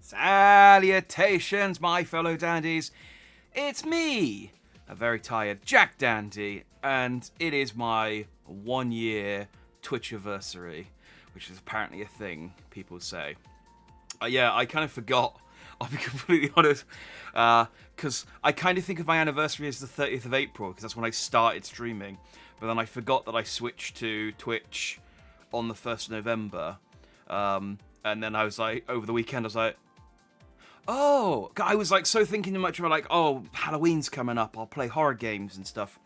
Salutations, my fellow dandies. It's me, a very tired Jack Dandy, and it is my 1 year Twitchiversary, which is apparently a thing people say. Yeah, I kind of forgot, I'll be completely honest, because I kind of think of my anniversary as the 30th of April, because that's when I started streaming, but then I forgot that I switched to Twitch on the 1st of November, and then I was like, over the weekend, I was like, oh, I was like so thinking too much about like, oh, Halloween's coming up, I'll play horror games and stuff,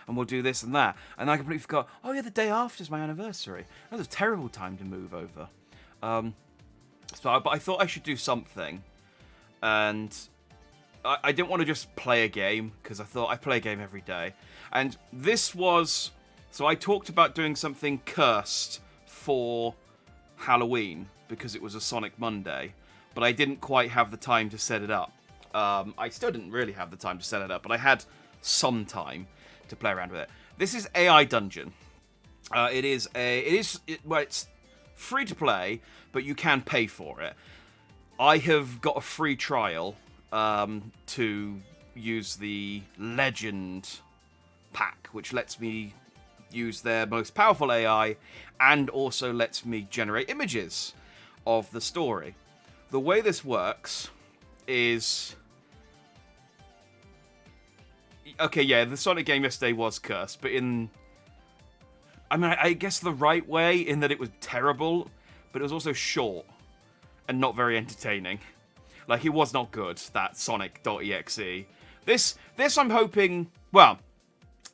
and we'll do this and that, and I completely forgot, oh yeah, the day after is my anniversary. That was a terrible time to move over. But I thought I should do something, and I didn't want to just play a game, because I thought I play a game every day, and this was, so I talked about doing something cursed for Halloween, because it was a Sonic Monday, but I didn't quite have the time to set it up. I still didn't really have the time to set it up, but I had some time to play around with it. This is AI Dungeon. It's free to play, but you can pay for it. I have got a free trial to use the Legend pack, which lets me use their most powerful AI and also lets me generate images of the story. The way this works is... Okay, yeah, the Sonic game yesterday was cursed, but I guess the right way, in that it was terrible, but it was also short and not very entertaining. Like, it was not good, that Sonic.exe. This I'm hoping... Well,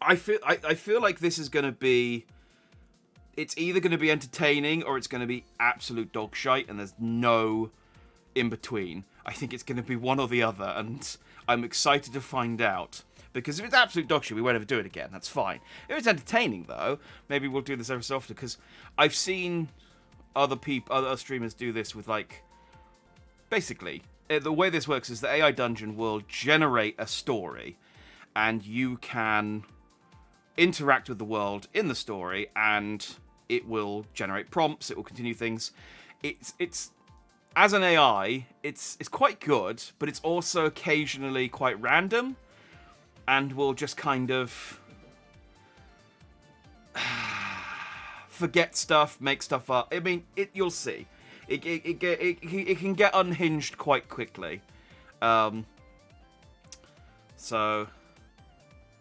I feel like this is going to be... It's either going to be entertaining or it's going to be absolute dog shite, and there's no in between. I think it's going to be one or the other, and I'm excited to find out. Because if it's absolute dog shit, we won't ever do it again. That's fine. If it's entertaining, though, maybe we'll do this every so often. Because I've seen other streamers do this with, like... Basically, the way this works is the AI Dungeon will generate a story, and you can interact with the world in the story, and it will generate prompts, it will continue things. It's as an AI, it's quite good, but it's also occasionally quite random, and will just kind of forget stuff, make stuff up. I mean, you'll see. It can get unhinged quite quickly. So,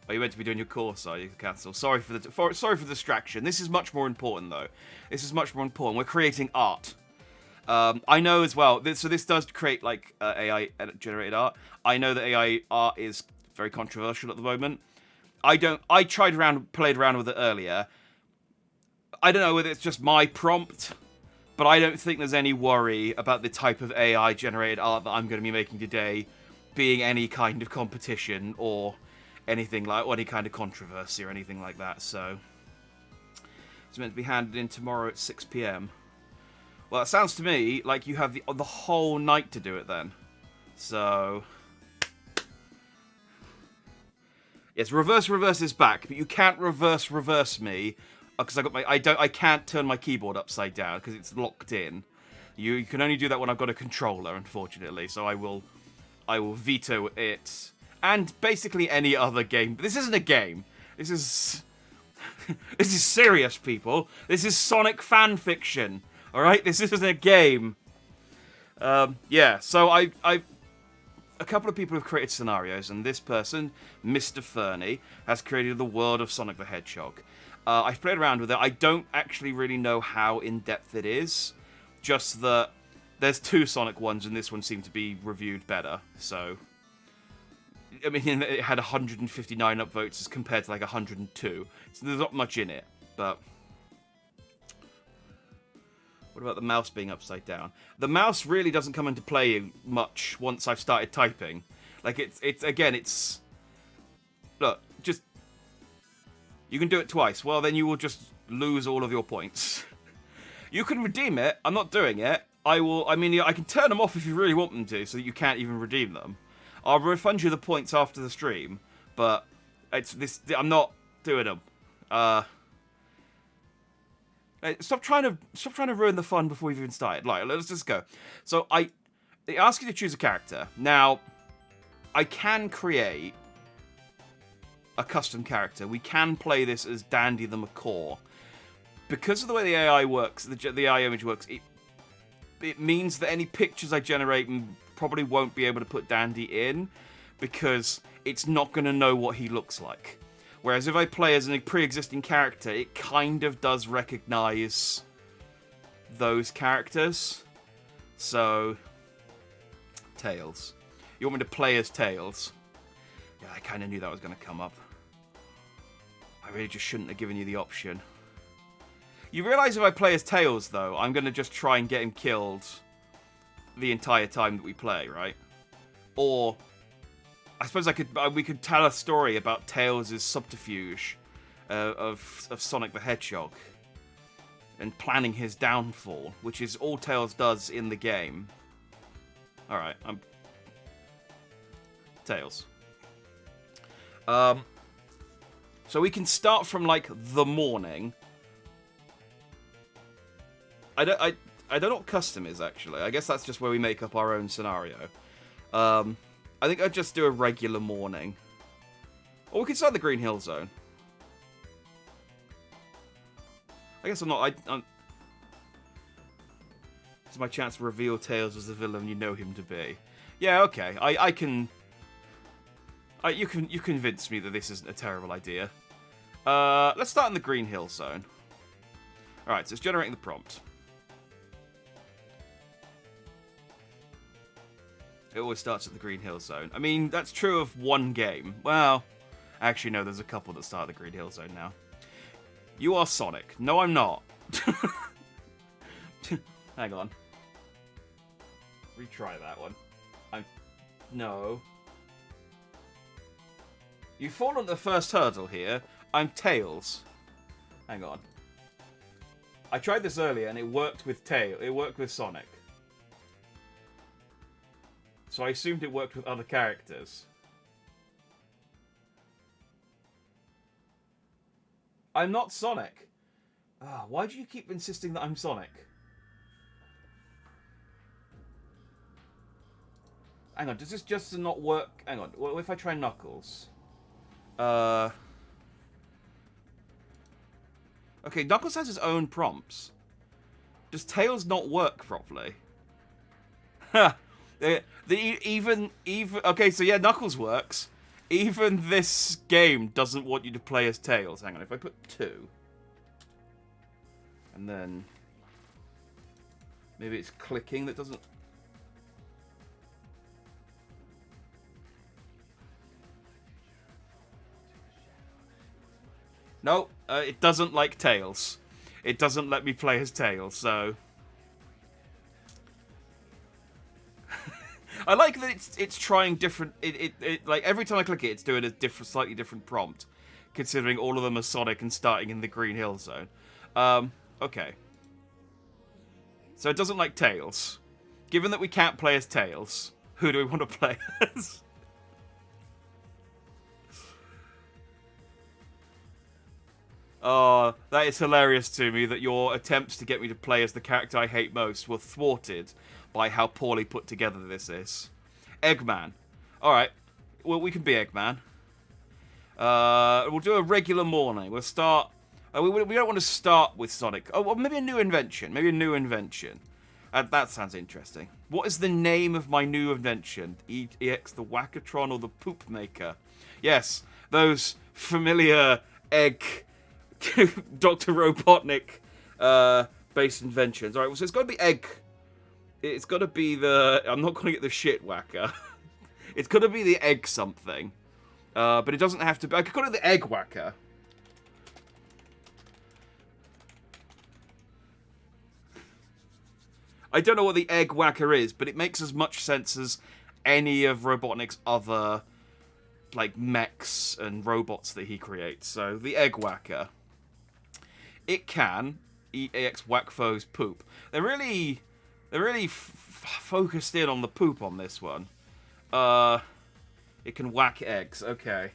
are you meant to be doing your course? Are you, Cancel? Sorry for the distraction. This is much more important, though. This is much more important. We're creating art. I know as well. So this does create like AI generated art. I know that AI art is very controversial at the moment. I played around with it earlier. I don't know whether it's just my prompt, but I don't think there's any worry about the type of AI generated art that I'm going to be making today being any kind of competition or anything like, or any kind of controversy or anything like that. So it's meant to be handed in tomorrow at 6 p.m. Well, it sounds to me like you have the whole night to do it then. So yes, reverse is back, but you can't reverse me because I can't turn my keyboard upside down because it's locked in. You can only do that when I've got a controller, unfortunately. So I will veto it, and basically any other game. But this isn't a game. This is this is serious, people. This is Sonic Fanfiction. All right, this isn't a game. Yeah. So a couple of people have created scenarios, and this person, Mr. Fernie, has created the world of Sonic the Hedgehog. I've played around with it. I don't actually really know how in-depth it is. Just that there's 2 Sonic ones, and this one seemed to be reviewed better. So, I mean, it had 159 upvotes as compared to like 102. So there's not much in it. But what about the mouse being upside down? The mouse really doesn't come into play much once I've started typing. Like, it's... Look, just... You can do it twice. Well, then you will just lose all of your points. You can redeem it. I'm not doing it. I can turn them off if you really want them to, so that you can't even redeem them. I'll refund you the points after the stream, but I'm not doing them. Stop trying to ruin the fun before we've even started. Like, let's just go. So They ask you to choose a character. Now, I can create a custom character. We can play this as Dandy the Macaw. Because of the way the AI works, the AI image works, it means that any pictures I generate probably won't be able to put Dandy in, because it's not going to know what he looks like. Whereas if I play as a pre-existing character, it kind of does recognize those characters. So, Tails. You want me to play as Tails? Yeah, I kind of knew that was going to come up. I really just shouldn't have given you the option. You realise if I play as Tails, though, I'm going to just try and get him killed the entire time that we play, right? Or, I suppose we could tell a story about Tails' subterfuge of Sonic the Hedgehog and planning his downfall, which is all Tails does in the game. Alright, I'm... Tails. So we can start from, like, the morning. I don't know what custom is, actually. I guess that's just where we make up our own scenario. I think I'd just do a regular morning. Or we could start the Green Hill Zone. I guess I'm not... It's my chance to reveal Tails as the villain you know him to be. Yeah, okay. I can... You convinced me that this isn't a terrible idea. Let's start in the Green Hill Zone. Alright, so it's generating the prompt. It always starts at the Green Hill Zone. I mean, that's true of one game. Well, actually, no, there's a couple that start at the Green Hill Zone now. You are Sonic. No, I'm not. Hang on. Retry that one. No. You fall on the first hurdle here. I'm Tails. Hang on. I tried this earlier and it worked with It worked with Sonic. So I assumed it worked with other characters. I'm not Sonic. Why do you keep insisting that I'm Sonic? Hang on, does this just not work? Hang on, what if I try Knuckles? Okay, Knuckles has his own prompts. Does Tails not work properly? Ha! Even okay, so yeah, Knuckles works. Even this game doesn't want you to play as Tails. Hang on, if I put 2, and then maybe it's clicking that doesn't. No, it doesn't like Tails. It doesn't let me play as Tails, so... I like that it's trying different... like, every time I click it, it's doing a slightly different prompt, considering all of them are Sonic and starting in the Green Hill Zone. Okay. So it doesn't like Tails. Given that we can't play as Tails, who do we want to play as? Oh, that is hilarious to me that your attempts to get me to play as the character I hate most were thwarted by how poorly put together this is. Eggman. Alright. Well, we can be Eggman. We'll do a regular morning. We'll start... we don't want to start with Sonic. Oh, well, maybe a new invention. Maybe a new invention. That sounds interesting. What is the name of my new invention? EX the Wackatron or the Poop Maker? Yes, those familiar egg... Dr. Robotnik based inventions. Alright, well, so it's got to be egg. It's got to be the... I'm not going to get the shit whacker. It's got to be the egg something. But it doesn't have to be... I could call it the egg whacker. I don't know what the egg whacker is, but it makes as much sense as any of Robotnik's other, like, mechs and robots that he creates. So, the egg whacker. It can eat AX whack foes poop. They're really focused in on the poop on this one. It can whack eggs. Okay.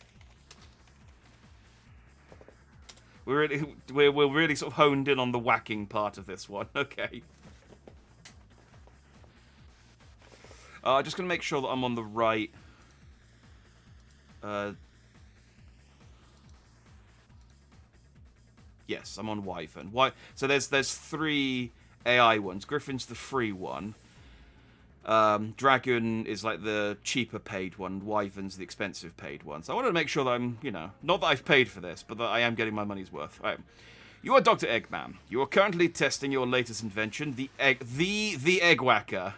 We're really sort of honed in on the whacking part of this one. Okay. Just going to make sure that I'm on the right... Yes, I'm on Wyvern. So there's 3 AI ones. Griffin's the free one. Dragon is like the cheaper paid one. Wyvern's the expensive paid one. So I wanted to make sure that I'm, not that I've paid for this, but that I am getting my money's worth. All right. You are Dr. Eggman. You are currently testing your latest invention, the Egg Whacker.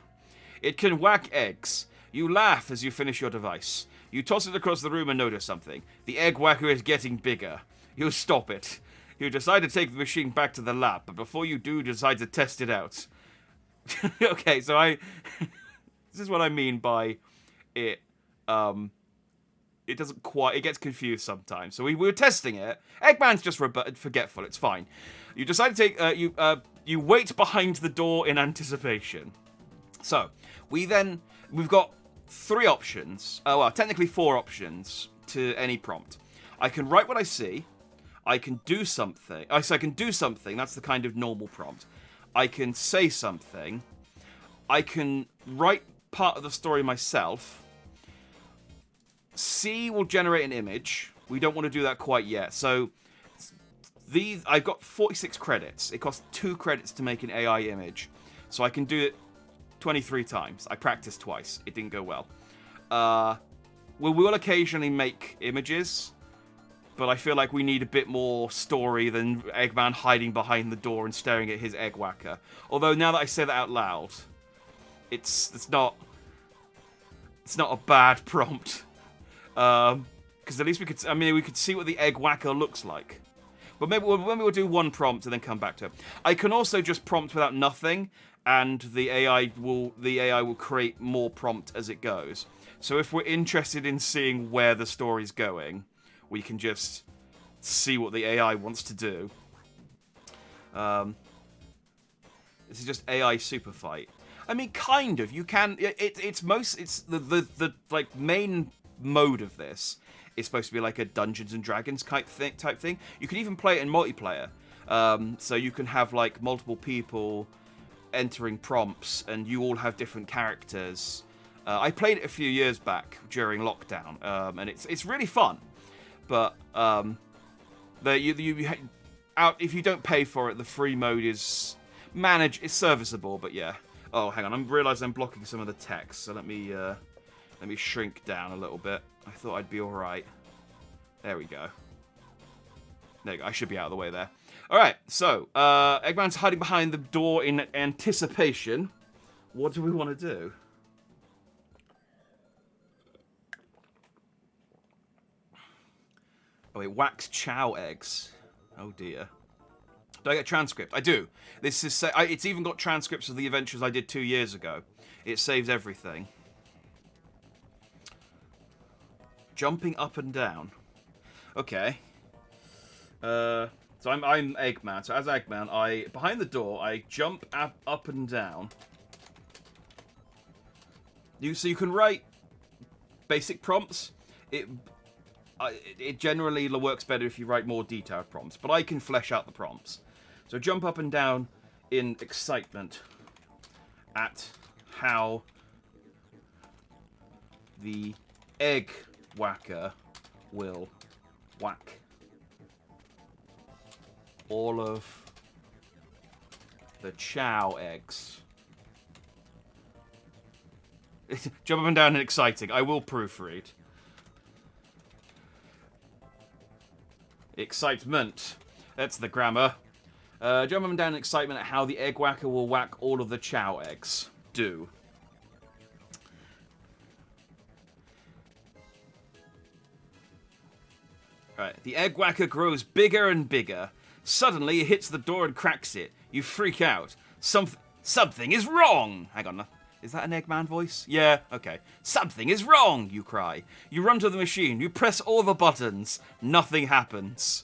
It can whack eggs. You laugh as you finish your device. You toss it across the room and notice something. The Egg Whacker is getting bigger. You stop it. You decide to take the machine back to the lab, but before you do, decide to test it out. Okay, so this is what I mean by it. It doesn't quite. It gets confused sometimes. So we were testing it. Eggman's just forgetful. It's fine. You decide to take. You wait behind the door in anticipation. So we've got 3 options. Well, technically 4 options to any prompt. I can write what I see. I can do something. So I can do something. That's the kind of normal prompt. I can say something. I can write part of the story myself. C will generate an image. We don't want to do that quite yet. So I've got 46 credits. It costs 2 credits to make an AI image. So I can do it 23 times. I practiced twice. It didn't go well. We will occasionally make images, but I feel like we need a bit more story than Eggman hiding behind the door and staring at his egg whacker. Although now that I say that out loud, it's not a bad prompt. Because at least we could see what the egg whacker looks like. But maybe we'll do 1 prompt and then come back to it. I can also just prompt without nothing, and the AI will create more prompt as it goes. So if we're interested in seeing where the story's going, we can just see what the AI wants to do. This is just AI super fight. I mean, kind of. You can. It's the like main mode of this is supposed to be like a Dungeons and Dragons type thing. You can even play it in multiplayer. So you can have like multiple people entering prompts, and you all have different characters. I played it a few years back during lockdown, and it's really fun. But if you don't pay for it, the free mode is serviceable. But yeah. Oh, hang on. I realised I'm blocking some of the text, so let me shrink down a little bit. I thought I'd be all right. There we go. There you go. I should be out of the way there. All right. So Eggman's hiding behind the door in anticipation. What do we want to do? Oh, it whacks chow eggs. Oh, dear. Do I get a transcript? I do. It's even got transcripts of the adventures I did 2 years ago. It saves everything. Jumping up and down. Okay. So I'm Eggman. So as Eggman, behind the door, I jump up and down. So you can write basic prompts. It generally works better if you write more detailed prompts, but I can flesh out the prompts. So jump up and down in excitement at how the egg whacker will whack all of the chow eggs. Jump up and down and exciting. I will proofread. Excitement. That's the grammar. Jump up and down in excitement at how the egg whacker will whack all of the chow eggs. Do. Right. The egg whacker grows bigger and bigger. Suddenly, it hits the door and cracks it. You freak out. Something is wrong! Hang on. Is that an Eggman voice? Yeah, okay. Something is wrong, you cry. You run to the machine. You press all the buttons. Nothing happens.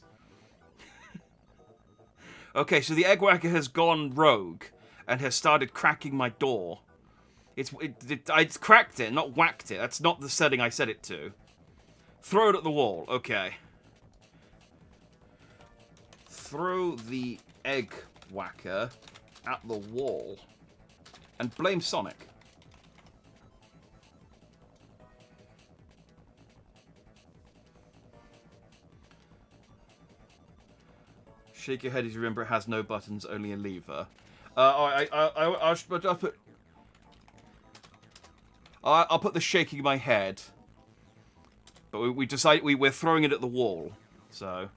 Okay, so the egg whacker has gone rogue and has started cracking my door. I cracked it, not whacked it. That's not the setting I set it to. Throw it at the wall. Okay. Throw the egg whacker at the wall. And blame Sonic. Shake your head as you remember it has no buttons, only a lever. I'll put the shaking my head. But we decide we're throwing it at the wall. So,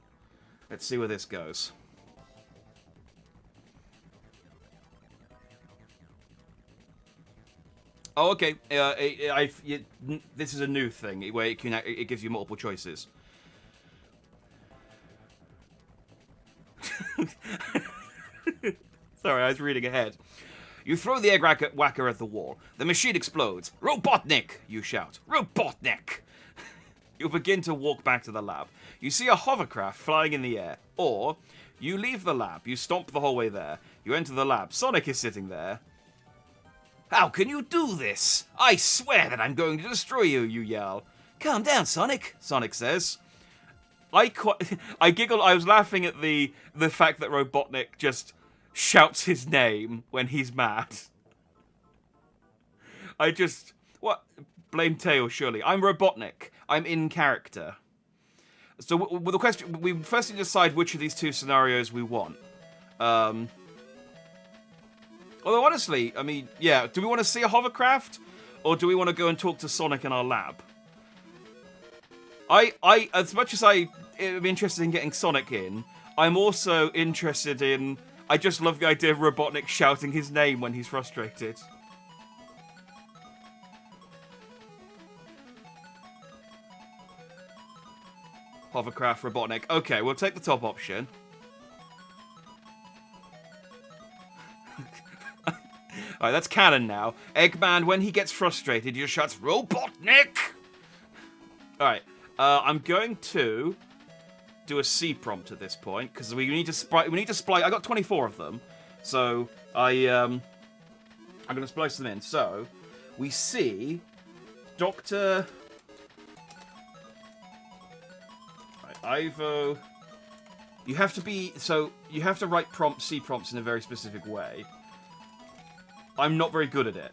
let's see where this goes. Oh, okay. This is a new thing where it gives you multiple choices. Sorry, I was reading ahead. You throw the egg whacker at the wall. The machine explodes. Robotnik! You shout. Robotnik! You begin to walk back to the lab. You see a hovercraft flying in the air. Or, you leave the lab. You stomp the whole way there. You enter the lab. Sonic is sitting there. How can you do this? I swear that I'm going to destroy you, you yell. Calm down, Sonic, Sonic says. I giggled. I was laughing at the fact that Robotnik just shouts his name when he's mad. What? Blame Tails, surely. I'm Robotnik. I'm in character. So, with the question, we first need to decide which of these two scenarios we want. Although, honestly, I mean, yeah, do we want to see a hovercraft? Or do we want to go and talk to Sonic in our lab? As much as I am interested in getting Sonic in, I'm also interested in... I just love the idea of Robotnik shouting his name when he's frustrated. Hovercraft, Robotnik. Okay, we'll take the top option. Alright, that's canon now. Eggman, when he gets frustrated, he just shouts, Robotnik! Alright, I'm going to do a C prompt at this point, because we need to splice... I got 24 of them, so I'm going to splice them in. So, we see Dr. Ivo... You have to write C prompts in a very specific way. I'm not very good at it.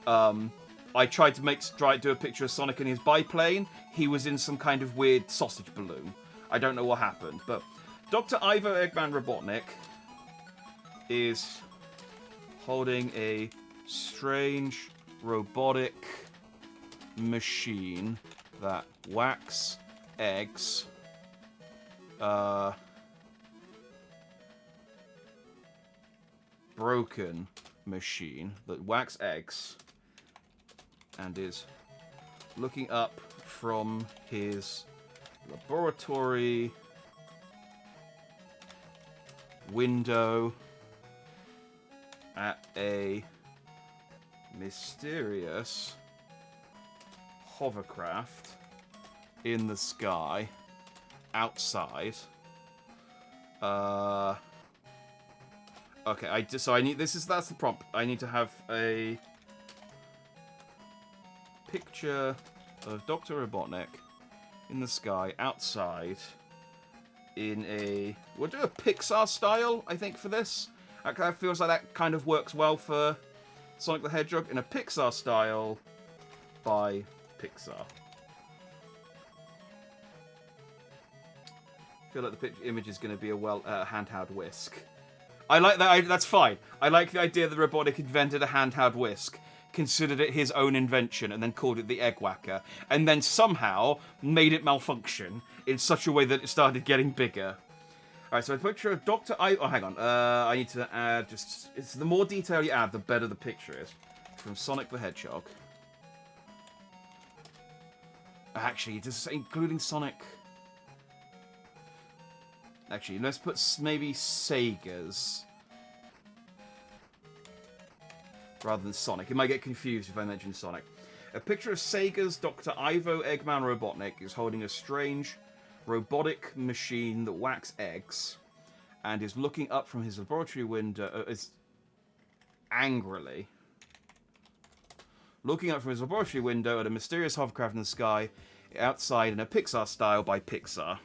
I tried to do a picture of Sonic in his biplane. He was in some kind of weird sausage balloon. I don't know what happened, but Dr. Ivo Eggman Robotnik is holding a strange robotic machine that whacks eggs. Broken machine that whacks eggs and is looking up from his laboratory window at a mysterious hovercraft in the sky outside. Okay, that's the prompt. I need to have a picture of Dr. Robotnik in the sky outside in a... We'll do a Pixar style, I think, for this. That kind of feels like that kind of works well for Sonic the Hedgehog in a Pixar style by Pixar. I feel like the image is going to be a handheld whisk. I like that. That's fine. I like the idea that Robotnik invented a handheld whisk, considered it his own invention, and then called it the Egg Whacker, and then somehow made it malfunction in such a way that it started getting bigger. Alright, so a picture of Dr. Oh, hang on. I need to add it's the more detail you add, the better the picture is. From Sonic the Hedgehog. Actually, just including Sonic... Actually, let's put maybe Sega's rather than Sonic. It might get confused if I mention Sonic. A picture of Sega's Dr. Ivo Eggman Robotnik is holding a strange robotic machine that whacks eggs and is looking up from his laboratory window angrily. Looking up from his laboratory window at a mysterious hovercraft in the sky outside in a Pixar style by Pixar.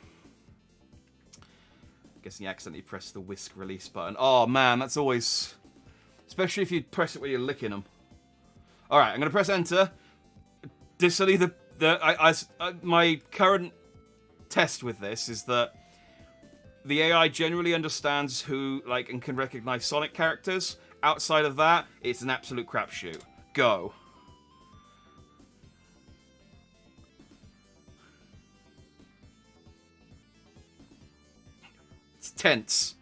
Guessing you accidentally pressed the whisk release button. Oh man, that's always... Especially if you press it when you're licking them. Alright, I'm going to press enter. My current test with this is that The AI generally understands who, like, and can recognize Sonic characters. Outside of that, it's an absolute crapshoot. Go. It's tense.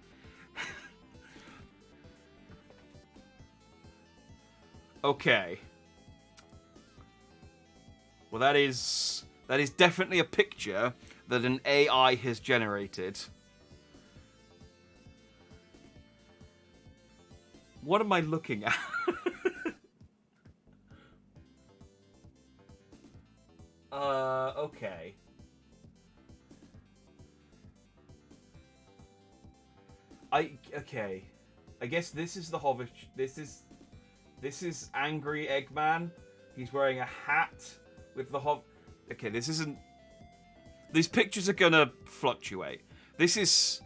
Okay. Well, that is definitely a picture that an AI has generated. What am I looking at? Okay. Okay. I guess this is the Hobbit. This is Angry Eggman. He's wearing a hat with the Okay, this isn't... These pictures are gonna fluctuate. This is...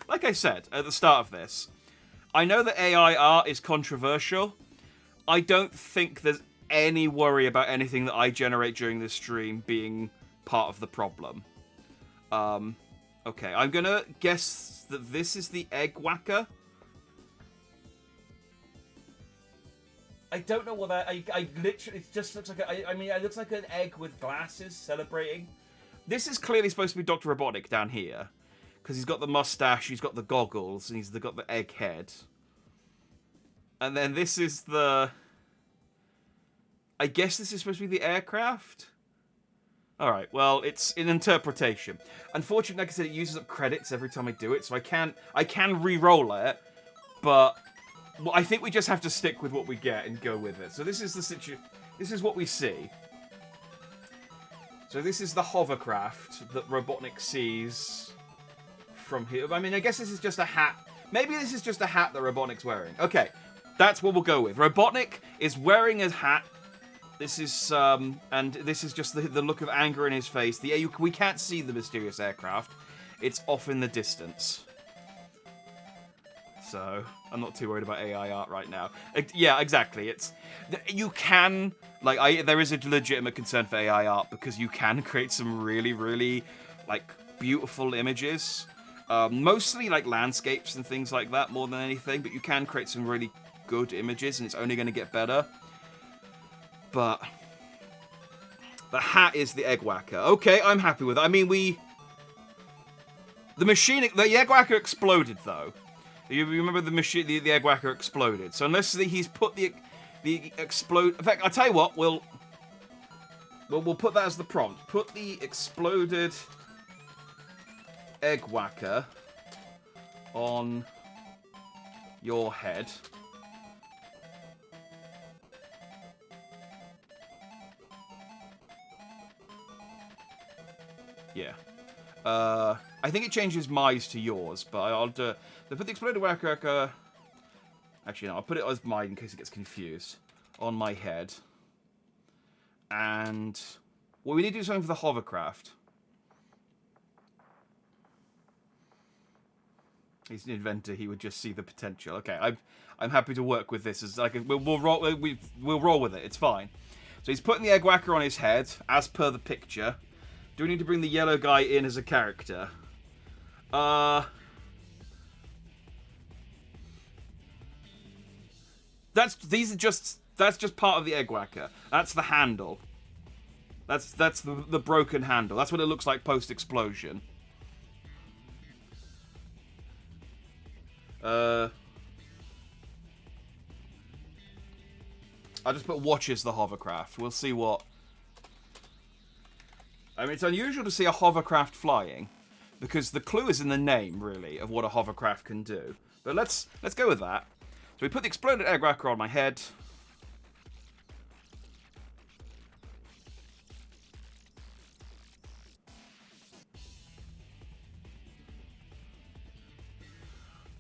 Like I said at the start of this, I know that AI art is controversial. I don't think there's any worry about anything that I generate during this stream being part of the problem. Okay, I'm gonna guess that this is the Egg Whacker. I don't know what that... I literally... It just looks like... I mean, it looks like an egg with glasses celebrating. This is clearly supposed to be Dr. Robotnik down here. Because he's got the mustache, he's got the goggles, and he's got the egg head. And then this is the... I guess this is supposed to be the aircraft? Alright, well, it's an interpretation. Unfortunately, like I said, it uses up credits every time I do it, so I can re-roll it, but... Well, I think we just have to stick with what we get and go with it. So this is the situation. This is what we see. So this is the hovercraft that Robotnik sees from here. I mean, I guess this is just a hat. Maybe this is just a hat that Robotnik's wearing. Okay, that's what we'll go with. Robotnik is wearing a hat. This is, and this is just the look of anger in his face. We can't see the mysterious aircraft. It's off in the distance. So, I'm not too worried about AI art right now. Yeah, exactly. You can, like, there is a legitimate concern for AI art because you can create some really, really, like, beautiful images. Mostly, like, landscapes and things like that more than anything, but you can create some really good images and it's only going to get better. But the hat is the Egg Whacker. Okay, I'm happy with it. I mean, the Egg Whacker exploded, though. You remember the machine, the Egg Whacker exploded. So unless he's put the explode... In fact, I'll tell you what, we'll put that as the prompt. Put the exploded Egg Whacker on your head. Yeah. I think it changes mine to yours, but I'll do... So put the exploded Whacker... Actually, no, I'll put it as mine in case it gets confused. On my head. And... Well, we need to do something for the hovercraft. He's an inventor, he would just see the potential. Okay, I'm happy to work with this. As like we'll roll with it, it's fine. So he's putting the Egg Whacker on his head, as per the picture. Do we need to bring the yellow guy in as a character? That's just part of the Egg Whacker. That's the handle. That's the broken handle. That's what it looks like post-explosion. I'll just put watches the hovercraft. We'll see what... I mean, it's unusual to see a hovercraft flying, because the clue is in the name, really, of what a hovercraft can do. But let's go with that. So we put the exploded Egg Whacker on my head.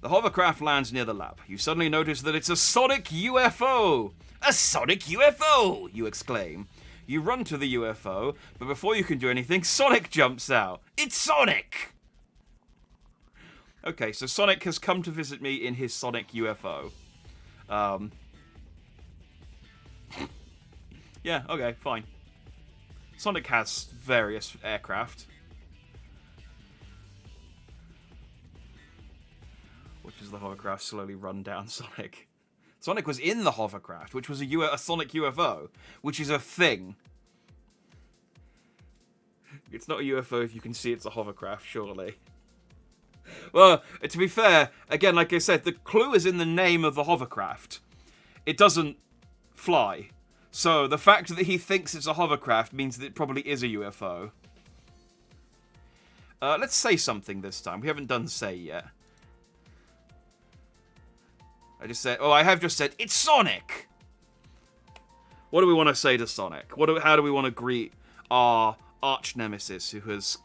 The hovercraft lands near the lab. You suddenly notice that it's a Sonic UFO! A Sonic UFO! You exclaim. You run to the UFO, but before you can do anything, Sonic jumps out. It's Sonic! Okay, so Sonic has come to visit me in his Sonic UFO. Yeah, okay, fine. Sonic has various aircraft. Which is the hovercraft slowly run down Sonic. Sonic was in the hovercraft, which was a Sonic UFO, which is a thing. It's not a UFO if you can see it's a hovercraft, surely. Well, to be fair, again, like I said, the clue is in the name of the hovercraft. It doesn't fly. So the fact that he thinks it's a hovercraft means that it probably is a UFO. Let's say something this time. We haven't done say yet. I just said... Oh, I have just said, it's Sonic! What do we want to say to Sonic? How do we want to greet our arch-nemesis who has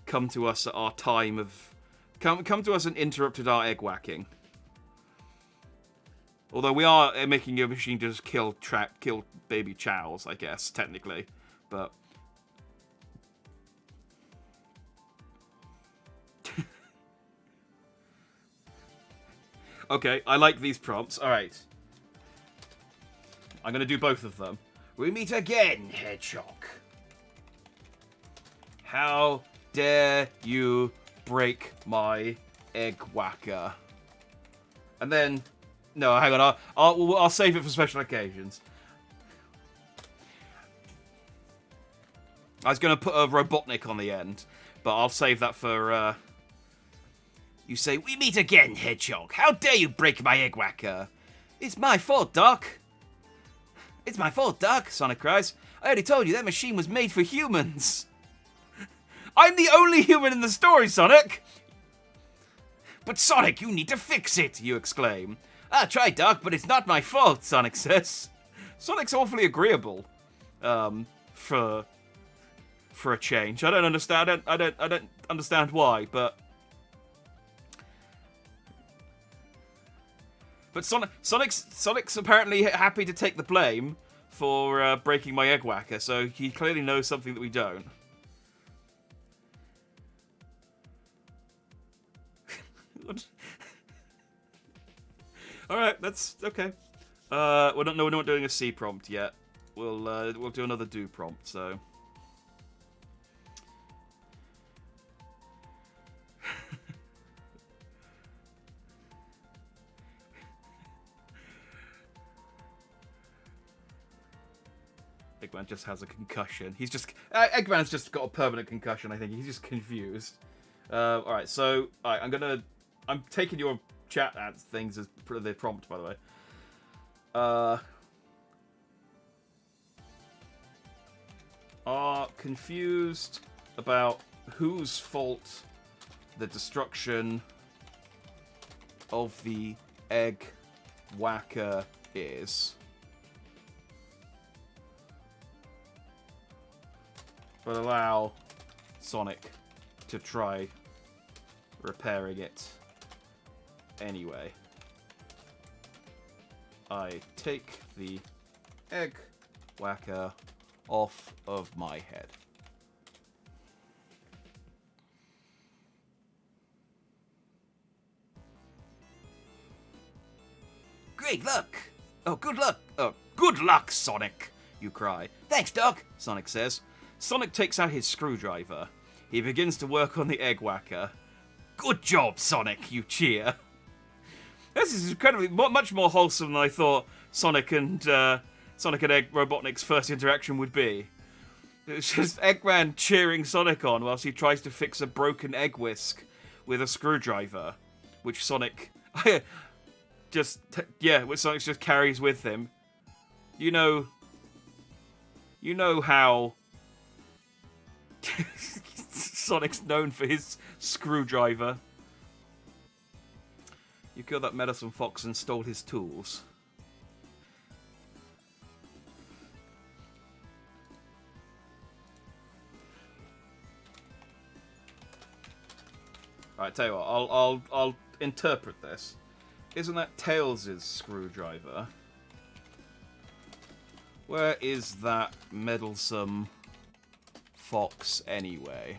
come to us at our time of... Come to us and interrupted our egg-whacking. Although we are making your machine just kill baby chows, I guess, technically. But... Okay, I like these prompts. Alright. I'm gonna do both of them. We meet again, Hedgehog. How dare you break my egg whacker? And then... No, hang on. I'll save it for special occasions. I was going to put a Robotnik on the end, but I'll save that for... You say, we meet again, Hedgehog. How dare you break my egg whacker? It's my fault, Doc. It's my fault, Doc, Sonic cries. I already told you that machine was made for humans. I'm the only human in the story, Sonic. But Sonic, you need to fix it, you exclaim. I'll try, Doc, but it's not my fault, Sonic says. Sonic's awfully agreeable. For a change. I don't understand. I don't understand why, but Sonic's apparently happy to take the blame for breaking my egg whacker, so he clearly knows something that we don't. Alright, that's okay. We're not doing a C prompt yet. We'll do another do prompt, so. Eggman just has a concussion. Eggman's just got a permanent concussion, I think. He's just confused. Alright, so, I'm taking your chat things as the prompt, by the way. Are confused about whose fault the destruction of the egg whacker is. But allow Sonic to try repairing it anyway. I take the egg whacker off of my head. Great luck! Oh, good luck! Oh, good luck, Sonic! You cry. Thanks, Doc, Sonic says. Sonic takes out his screwdriver. He begins to work on the egg whacker. Good job, Sonic, you cheer. This is incredibly much more wholesome than I thought Sonic and Egg Robotnik's first interaction would be. It's just Eggman cheering Sonic on whilst he tries to fix a broken egg whisk with a screwdriver, which Sonic which Sonic just carries with him. You know how Sonic's known for his screwdriver. You killed that medicine fox and stole his tools. Alright, tell you what, I'll interpret this. Isn't that Tails' screwdriver? Where is that meddlesome fox anyway?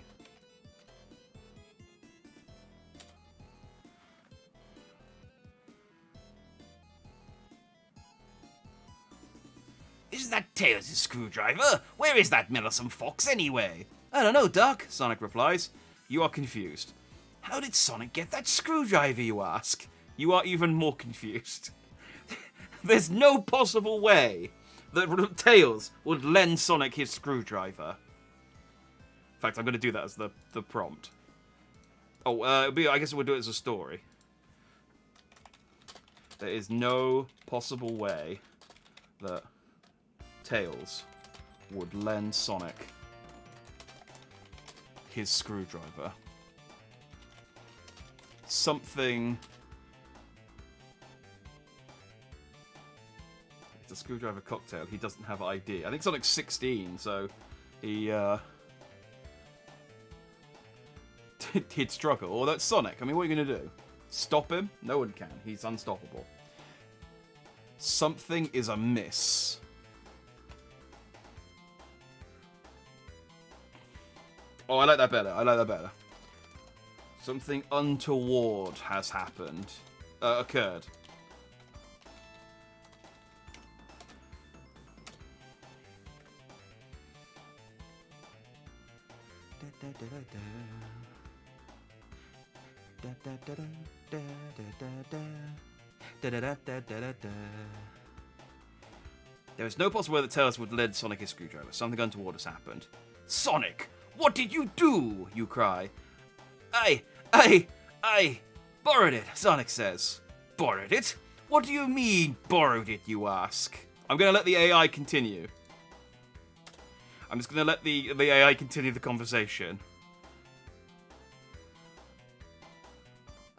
Isn't that Tails' screwdriver? Where is that meddlesome fox anyway? I don't know, Doc, Sonic replies. You are confused. How did Sonic get that screwdriver, you ask? You are even more confused. There's no possible way that Tails would lend Sonic his screwdriver. In fact, I'm going to do that as the prompt. Oh, I guess we'll do it as a story. There is no possible way that Tails would lend Sonic his screwdriver. Something... It's a screwdriver cocktail. He doesn't have ID. I think Sonic's 16, so he, he'd struggle. Although it's Sonic. I mean, what are you going to do? Stop him? No one can. He's unstoppable. Something is amiss. Oh, I like that better. I like that better. Something untoward has happened. Occurred. There is no possible way that Tails would lend Sonic his screwdriver. Something untoward has happened. Sonic! What did you do? You cry. I borrowed it, Sonic says. Borrowed it? What do you mean, borrowed it, you ask? I'm going to let the AI continue. I'm just going to let the AI continue the conversation.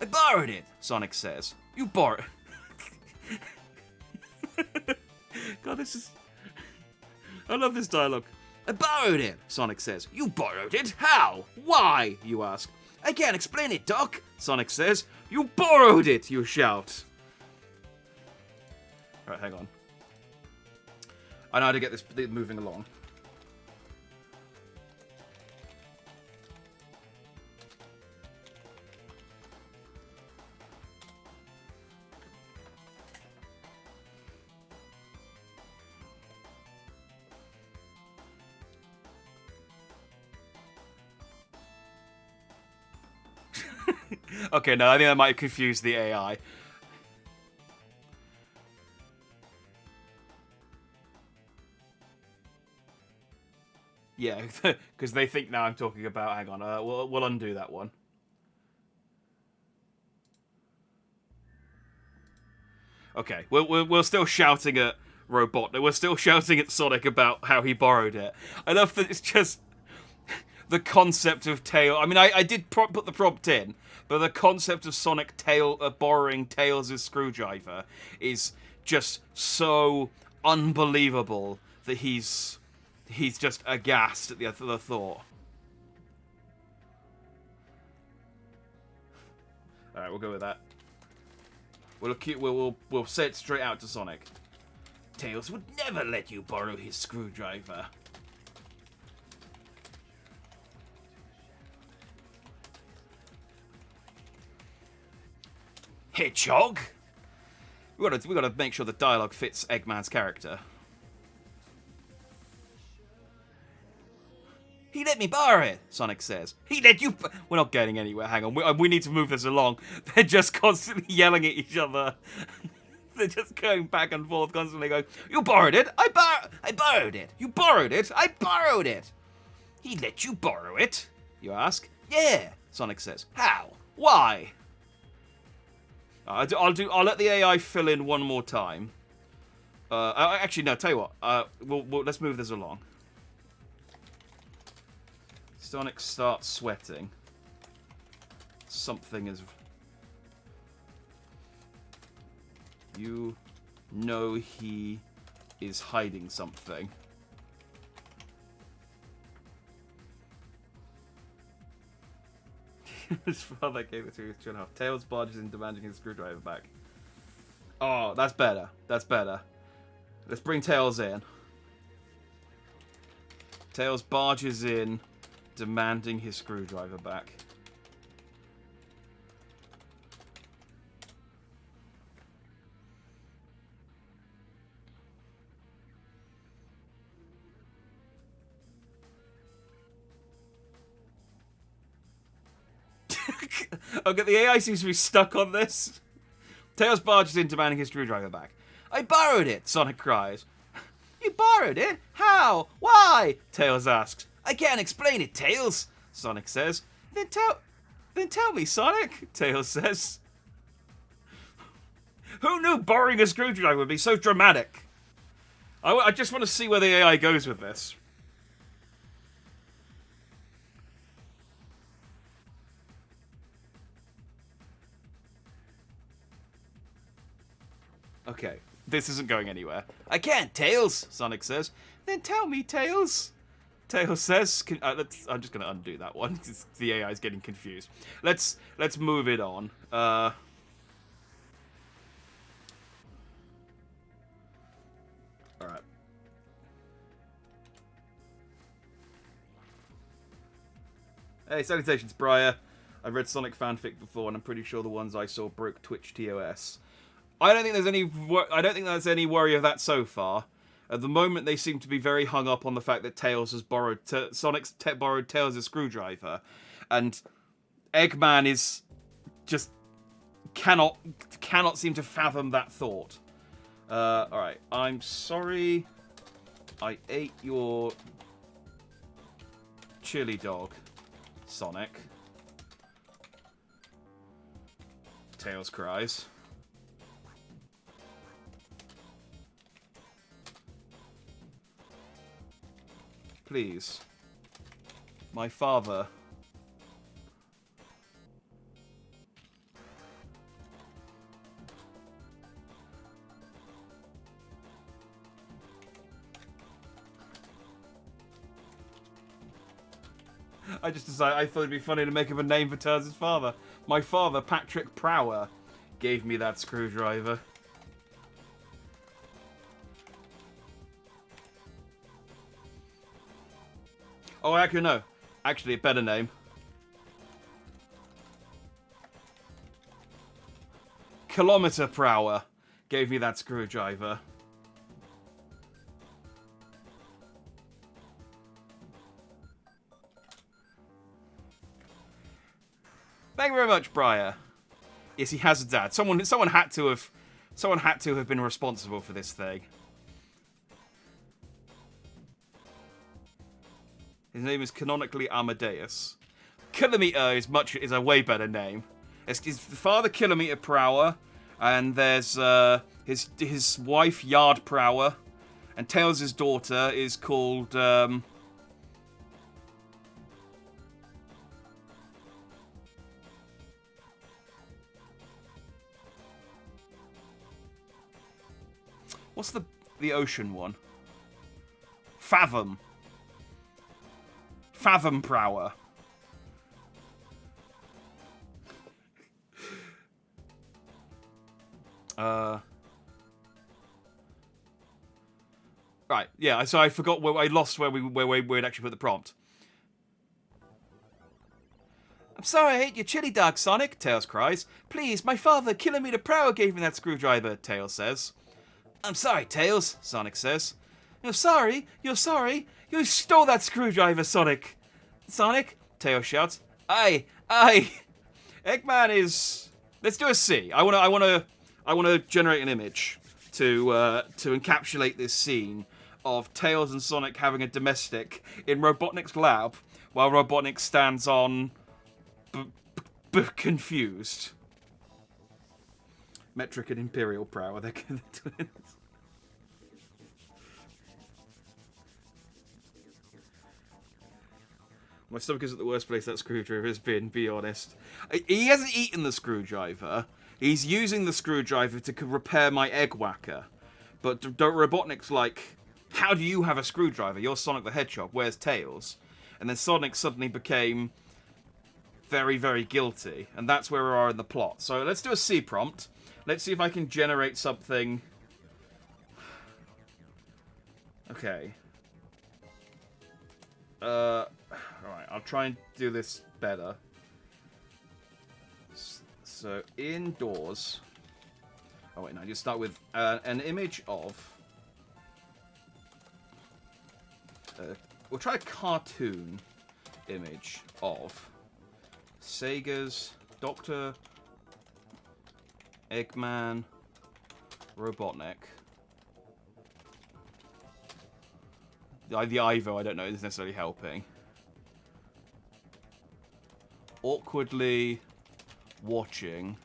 I borrowed it, Sonic says. You borrowed... God, this is... I love this dialogue. I borrowed it, Sonic says. You borrowed it? How? Why? You ask. I can't explain it, Doc, Sonic says. You borrowed it, you shout. Alright, hang on. I know how to get this moving along. Okay, no, I think I might have confused the AI. Yeah, because they think now I'm talking about... Hang on, we'll undo that one. Okay, we're still shouting at Robotnik. We're still shouting at Sonic about how he borrowed it. I love that it's just... the concept of Tails... I mean, I did put the prompt in, but the concept of Sonic borrowing Tails' screwdriver is just so unbelievable that he's just aghast at the thought. Alright, we'll go with that. We'll say it straight out to Sonic. Tails would never let you borrow his screwdriver. Hedgehog? We gotta make sure the dialogue fits Eggman's character. He let me borrow it, Sonic says. He let you... We're not getting anywhere. Hang on. We need to move this along. They're just constantly yelling at each other. They're just going back and forth, constantly going, you borrowed it? I borrowed it. You borrowed it? I borrowed it. He let you borrow it? You ask. Yeah, Sonic says. How? Why? I'll let the AI fill in one more time. Actually, no. Tell you what. Let's move this along. Sonic starts sweating. Something is... You know he is hiding something. His father gave it to his 2.5. Tails barges in demanding his screwdriver back. Oh, that's better. That's better. Let's bring Tails in. Tails barges in, demanding his screwdriver back. Okay, the AI seems to be stuck on this. Tails barges in, demanding his screwdriver back. I borrowed it, Sonic cries. You borrowed it? How? Why? Tails asks. I can't explain it, Tails, Sonic says. Then tell me, Sonic, Tails says. Who knew borrowing a screwdriver would be so dramatic? I just want to see where the AI goes with this. Okay, this isn't going anywhere. I can't, Tails, Sonic says. Then tell me, Tails. Tails says. I'm just going to undo that one because the AI is getting confused. Let's move it on. All right. Hey, salutations, Briar. I've read Sonic fanfic before, and I'm pretty sure the ones I saw broke Twitch TOS. I don't think there's any worry of that so far. At the moment, they seem to be very hung up on the fact that Tails has borrowed borrowed Tails' screwdriver, and Eggman is just cannot seem to fathom that thought. All right, I'm sorry, I ate your chili dog, Sonic. Tails cries. Please. My father. I just decided I thought it'd be funny to make up a name for Tails' father. My father, Patrick Prower, gave me that screwdriver. Oh, actually, no. Actually, a better name. Kilometer Prower gave me that screwdriver. Thank you very much, Briar. Yes, he has a dad. Someone had to have been responsible for this thing. His name is canonically Amadeus. Kilometer is a way better name. It's his father, Kilometer Prower, and there's his wife, Yard Prower, and Tails' daughter is called what's the ocean one? Fathom. Fathom Prower. Right, yeah, so I forgot where I lost where we'd actually put the prompt. I'm sorry I ate your chili dog, Sonic, Tails cries. Please, my father, Kilometer Prower, gave me that screwdriver, Tails says. I'm sorry, Tails, Sonic says. You're sorry? You're sorry? You stole that screwdriver, Sonic! Sonic? Tails shouts. Aye! Eggman is... Let's do a C. I wanna generate an image to encapsulate this scene of Tails and Sonic having a domestic in Robotnik's lab while Robotnik stands on confused. Metric and Imperial Prower, they're twins. My stomach isn't the worst place that screwdriver has been, be honest. He hasn't eaten the screwdriver. He's using the screwdriver to repair my egg whacker. But Robotnik's like, how do you have a screwdriver? You're Sonic the Hedgehog. Where's Tails? And then Sonic suddenly became very, very guilty. And that's where we are in the plot. So let's do a C prompt. Let's see if I can generate something. Okay. Alright, I'll try and do this better. So, indoors. Oh wait, no, you start with an image of... we'll try a cartoon image of Sega's Dr. Eggman Robotnik. The Ivo, I don't know, is necessarily helping. Awkwardly watching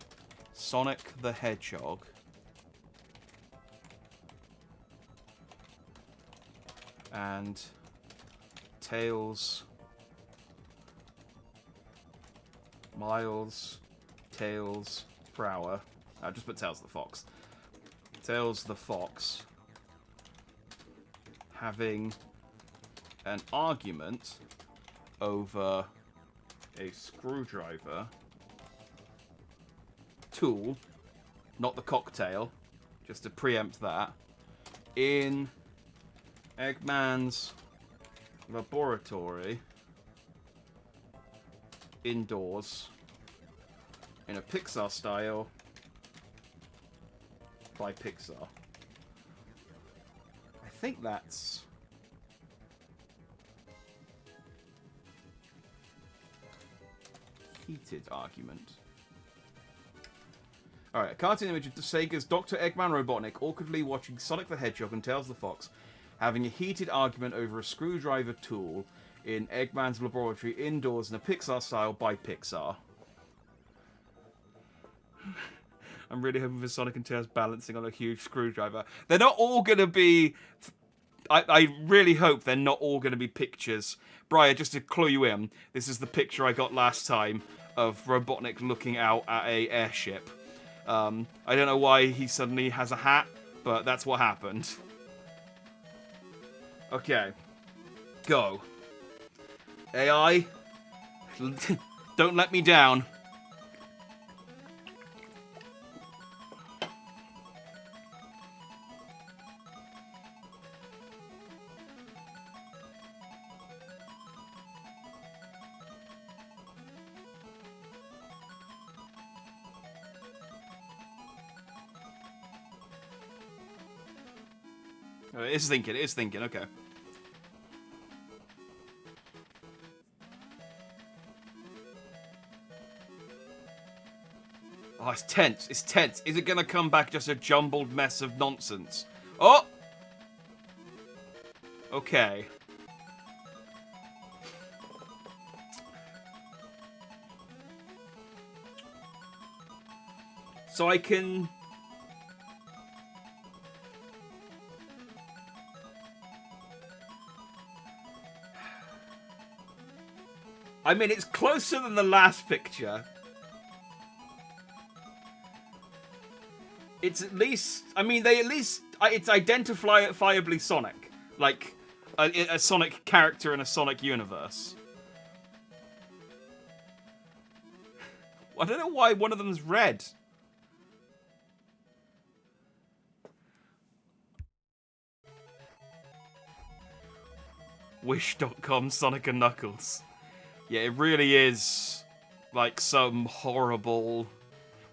Sonic the Hedgehog and Tails, Miles, Tails, Prower. I just put Tails the Fox. Tails the Fox having an argument over a screwdriver tool, not the cocktail, just to preempt that, in Eggman's laboratory indoors in a Pixar style by Pixar. I think that's heated argument. Alright, a cartoon image of Sega's Dr. Eggman Robotnik awkwardly watching Sonic the Hedgehog and Tails the Fox having a heated argument over a screwdriver tool in Eggman's laboratory indoors in a Pixar style by Pixar. I'm really hoping for Sonic and Tails balancing on a huge screwdriver. They're not all going to be... I really hope they're not all going to be pictures. Briar, just to clue you in, this is the picture I got last time of Robotnik looking out at a airship. I don't know why he suddenly has a hat, but that's what happened. Okay. Go. AI, don't let me down. Oh, it is thinking, okay. Oh, it's tense. It's tense. Is it going to come back just a jumbled mess of nonsense? Oh! Okay. So I can... I mean, it's closer than the last picture. It's at least... I mean, they at least... It's identifiably Sonic. Like, a Sonic character in a Sonic universe. I don't know why one of them's red. Wish.com Sonic and Knuckles. Yeah, it really is like some horrible...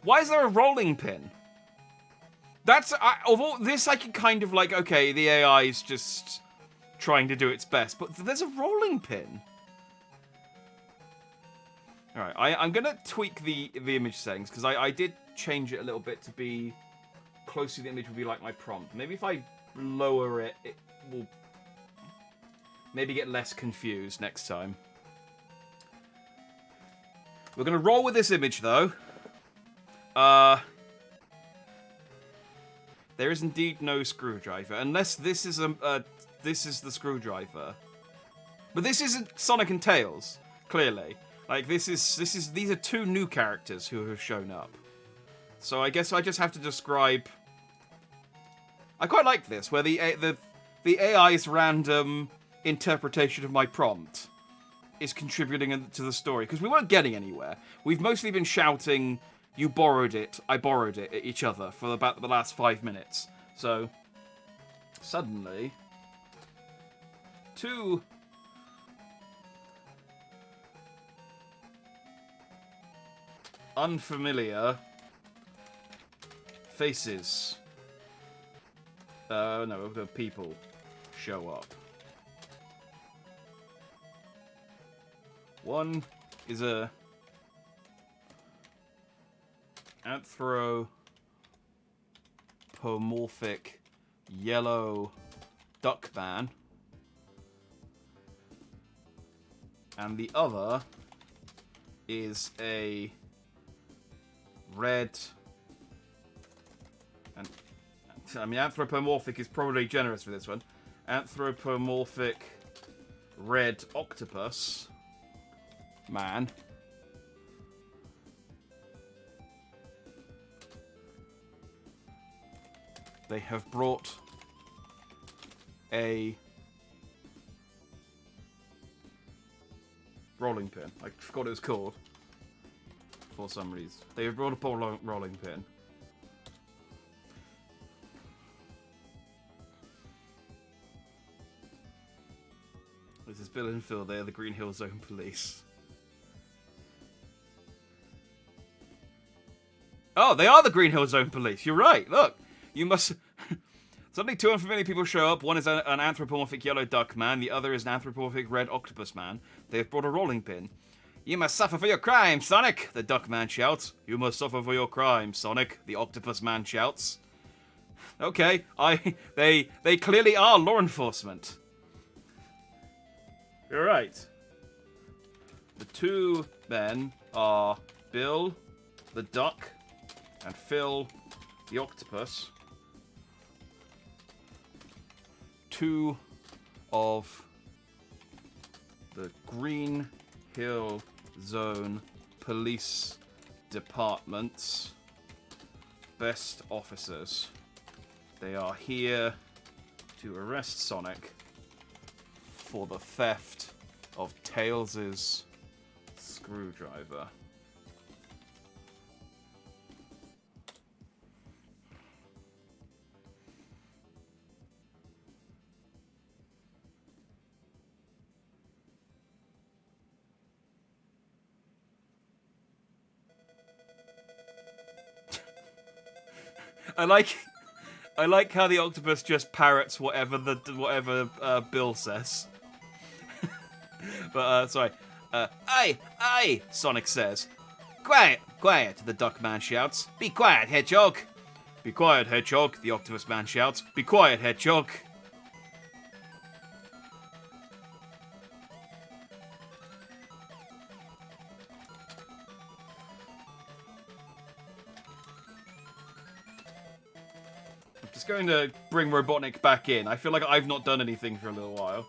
Why is there a rolling pin? That's... of all this, I can kind of like, okay, the AI is just trying to do its best, but there's a rolling pin. Alright, I'm going to tweak the image settings, because I did change it a little bit to be close to the image would be like my prompt. Maybe if I lower it, it will maybe get less confused next time. We're going to roll with this image, though. There is indeed no screwdriver, unless this is this is the screwdriver. But this isn't Sonic and Tails, clearly. Like these are two new characters who have shown up. So I guess I just have to describe. I quite like this, where the AI's random interpretation of my prompt is contributing to the story, because we weren't getting anywhere. We've mostly been shouting, "You borrowed it, I borrowed it," at each other for about the last 5 minutes. So, suddenly, two unfamiliar faces, no, the people show up. One is a anthropomorphic yellow duck man. And the other is a red... And I mean, anthropomorphic is probably generous for this one. Anthropomorphic red octopus man. They have brought a rolling pin. I forgot what it was called for some reason. They have brought a rolling pin. This is Bill and Phil. They are the Green Hill Zone Police. Oh, they are the Green Hill Zone Police. You're right. Look, you must... Suddenly two unfamiliar people show up. One is an anthropomorphic yellow duck man. The other is an anthropomorphic red octopus man. They have brought a rolling pin. You must suffer for your crime, Sonic, the duck man shouts. You must suffer for your crime, Sonic, the octopus man shouts. Okay, they clearly are law enforcement. You're right. The two men are Bill, the duck, and Phil, the octopus. Two of the Green Hill Zone Police Department's best officers. They are here to arrest Sonic for the theft of Tails' screwdriver. I like how the octopus just parrots whatever Bill says. But sorry. Aye, Sonic says. Quiet, the duck man shouts. Be quiet, Hedgehog. Be quiet, Hedgehog, the octopus man shouts. Be quiet, Hedgehog. Just going to bring Robotnik back in. I feel like I've not done anything for a little while.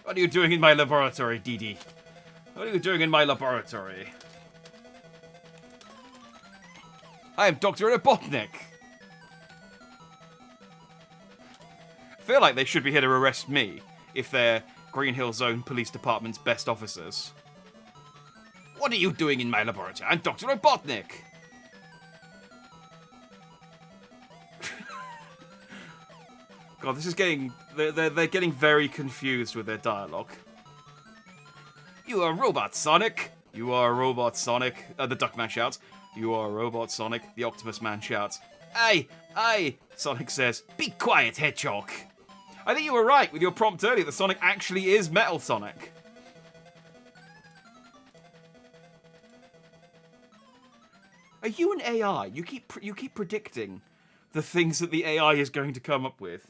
What are you doing in my laboratory, Dee Dee? What are you doing in my laboratory? I am Dr. Robotnik. I feel like they should be here to arrest me if they're Green Hill Zone Police Department's best officers. What are you doing in my laboratory? I'm Dr. Robotnik. God, this is getting... They're getting very confused with their dialogue. You are a robot, Sonic. You are a robot, Sonic. The Duckman shouts. You are a robot, Sonic. The Octopus Man shouts. Aye, Sonic says. Be quiet, Hedgehog. I think you were right with your prompt earlier that Sonic actually is Metal Sonic. Are you an AI? You keep predicting the things that the AI is going to come up with.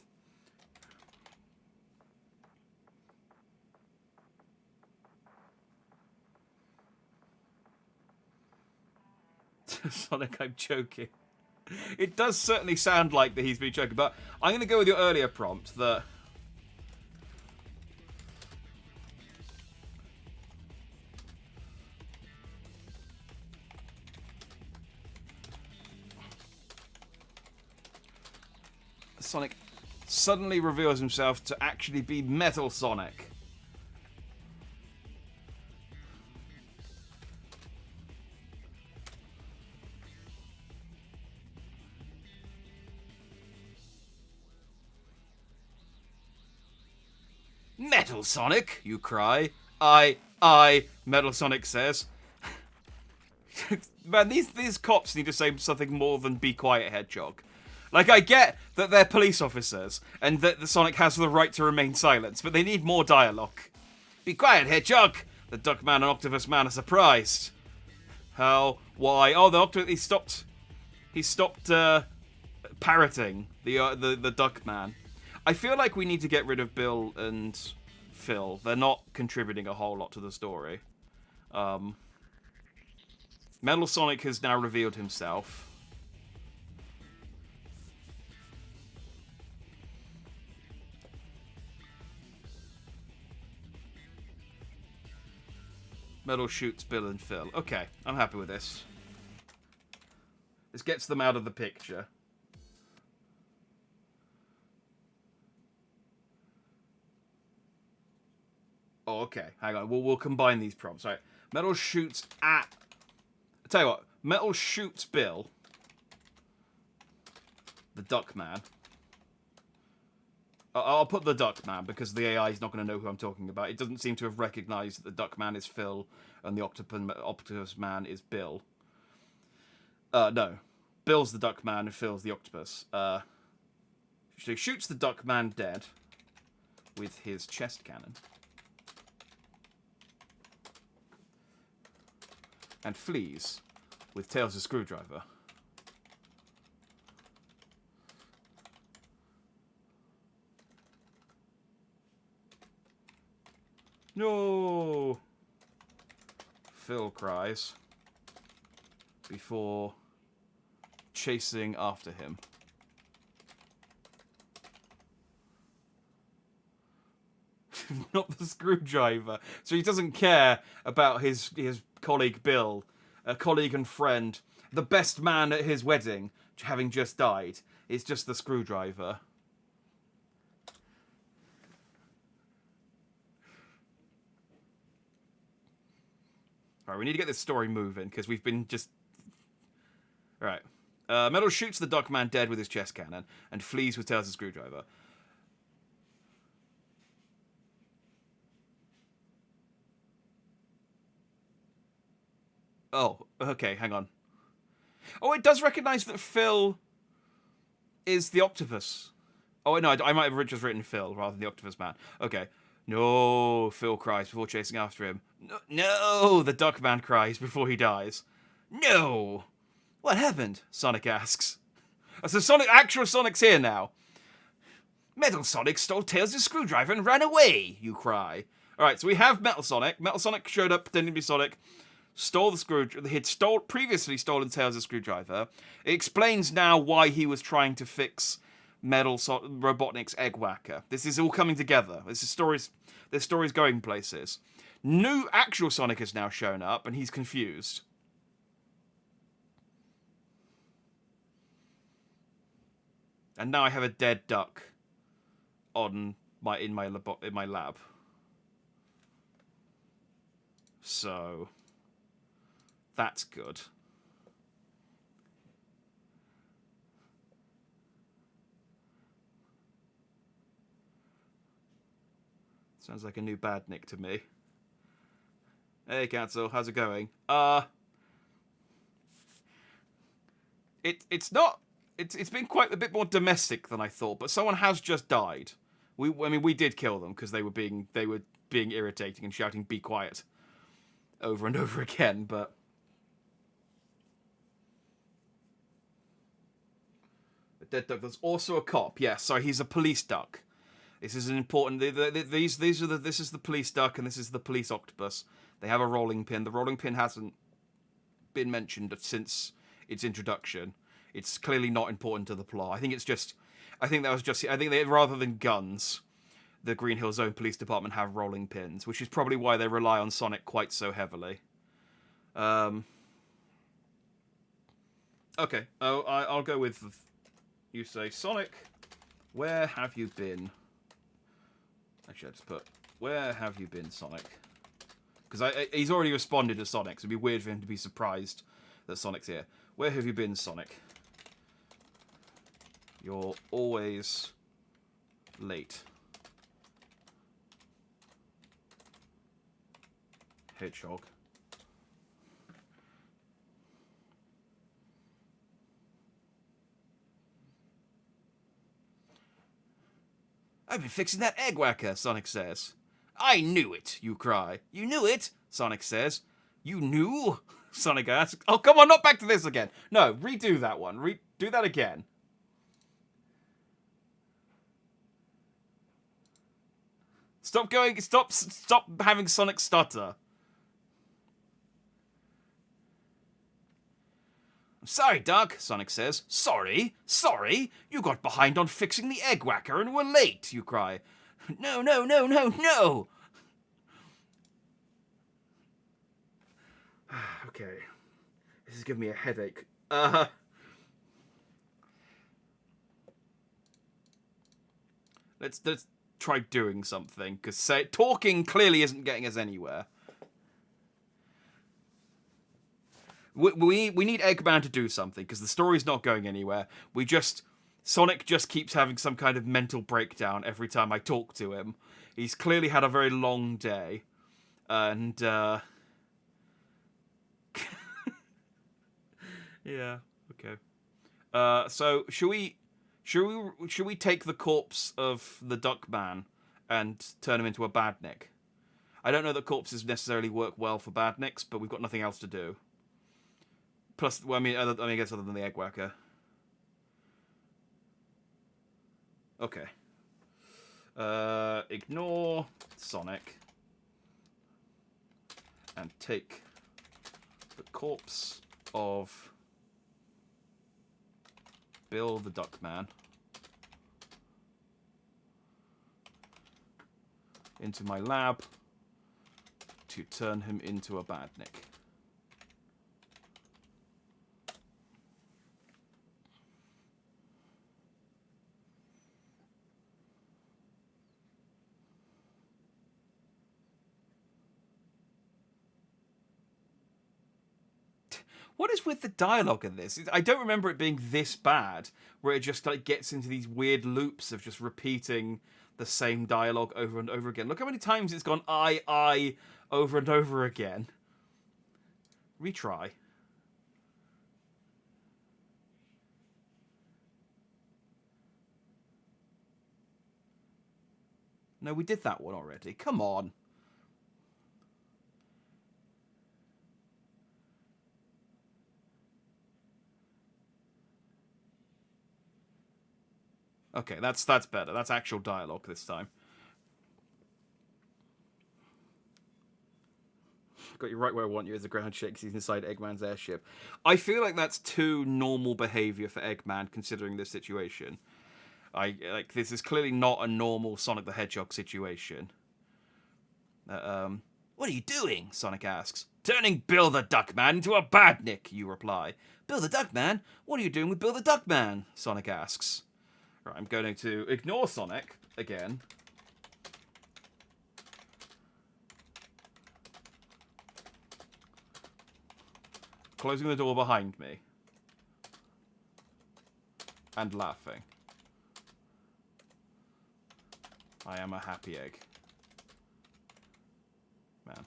Sonic, I'm joking. It does certainly sound like that he's been joking, but I'm going to go with your earlier prompt that... Sonic suddenly reveals himself to actually be Metal Sonic. Metal Sonic, you cry. I, Metal Sonic says. Man, these cops need to say something more than be quiet, Hedgehog. Like, I get that they're police officers, and that the Sonic has the right to remain silent, but they need more dialogue. Be quiet, Hedgehog! The Duckman and Octopus Man are surprised. How? Why? Oh, the Octopus... He stopped parroting the Duckman. I feel like we need to get rid of Bill and Phil. They're not contributing a whole lot to the story. Metal Sonic has now revealed himself. Metal shoots Bill and Phil. Okay, I'm happy with this. This gets them out of the picture. Oh, okay. Hang on. We'll combine these prompts. Right. Metal shoots at... I'll tell you what. Metal shoots Bill. The Duckman. I'll put the Duckman because the AI is not going to know who I'm talking about. It doesn't seem to have recognized that the Duckman is Phil and the Octopus Man is Bill. No. Bill's the Duckman and Phil's the Octopus. So he shoots the Duckman dead with his chest cannon. And flees with Tails' screwdriver. No! Phil cries before chasing after him. Not the screwdriver. So he doesn't care about his colleague Bill, a colleague and friend, the best man at his wedding, having just died. It's just the screwdriver. Alright, we need to get this story moving, because we've been just... Alright. Metal shoots the Duckman dead with his chest cannon, and flees with Tails' screwdriver. Oh, okay, hang on. Oh, it does recognize that Phil is the octopus. Oh, no, I might have just written Phil rather than the Octopus Man. Okay. No, Phil cries before chasing after him. No, the Duckman cries before he dies. No! What happened? Sonic asks. So actual Sonic's here now. Metal Sonic stole Tails' screwdriver and ran away, you cry. Alright, so we have Metal Sonic. Metal Sonic showed up pretending to be Sonic. Stole the screwdriver. He had previously stolen Tails' screwdriver. It explains now why he was trying to fix Robotnik's Egg Whacker. This is all coming together. This story's going places. New actual Sonic has now shown up, and he's confused. And now I have a dead duck in my lab. So that's good. Sounds like a new badnik to me. Hey, Council, how's it going? It's been quite a bit more domestic than I thought, but someone has just died. We did kill them because they were being irritating and shouting "Be quiet" over and over again, but a dead duck. There's also a cop. Yes, sorry, he's a police duck. This is an important. This is the police duck and this is the police octopus. They have a rolling pin. The rolling pin hasn't been mentioned since its introduction. It's clearly not important to the plot. I think they rather than guns, the Green Hill Zone Police Department have rolling pins, which is probably why they rely on Sonic quite so heavily. Okay. Oh, I'll go with. You say, Sonic, where have you been? Actually, I just put, where have you been, Sonic? Because he's already responded to Sonic, so it'd be weird for him to be surprised that Sonic's here. Where have you been, Sonic? You're always late. Hedgehog. I've been fixing that egg whacker, Sonic says. I knew it, you cry. You knew it, Sonic says. You knew? Sonic asks. Oh, come on, not back to this again. No, redo that one. Do that again. Stop having Sonic stutter. Sorry, Doug, Sonic says. Sorry? You got behind on fixing the egg whacker and were late, you cry. No. Okay. This is giving me a headache. Let's try doing something, because talking clearly isn't getting us anywhere. We need Eggman to do something, because the story's not going anywhere. Sonic just keeps having some kind of mental breakdown every time I talk to him. He's clearly had a very long day. And, yeah, okay. So, should we take the corpse of the Duckman and turn him into a badnik? I don't know that corpses necessarily work well for badniks, but we've got nothing else to do. Plus, well, I guess other than the egg whacker. Okay. Ignore Sonic. And take the corpse of Bill the Duckman into my lab to turn him into a badnik. What is with the dialogue in this? I don't remember it being this bad, where it just like gets into these weird loops of just repeating the same dialogue over and over again. Look how many times it's gone I over and over again. Retry. No, we did that one already. Come on. Okay, that's better. That's actual dialogue this time. Got you right where I want you as the ground shakes. He's inside Eggman's airship. I feel like that's too normal behavior for Eggman, considering this situation. This is clearly not a normal Sonic the Hedgehog situation. What are you doing? Sonic asks. Turning Bill the Duckman into a badnik, you reply. Bill the Duckman? What are you doing with Bill the Duckman? Sonic asks. Right, I'm going to ignore Sonic again. Closing the door behind me. And laughing. I am a happy egg. Man.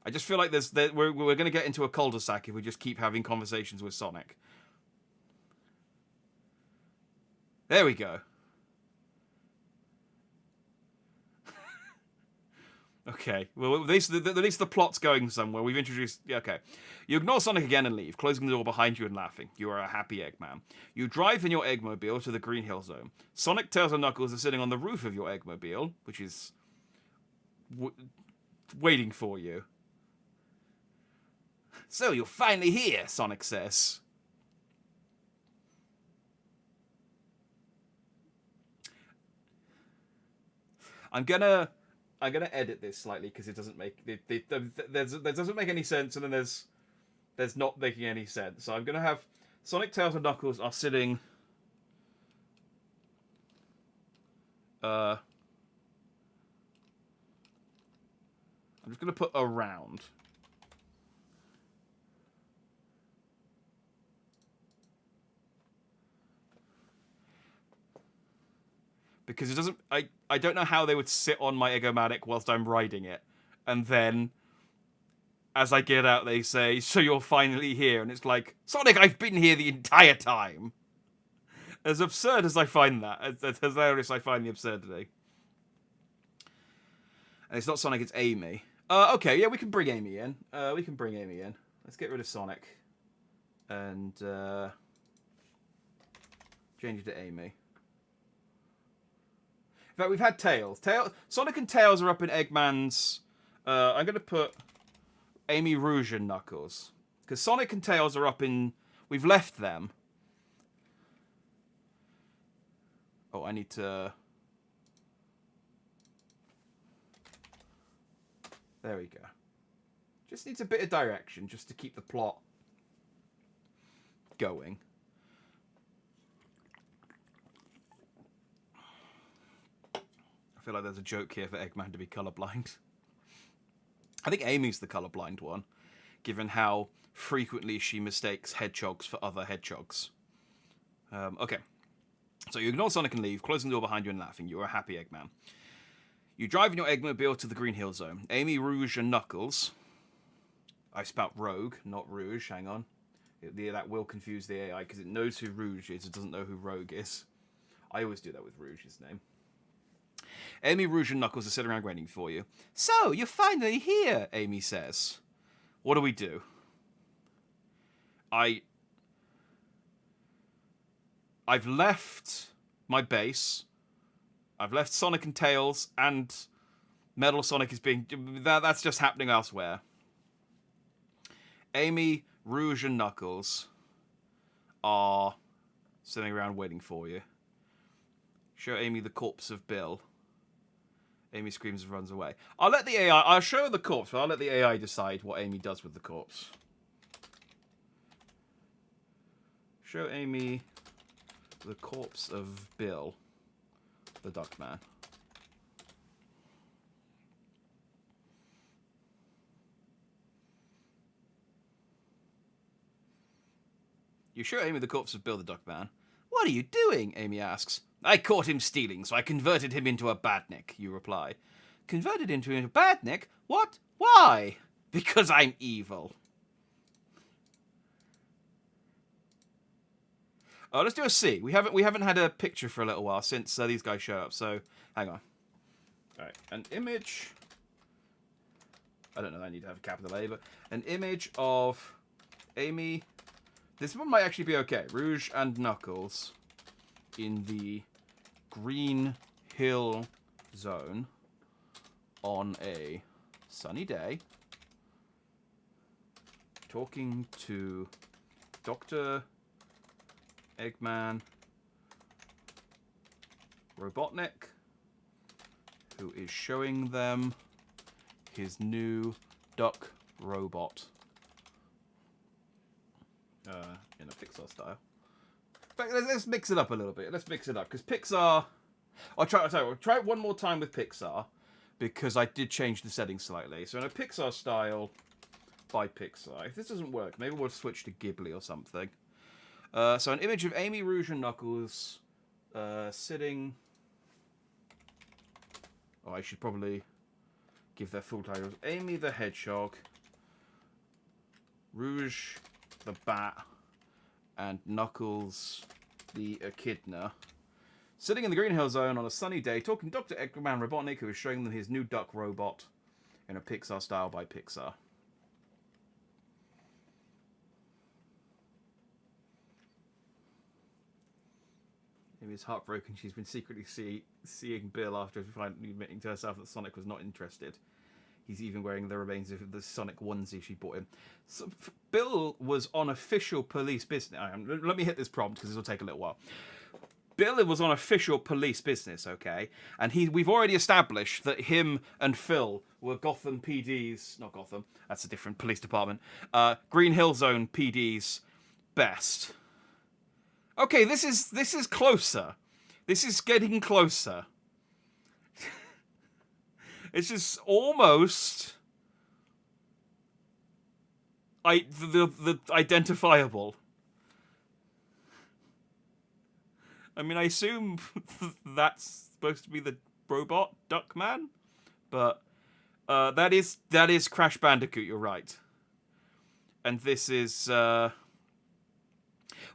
I just feel like we're going to get into a cul-de-sac if we just keep having conversations with Sonic. There we go. Okay, well, at least the plot's going somewhere. We've introduced... Okay. You ignore Sonic again and leave, closing the door behind you and laughing. You are a happy Eggman. You drive in your Eggmobile to the Green Hill Zone. Sonic, Tails, and Knuckles are sitting on the roof of your Eggmobile, which is... waiting for you. So, you're finally here, Sonic says. I'm gonna edit this slightly because it doesn't make there doesn't make any sense, and then there's not making any sense. So I'm gonna have Sonic, Tails, and Knuckles are sitting. I'm just gonna put around. Because it doesn't... I don't know how they would sit on my Eggomatic whilst I'm riding it. And then, as I get out, they say, so you're finally here. And it's like, Sonic, I've been here the entire time. As absurd as I find that, as hilarious I find the absurdity. And it's not Sonic, it's Amy. Okay, yeah, we can bring Amy in. Let's get rid of Sonic. And change it to Amy. In fact, we've had Tails. Sonic and Tails are up in Eggman's... I'm going to put Amy, Rouge, and Knuckles. Because Sonic and Tails are up in... We've left them. Oh, I need to... There we go. Just needs a bit of direction just to keep the plot going. I feel like there's a joke here for Eggman to be colorblind. I think Amy's the colorblind one, given how frequently she mistakes hedgehogs for other hedgehogs. Okay. So you ignore Sonic and leave, closing the door behind you and laughing. You are a happy Eggman. You drive in your Eggmobile to the Green Hill Zone. Amy, Rouge, and Knuckles. I spout Rogue, not Rouge. Hang on. That will confuse the AI because it knows who Rouge is. It doesn't know who Rogue is. I always do that with Rouge's name. Amy, Rouge, and Knuckles are sitting around waiting for you. So, you're finally here, Amy says. What do we do? I've left my base. I've left Sonic and Tails, and Metal Sonic is being... That's just happening elsewhere. Amy, Rouge, and Knuckles are sitting around waiting for you. Show Amy the corpse of Bill. Amy screams and runs away. I'll show her the corpse, but I'll let the AI decide what Amy does with the corpse. Show Amy the corpse of Bill, the Duckman. You show Amy the corpse of Bill, the Duckman. What are you doing? Amy asks. I caught him stealing, so I converted him into a badnik, you reply. Converted into a badnik? What? Why? Because I'm evil. Oh, let's do a C. We haven't had a picture for a little while since these guys show up, so hang on. Alright, an image... I don't know, I need to have a capital A, but an image of Amy... This one might actually be okay. Rouge and Knuckles in the Green Hill Zone on a sunny day, talking to Dr. Eggman Robotnik, who is showing them his new duck robot. In a Pixar style. But let's mix it up a little bit. Let's mix it up because Pixar. I'll try it one more time with Pixar because I did change the settings slightly. So in a Pixar style, by Pixar. If this doesn't work, maybe we'll switch to Ghibli or something. So an image of Amy, Rouge, and Knuckles sitting. Oh, I should probably give their full titles. Amy the Hedgehog, Rouge the Bat, and Knuckles the Echidna, sitting in the Green Hill Zone on a sunny day, talking to Dr. Eggman Robotnik, who is showing them his new duck robot in a Pixar style by Pixar. Amy's heartbroken. She's been secretly seeing Bill after finally admitting to herself that Sonic was not interested. He's even wearing the remains of the Sonic onesie she bought him. So, Bill was on official police business. Let me hit this prompt because this will take a little while. Bill was on official police business, okay? And we've already established that him and Phil were Gotham PD's... Not Gotham, that's a different police department. Green Hill Zone PD's best. Okay, this is closer. This is getting closer. It's just almost the identifiable. I mean, I assume that's supposed to be the robot Duckman, but that is Crash Bandicoot. You're right, and this is.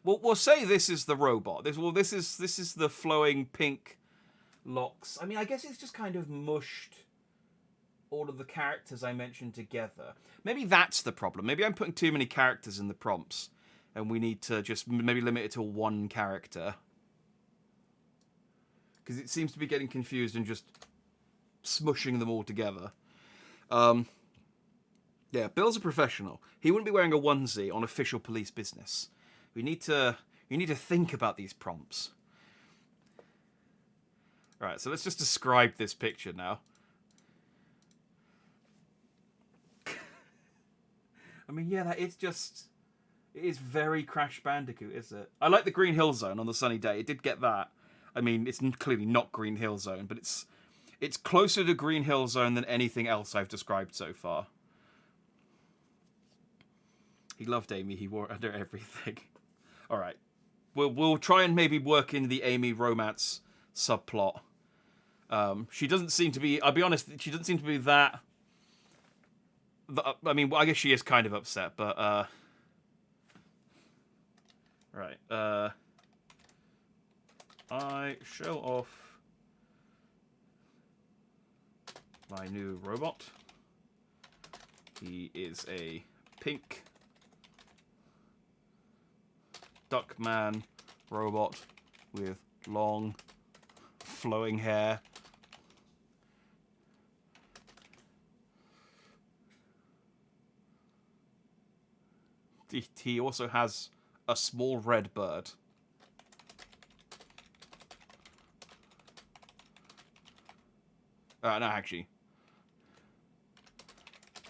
We'll say this is the robot. This is the flowing pink locks. I mean, I guess it's just kind of mushed all of the characters I mentioned together. Maybe that's the problem. Maybe I'm putting too many characters in the prompts, and we need to just maybe limit it to one character. Because it seems to be getting confused and just smushing them all together. Yeah, Bill's a professional. He wouldn't be wearing a onesie on official police business. You need to think about these prompts. Right, so let's just describe this picture now. I mean, yeah, it is very Crash Bandicoot, is it? I like the Green Hill Zone on the sunny day. It did get that. I mean, it's clearly not Green Hill Zone, but it's closer to Green Hill Zone than anything else I've described so far. He loved Amy. He wore under everything. All right, we'll try and maybe work in the Amy romance subplot. She doesn't seem to be. I'll be honest. She doesn't seem to be that. I mean, I guess she is kind of upset, but right. I show off my new robot. He is a pink Duckman robot with long flowing hair. He also has a small red bird. No, actually.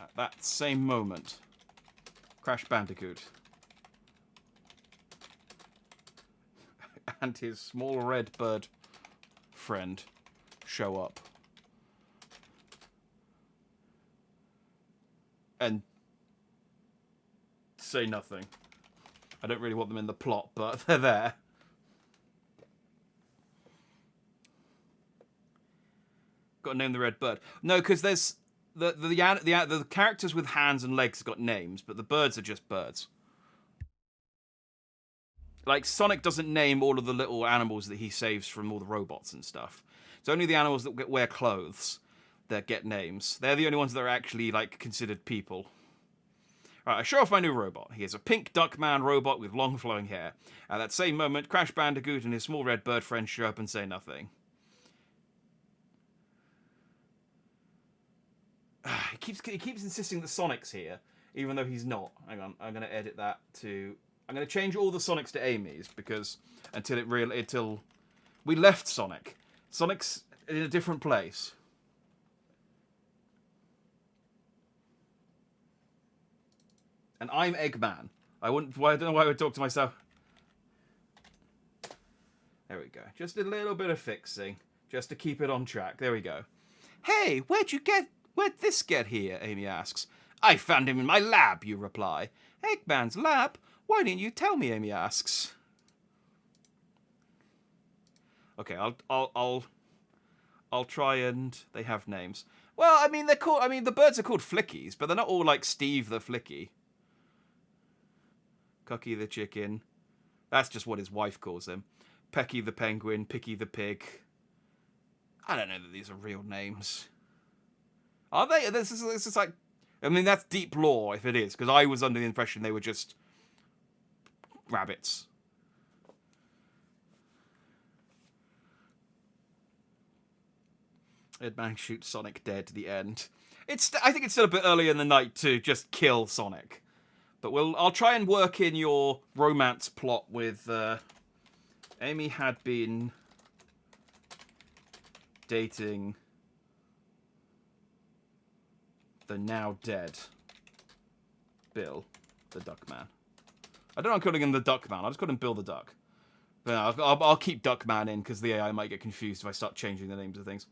At that same moment, Crash Bandicoot and his small red bird friend show up. And say nothing. I don't really want them in the plot, but they're there. Got to name the red bird. No, because there's the characters with hands and legs got names, but the birds are just birds. Like, Sonic doesn't name all of the little animals that he saves from all the robots and stuff. It's only the animals that wear clothes that get names. They're the only ones that are actually, like, considered people. Right, I show off my new robot. He is a pink Duckman robot with long flowing hair. At that same moment, Crash Bandicoot and his small red bird friend show up and say nothing. He keeps insisting that Sonic's here, even though he's not. Hang on, I'm going to edit that to... I'm going to change all the Sonics to Amy's, because until we left Sonic. Sonic's in a different place. And I'm Eggman. I don't know why I would talk to myself. There we go. Just a little bit of fixing, just to keep it on track. There we go. Hey, where'd this get here? Amy asks. I found him in my lab, you reply. Eggman's lab? Why didn't you tell me? Amy asks. Okay, I'll try and they have names. Well, I mean the birds are called Flickies, but they're not all like Steve the Flicky. Cucky the chicken. That's just what his wife calls him. Pecky the penguin, Picky the pig. I don't know that these are real names. Are they? This is like... I mean, that's deep lore if it is, because I was under the impression they were just rabbits. Eggman shoots Sonic dead to the end. I think it's still a bit early in the night to just kill Sonic. But I'll try and work in your romance plot with... Amy had been dating the now dead Bill, the Duckman. I don't know, I'm calling him the Duckman. I'll just call him Bill the Duck. But no, I'll keep Duckman in, because the AI might get confused if I start changing the names of things.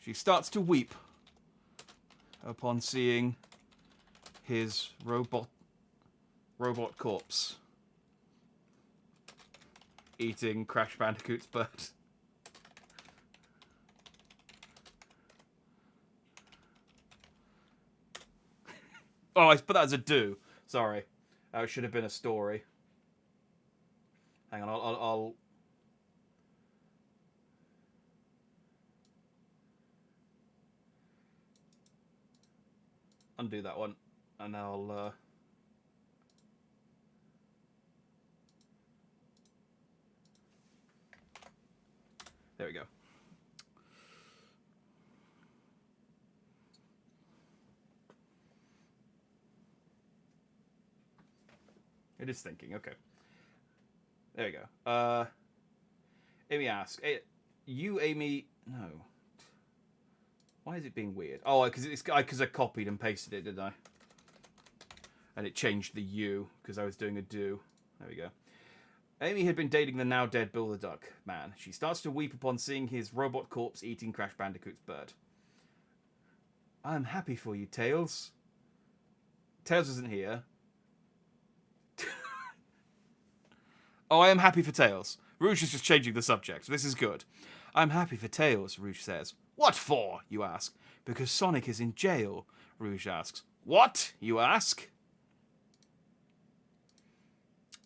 She starts to weep upon seeing his robot corpse eating Crash Bandicoot's bird. Oh, I put that as a do. Sorry. It should have been a story. Hang on, I'll undo that one, and I'll there we go. It is thinking. Okay. There we go. Amy asks, you, Amy... No. Why is it being weird? Oh, because I copied and pasted it, didn't I? And it changed the U, because I was doing a do. There we go. Amy had been dating the now-dead Bill the Duck man. She starts to weep upon seeing his robot corpse eating Crash Bandicoot's bird. I'm happy for you, Tails. Tails isn't here. Oh, I am happy for Tails. Rouge is just changing the subject. This is good. I'm happy for Tails, Rouge says. What for, you ask? Because Sonic is in jail, Rouge asks. What, you ask?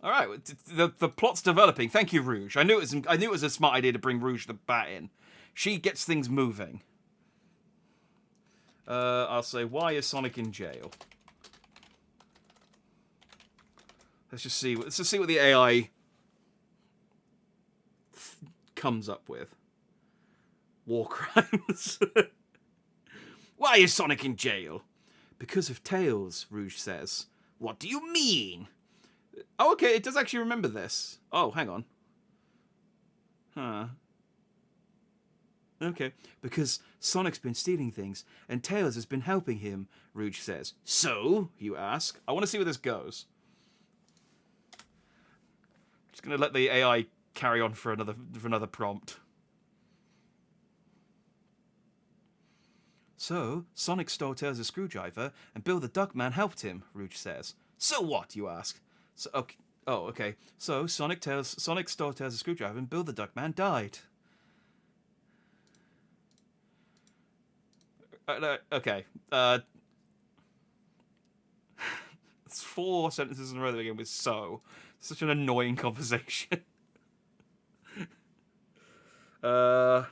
All right, the plot's developing. Thank you, Rouge. I knew it was a smart idea to bring Rouge the Bat in. She gets things moving. I'll say, why is Sonic in jail? Let's just see what the AI comes up with. War crimes. Why is Sonic in jail? Because of Tails, Rouge says. What do you mean? Oh, okay, it does actually remember this. Oh, hang on. Huh. Okay, because Sonic's been stealing things, and Tails has been helping him, Rouge says. So, you ask? I want to see where this goes. Just going to let the AI carry on for another prompt. So, Sonic stole Tails' screwdriver, and Bill the Duckman helped him, Rouge says. So what, you ask? So, okay. Oh, okay. So, Sonic stole Tails' screwdriver, and Bill the Duckman died. Okay. It's 4 sentences in a row that begin with so. Such an annoying conversation. How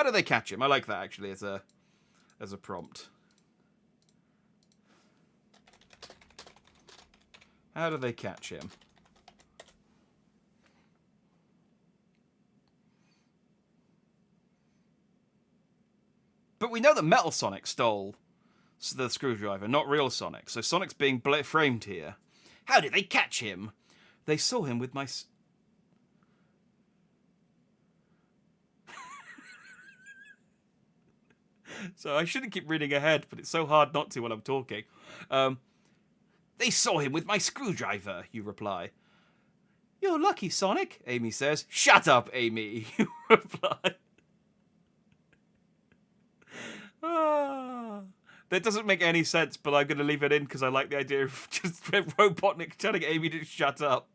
do they catch him? I like that, actually, as a prompt. How do they catch him? But we know that Metal Sonic stole the screwdriver, not real Sonic. So Sonic's being framed here. How did they catch him? They saw him with my... So I shouldn't keep reading ahead, but it's so hard not to when I'm talking. They saw him with my screwdriver, you reply. You're lucky, Sonic, Amy says. Shut up, Amy, you reply. That doesn't make any sense, but I'm going to leave it in because I like the idea of just Robotnik telling Amy to shut up.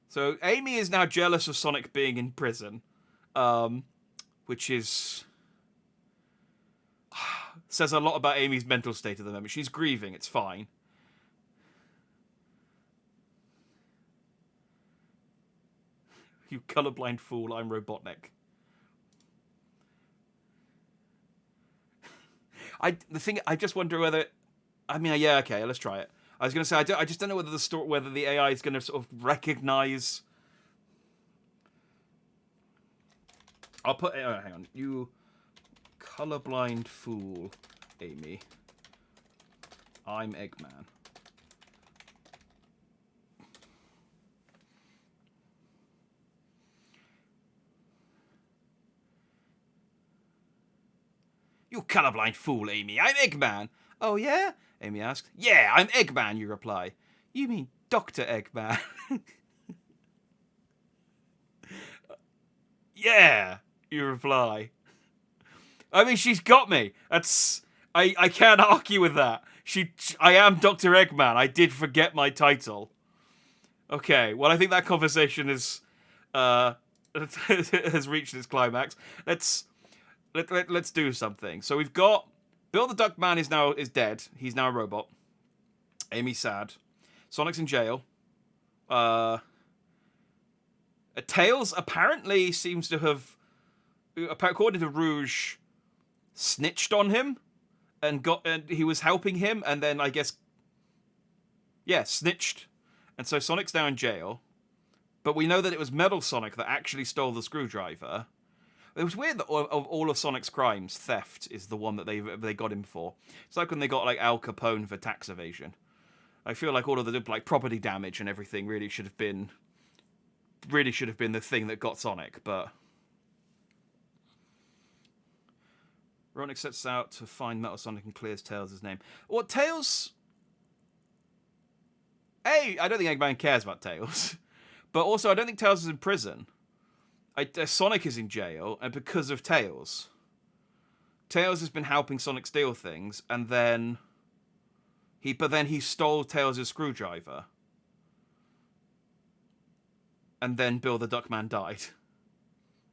So Amy is now jealous of Sonic being in prison, which is... says a lot about Amy's mental state at the moment. She's grieving, it's fine. You colorblind fool, I'm Robotnik. I just wonder whether... I mean, yeah, okay, let's try it. I was going to say, I just don't know whether the AI is going to sort of recognize... I'll put... hang on. You colorblind fool, Amy. I'm Eggman. You colorblind fool, Amy. I'm Eggman. Oh, yeah? Amy asks. Yeah, I'm Eggman, you reply. You mean Dr. Eggman? Yeah, you reply. I mean, she's got me. I can't argue with that. I am Dr. Eggman. I did forget my title. Okay, well, I think that conversation is has reached its climax. Let's do something. So we've got Bill the Duck Man is dead. He's now a robot. Amy's sad. Sonic's in jail. Tails apparently seems to have, according to Rouge, snitched on him and he was helping him, and then I guess, yeah, snitched, and so Sonic's now in jail. But we know that it was Metal Sonic that actually stole the screwdriver. It was weird that of all of Sonic's crimes, theft is the one that they got him for. It's like when they got like Al Capone for tax evasion. I feel like all of the like property damage and everything really should have been the thing that got Sonic, but Robotnik sets out to find Metal Sonic and clears Tails' name. Well, Tails, I don't think Eggman cares about Tails, but also I don't think Tails is in prison. Sonic is in jail, and because of Tails. Tails has been helping Sonic steal things, and then he stole Tails' screwdriver. And then Bill the Duckman died.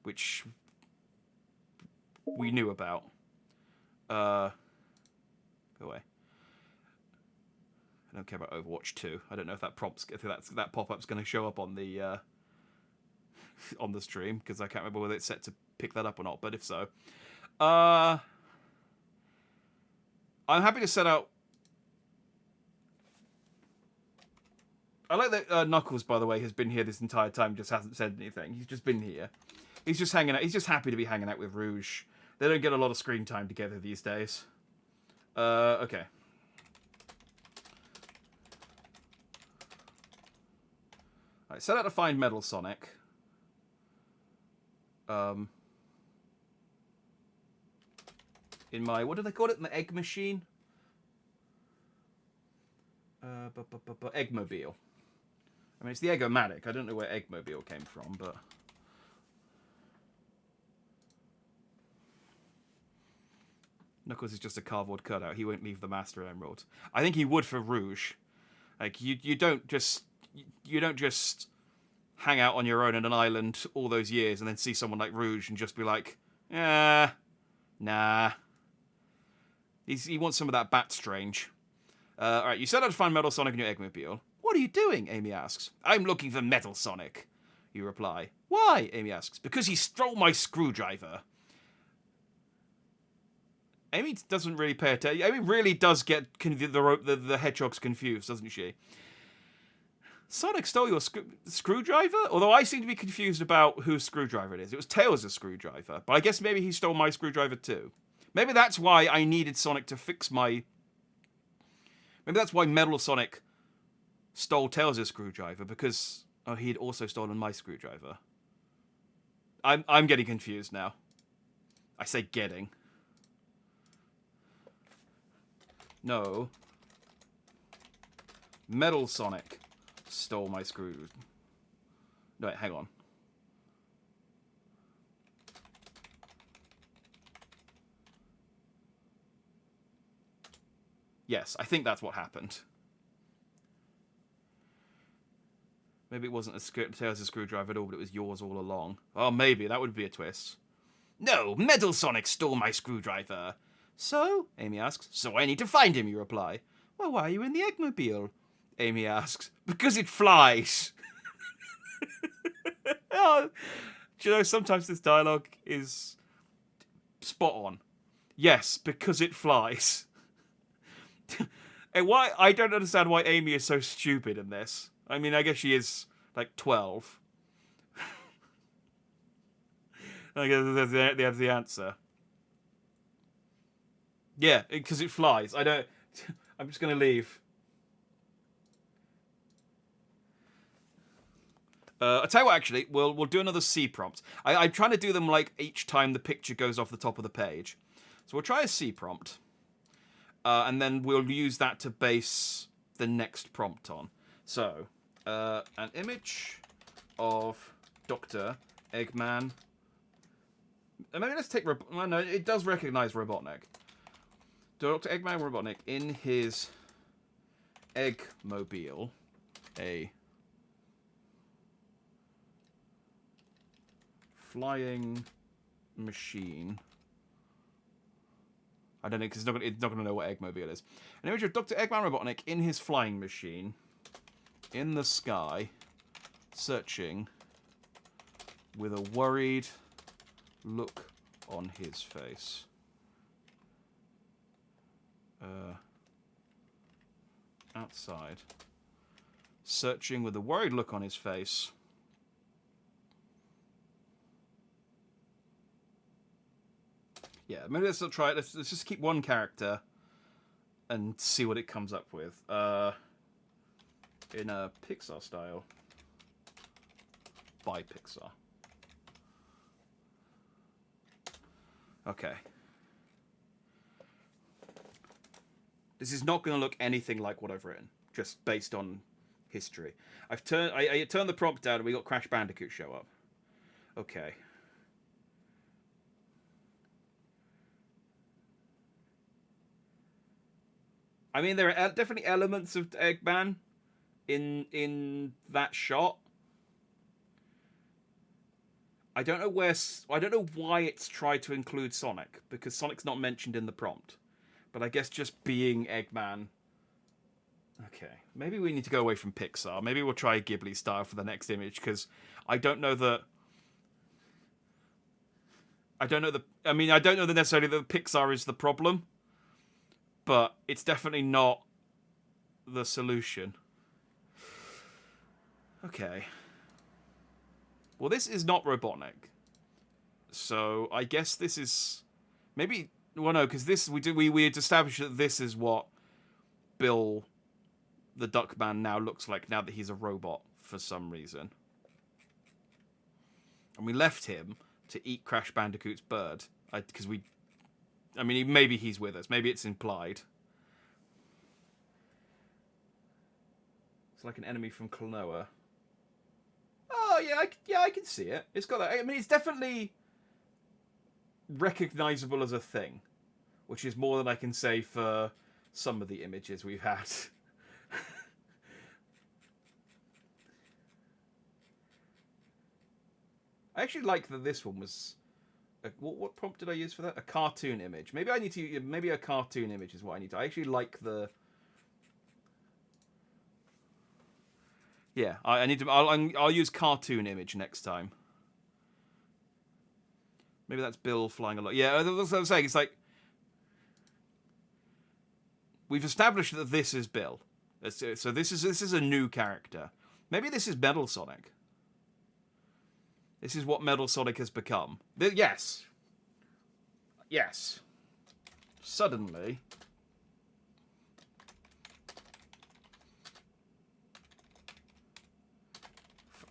Which we knew about. Go away. I don't care about Overwatch 2. I don't know if that pop-up's going to show up on the on the stream, because I can't remember whether it's set to pick that up or not, but if so. I'm happy to set out... I like that Knuckles, by the way, has been here this entire time, just hasn't said anything. He's just been here. He's just hanging out. He's just happy to be hanging out with Rouge. They don't get a lot of screen time together these days. Okay. Alright, set out to find Metal Sonic. In my... What do they call it? In the egg machine? Eggmobile. I mean, it's the Egg-O-Matic. I don't know where Eggmobile came from, but... Knuckles is just a cardboard cutout. He won't leave the Master Emerald. I think he would for Rouge. Like, you don't just hang out on your own in an island all those years and then see someone like Rouge and just be like, nah. He wants some of that Bat Strange. Alright, you set out to find Metal Sonic in your Eggmobile. What are you doing? Amy asks. I'm looking for Metal Sonic, you reply. Why? Amy asks. Because he stole my screwdriver. Amy doesn't really pay attention. Amy really does get the hedgehogs confused, doesn't she? Sonic stole your screwdriver? Although I seem to be confused about whose screwdriver it is. It was Tails' screwdriver. But I guess maybe he stole my screwdriver too. Maybe that's why I needed Sonic to fix my... Maybe that's why Metal Sonic stole Tails' screwdriver, because he'd also stolen my screwdriver. I'm getting confused now. I say getting. No. Metal Sonic stole my screw. No, wait, hang on. Yes, I think that's what happened. Maybe it wasn't Tails' screwdriver at all, but it was yours all along. Oh, maybe. That would be a twist. No, Metal Sonic stole my screwdriver. So? Amy asks. So I need to find him, you reply. Well, why are you in the Eggmobile? Amy asks. Because it flies. Oh, do you know, sometimes this dialogue is spot on. Yes, because it flies. And why? I don't understand why Amy is so stupid in this. I mean, I guess she is, like, 12. I guess that's the answer. Yeah, because it flies. I don't... I'm just going to leave. I'll tell you what, actually. We'll do another C prompt. I'm trying to do them, like, each time the picture goes off the top of the page. So we'll try a C prompt. And then we'll use that to base the next prompt on. So, an image of Dr. Eggman. And maybe let's take... Well, no, it does recognize Robotnik. Dr. Eggman Robotnik in his Eggmobile. A flying machine I don't know, because it's not gonna know what Eggmobile is. An image of Dr. Eggman Robotnik in his flying machine, in the sky, searching, with a worried look on his face. Outside. Searching with a worried look on his face. Yeah, maybe let's not try it. Let's just keep one character and see what it comes up with. In a Pixar style. By Pixar. Okay. This is not going to look anything like what I've written, just based on history. I turned the prompt down and we got Crash Bandicoot show up. Okay. I mean, there are definitely elements of Eggman in that shot. I don't know why it's tried to include Sonic, because Sonic's not mentioned in the prompt. But I guess just being Eggman. Okay, maybe we need to go away from Pixar. Maybe we'll try Ghibli style for the next image, because I don't know that. I don't know that necessarily that Pixar is the problem, but it's definitely not the solution. Okay. Well, this is not Robotnik, so I guess this is maybe. Well, no, because this we had established that this is what Bill, the Duckman, now looks like now that he's a robot for some reason, and we left him to eat Crash Bandicoot's bird because maybe he's with us. Maybe it's implied. It's like an enemy from Klonoa. Oh yeah, I can see it. It's got that. I mean, it's definitely recognizable as a thing, which is more than I can say for some of the images we've had. I actually like that this one was. What prompt did I use for that? A cartoon image. Maybe I need to. Maybe a cartoon image is what I need to. I actually like the. Yeah, I need to. I'll use cartoon image next time. Maybe that's Bill flying a lot. Yeah, that's what I'm saying. It's like we've established that this is Bill. So this is a new character. Maybe this is Metal Sonic. This is what Metal Sonic has become. Yes. Yes. Suddenly.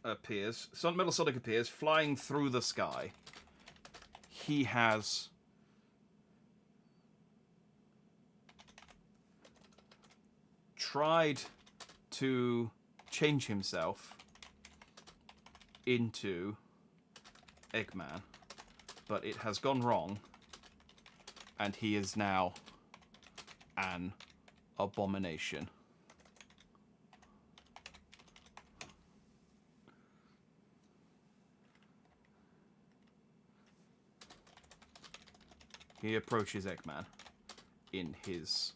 Metal Sonic appears, flying through the sky. He has tried to change himself into Eggman, but it has gone wrong, and he is now an abomination. He approaches Eggman in his...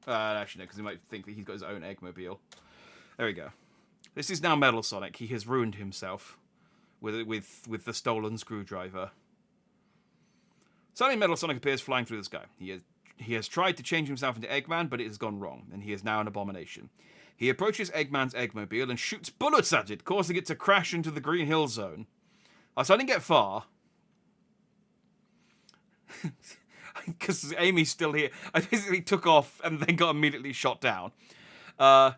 actually, no, because he might think that he's got his own Eggmobile. There we go. This is now Metal Sonic. He has ruined himself with the stolen screwdriver. Suddenly, Metal Sonic appears flying through the sky. He has tried to change himself into Eggman, but it has gone wrong, and he is now an abomination. He approaches Eggman's Eggmobile and shoots bullets at it, causing it to crash into the Green Hill Zone. So I didn't get far. Because Amy's still here. I basically took off and then got immediately shot down. Why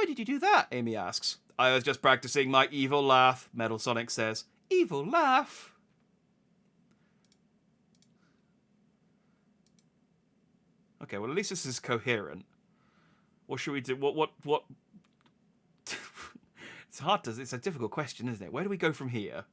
did you do that? Amy asks. I was just practicing my evil laugh, Metal Sonic says. Evil laugh? Okay, well at least this is coherent. What should we do? What? It's a difficult question, isn't it? Where do we go from here?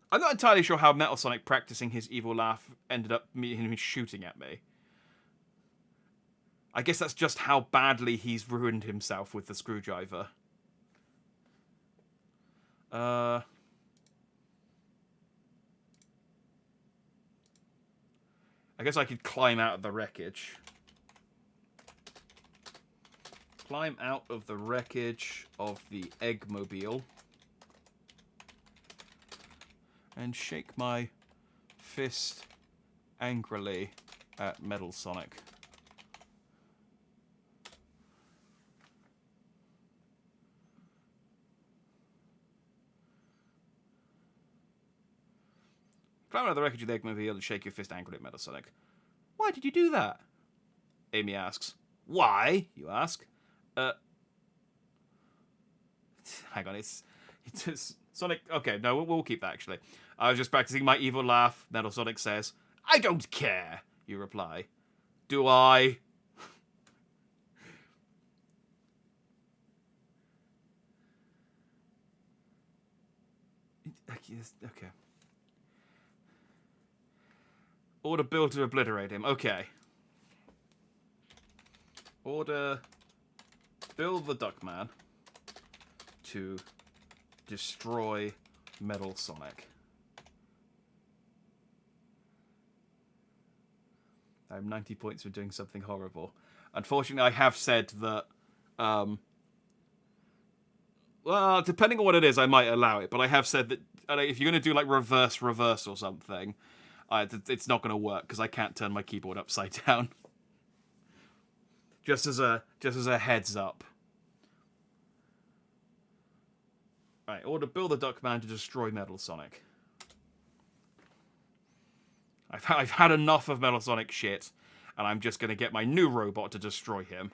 I'm not entirely sure how Metal Sonic practicing his evil laugh ended up him shooting at me. I guess that's just how badly he's ruined himself with the screwdriver. I guess I could climb out of the wreckage. Climb out of the wreckage of the Eggmobile. And shake my fist angrily at Metal Sonic. Climb out of the wreckage of the Eggmobile and shake your fist angrily at Metal Sonic. Why did you do that? Amy asks. Why? You ask. Hang on, it's Sonic. Okay, no, we'll keep that actually. I was just practicing my evil laugh. Metal Sonic says, I don't care, you reply. Do I? Okay. Order Bill to obliterate him. Okay. Order Bill the Duckman to destroy Metal Sonic. I have 90 points for doing something horrible. Unfortunately, I have said that, well, depending on what it is, I might allow it. But I have said that if you're going to do like reverse or something, it's not going to work because I can't turn my keyboard upside down. Just as a heads up. Right, order Bill the Duckman to destroy Metal Sonic. I've had enough of Metal Sonic shit, and I'm just going to get my new robot to destroy him.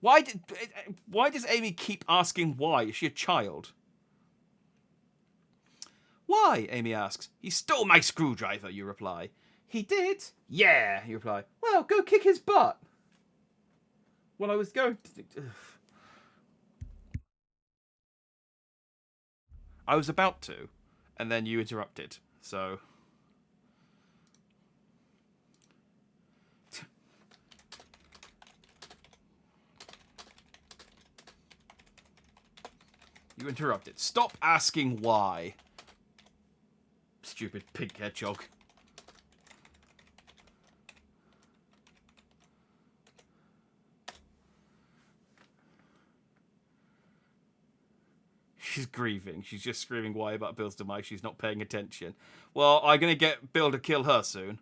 Why does Amy keep asking why? Is she a child? Why? Amy asks. He stole my screwdriver, you reply. He did? Yeah, you reply. Well, go kick his butt. Well, I was going to... I was about to, and then you interrupted, so... You interrupted. Stop asking why. Stupid pig hedgehog. She's grieving. She's just screaming why about Bill's demise. She's not paying attention. Well, I'm going to get Bill to kill her soon.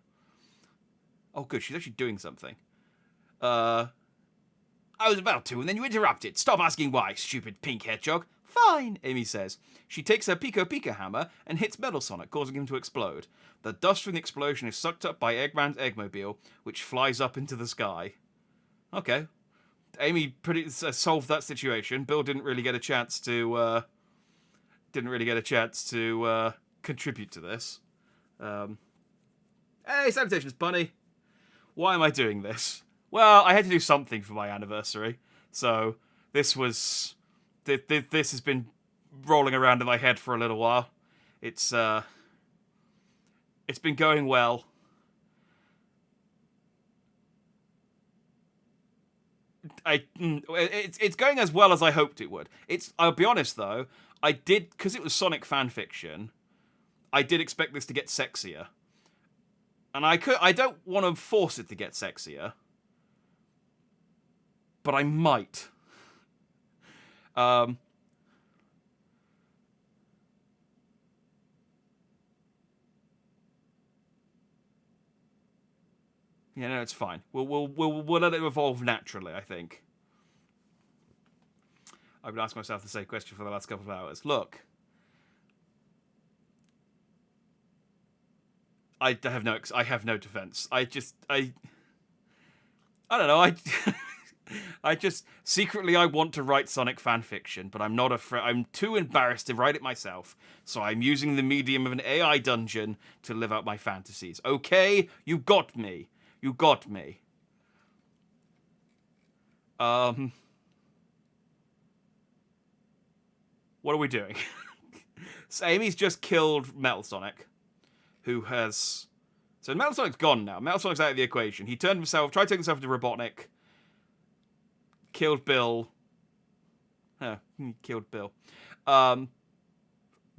Oh, good. She's actually doing something. I was about to, and then you interrupted. Stop asking why, stupid pink hedgehog. Fine, Amy says. She takes her Pico Pico hammer and hits Metal Sonic, causing him to explode. The dust from the explosion is sucked up by Eggman's Eggmobile, which flies up into the sky. Okay. Amy solved that situation. Bill didn't really get a chance to contribute to this. Hey, salutations, Bunny. Why am I doing this? Well, I had to do something for my anniversary, so this has been rolling around in my head for a little while. It's been going well. It's going as well as I hoped it would. I'll be honest though, because it was Sonic Fanfiction, I did expect this to get sexier. And I don't want to force it to get sexier, but I might. Yeah, no, it's fine. We'll let it evolve naturally, I think. I've been asking myself the same question for the last couple of hours. Look, I have no defense. I don't know. I just secretly I want to write Sonic fanfiction, but I'm not afraid. I'm too embarrassed to write it myself, so I'm using the medium of an AI dungeon to live out my fantasies. Okay, you got me. You got me. What are we doing? So Amy's just killed Metal Sonic, who has... So Metal Sonic's gone now. Metal Sonic's out of the equation. He tried to turn himself into Robotnik, killed Bill, He killed Bill.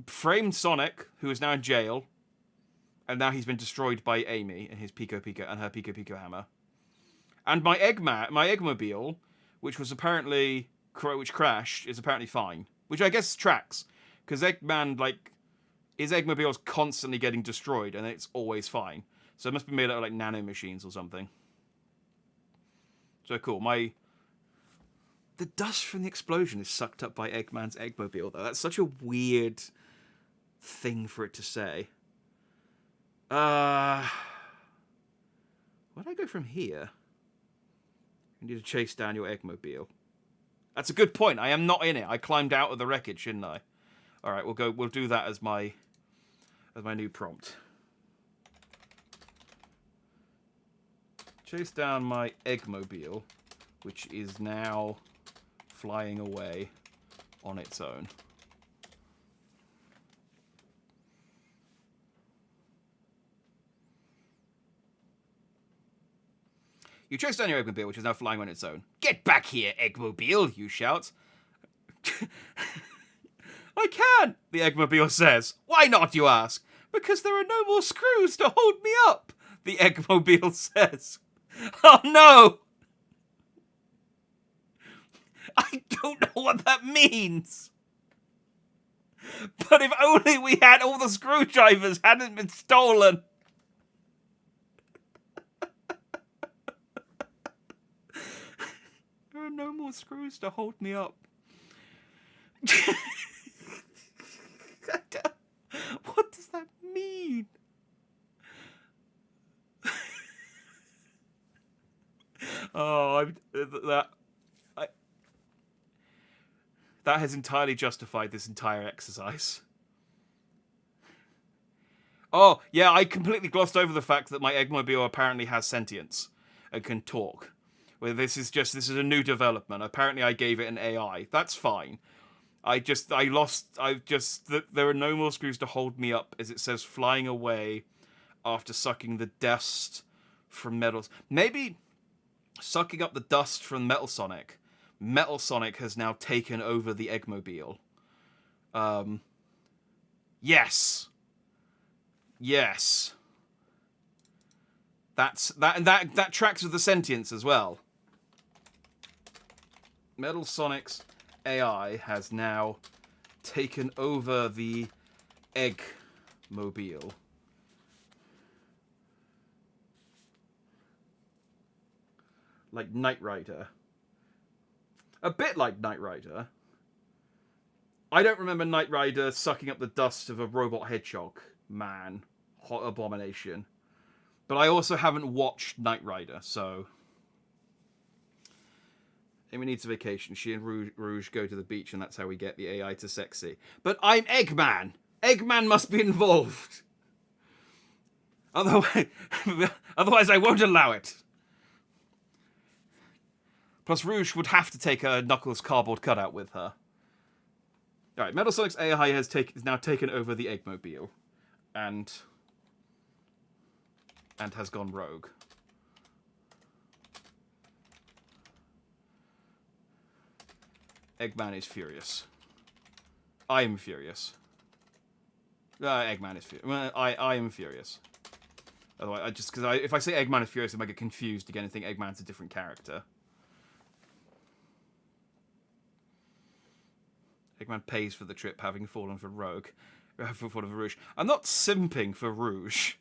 Framed Sonic, who is now in jail, and now he's been destroyed by Amy and his Pico Pico and her Pico Pico hammer. And my Eggmobile, which was apparently which crashed, is apparently fine, which I guess tracks because Eggman, like, his Eggmobile's constantly getting destroyed and it's always fine. So it must be made out of like nano machines or something. So cool. The dust from the explosion is sucked up by Eggman's Eggmobile, though. That's such a weird thing for it to say. Where do I go from here? You need to chase down your Eggmobile. That's a good point. I am not in it. I climbed out of the wreckage, shouldn't I? All right, we'll do that as my new prompt. Chase down my Eggmobile, which is now flying away on its own. You chase down your Eggmobile, which is now flying on its own. Get back here, Eggmobile, you shout. I can, the Eggmobile says. Why not, you ask? Because there are no more screws to hold me up, the Eggmobile says. Oh no! I don't know what that means. But if only we had all the screwdrivers hadn't been stolen. There are no more screws to hold me up. What does that mean? That has entirely justified this entire exercise. Oh, yeah, I completely glossed over the fact that my Eggmobile apparently has sentience and can talk. Well, this is a new development. Apparently I gave it an AI. That's fine. There are no more screws to hold me up, as it says flying away after sucking the dust from metals. Maybe sucking up the dust from Metal Sonic. Metal Sonic has now taken over the Eggmobile. Yes. Yes. That tracks with the sentience as well. Metal Sonic's AI has now taken over the Eggmobile. Like Knight Rider. A bit like Knight Rider. I don't remember Knight Rider sucking up the dust of a robot hedgehog man. Hot abomination. But I also haven't watched Knight Rider, so... Amy needs a vacation. She and Rouge go to the beach, and that's how we get the AI to sexy. But I'm Eggman! Eggman must be involved! Otherwise I won't allow it. Plus, Rouge would have to take a Knuckles cardboard cutout with her. Alright, Metal Sonic's AI has now taken over the Eggmobile. And has gone rogue. Eggman is furious. I am furious. Eggman is furious. Well, I am furious. Otherwise, if I say Eggman is furious, I might get confused again and think Eggman's a different character. Eggman pays for the trip, having fallen for Rouge. I'm not simping for Rouge.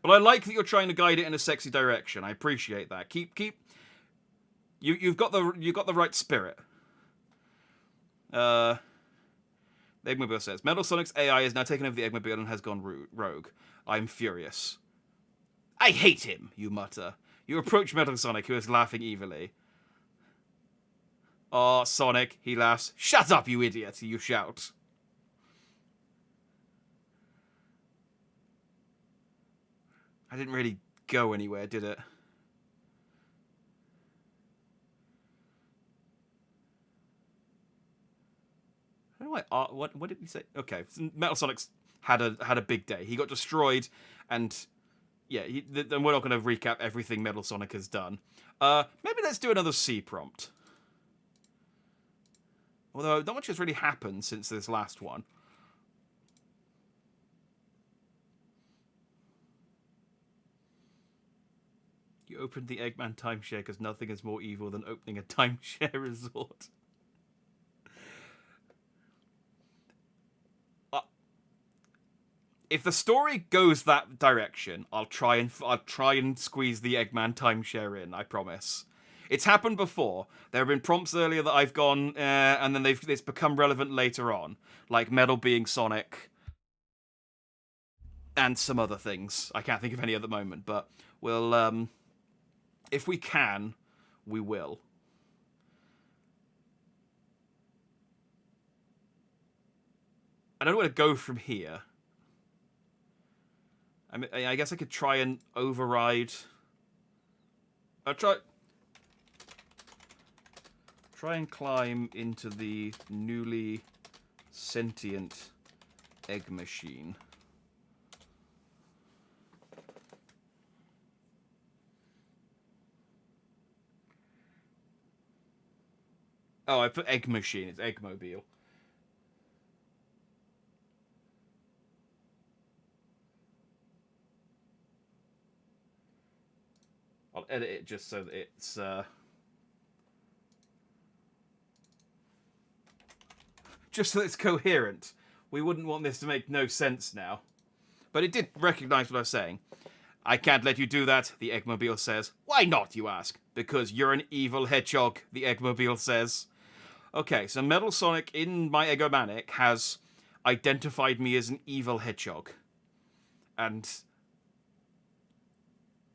But I like that you're trying to guide it in a sexy direction. I appreciate that. You've got the right spirit. The Eggmobile says, Metal Sonic's AI has now taken over the Eggmobile and has gone rogue. I'm furious. I hate him, you mutter. You approach Metal Sonic, who is laughing evilly. Oh, Sonic, he laughs. Shut up, you idiot, you shout. I didn't really go anywhere, did it? What did he say? Okay, Metal Sonic's had a big day. He got destroyed, and yeah, and we're not going to recap everything Metal Sonic has done. Maybe let's do another C prompt. Although not much has really happened since this last one. You opened the Eggman timeshare because nothing is more evil than opening a timeshare resort. If the story goes that direction, I'll try and squeeze the Eggman timeshare in. I promise. It's happened before. There have been prompts earlier that I've gone, and then it's become relevant later on, like Metal being Sonic, and some other things. I can't think of any at the moment, but we'll, if we can, we will. I don't know where to go from here. I mean, I guess I could try and override. I'll try and climb into the newly sentient egg machine. Oh, I put egg machine. It's Eggmobile. I'll edit it just so that it's just so that it's coherent. We wouldn't want this to make no sense now. But it did recognize what I was saying. I can't let you do that, the Eggmobile says. Why not, you ask? Because you're an evil hedgehog, the Eggmobile says. Okay, so Metal Sonic in my Eggomanic has identified me as an evil hedgehog. And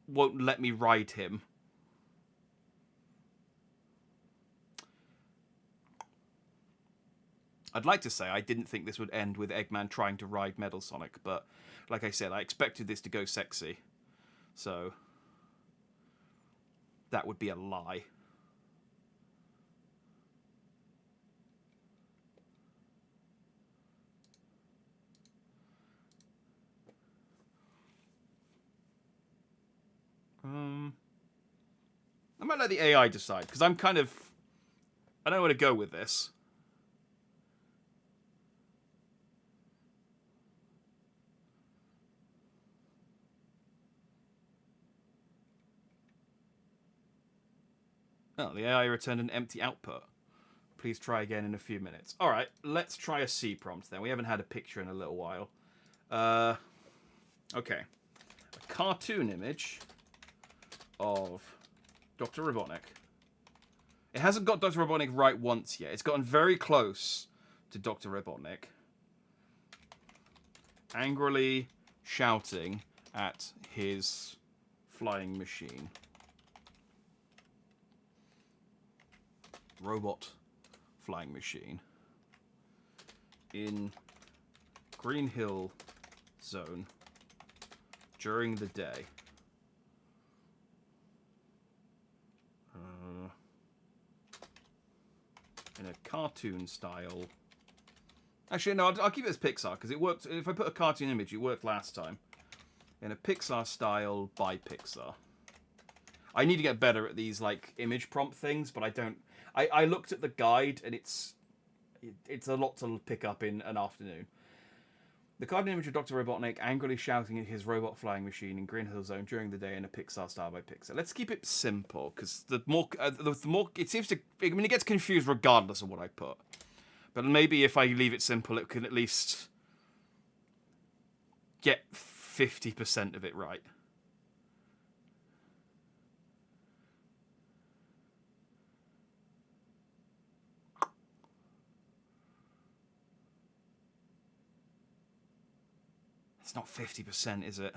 won't let me ride him. I'd like to say I didn't think this would end with Eggman trying to ride Metal Sonic, but like I said, I expected this to go sexy. So that would be a lie. I might let the AI decide, because I'm kind of... I don't know where to go with this. Oh, the AI returned an empty output. Please try again in a few minutes. Alright, let's try a C prompt then. We haven't had a picture in a little while. Okay. A cartoon image of Dr. Robotnik. It hasn't got Dr. Robotnik right once yet. It's gotten very close to Dr. Robotnik. Angrily shouting at his flying machine. Robot flying machine. In Green Hill Zone during the day. In a cartoon style. Actually, no, I'll keep it as Pixar, because it worked. If I put a cartoon image, it worked last time. In a Pixar style by Pixar. I need to get better at these, like, image prompt things, but I don't... I looked at the guide, and it's a lot to pick up in an afternoon. The cartoon image of Dr. Robotnik angrily shouting at his robot flying machine in Green Hill Zone during the day in a Pixar style by Pixar. Let's keep it simple, because the more it seems to... I mean, it gets confused regardless of what I put. But maybe if I leave it simple, it can at least get 50% of it right. It's not 50%, is it?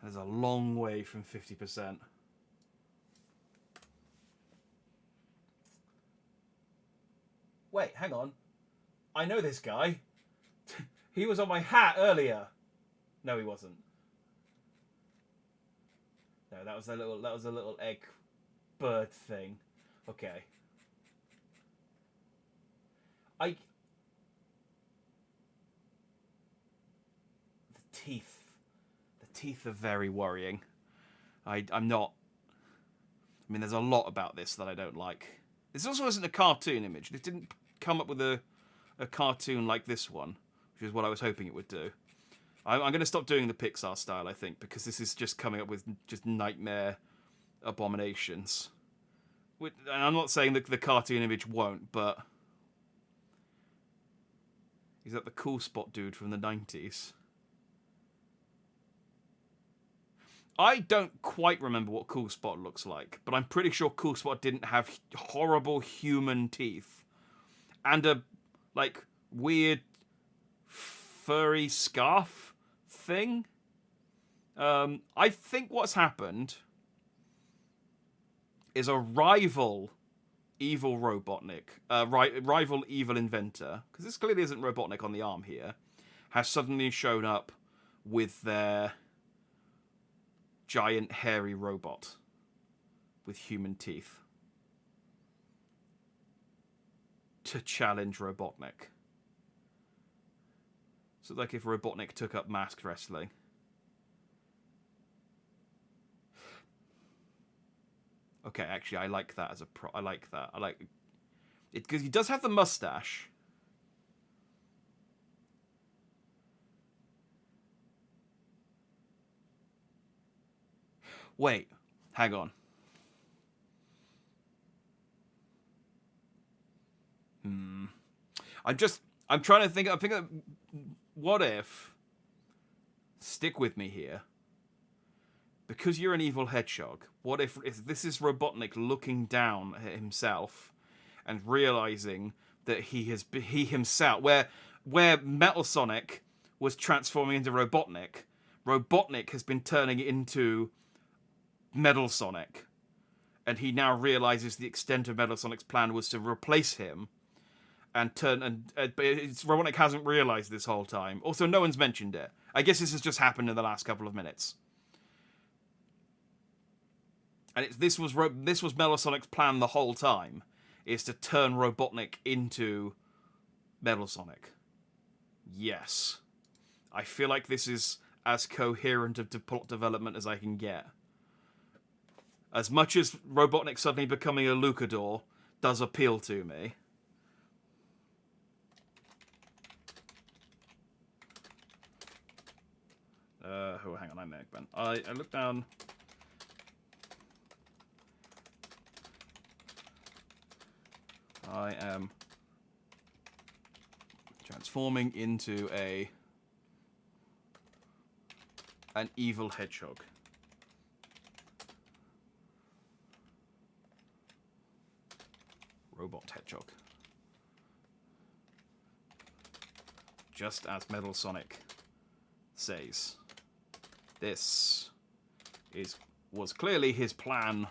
There's a long way from 50%. Wait, hang on. I know this guy. He was on my hat earlier. No, he wasn't. No, that was a little egg bird thing. Okay. The teeth. The teeth are very worrying. I'm not... I mean, there's a lot about this that I don't like. This also isn't a cartoon image. It didn't come up with a cartoon like this one, which is what I was hoping it would do. I'm going to stop doing the Pixar style, I think, because this is just coming up with just nightmare abominations. And I'm not saying that the cartoon image won't, but... Is that the Cool Spot dude from the 90s? I don't quite remember what Cool Spot looks like, but I'm pretty sure Cool Spot didn't have horrible human teeth. And a, like, weird furry scarf thing. I think what's happened is a rival evil Robotnik, rival evil inventor, because this clearly isn't Robotnik on the arm here, has suddenly shown up with their giant hairy robot with human teeth to challenge Robotnik. So like if Robotnik took up masked wrestling. Okay, actually, I like that as a pro. I like that. I like it because he does have the mustache. Wait, hang on. I'm trying to think. I'm thinking, what if? Stick with me here. Because you're an evil hedgehog, what if this is Robotnik looking down at himself and realizing that he himself, where Metal Sonic was transforming into Robotnik, Robotnik has been turning into Metal Sonic, and he now realizes the extent of Metal Sonic's plan was to replace him and turn but Robotnik hasn't realized this whole time. Also, no one's mentioned it. I guess this has just happened in the last couple of minutes. And this was Metal Sonic's plan the whole time, is to turn Robotnik into Metal Sonic. Yes. I feel like this is as coherent of plot development as I can get. As much as Robotnik suddenly becoming a Lucador does appeal to me. Hang on, I'm Eggman. I look down... I am transforming into an evil hedgehog. Robot hedgehog. Just as Metal Sonic says. This was clearly his plan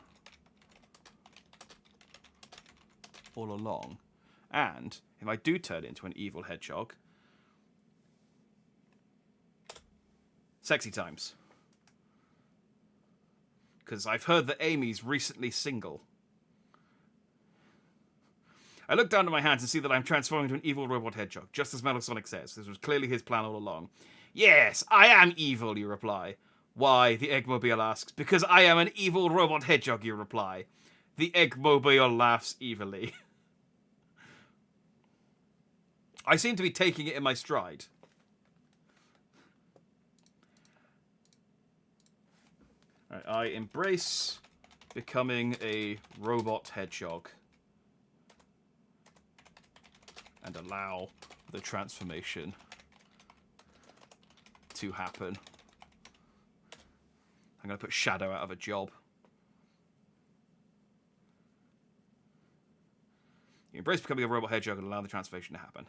all along. And if I do turn into an evil hedgehog, sexy times. Because I've heard that Amy's recently single. I look down at my hands and see that I'm transforming into an evil robot hedgehog, just as Metal Sonic says. This was clearly his plan all along. Yes, I am evil, you reply. Why, the Eggmobile asks. Because I am an evil robot hedgehog, you reply. The Eggmobile laughs evilly. I seem to be taking it in my stride. Right, I embrace becoming a robot hedgehog. And allow the transformation to happen. I'm going to put Shadow out of a job. You embrace becoming a robot hedgehog and allow the transformation to happen.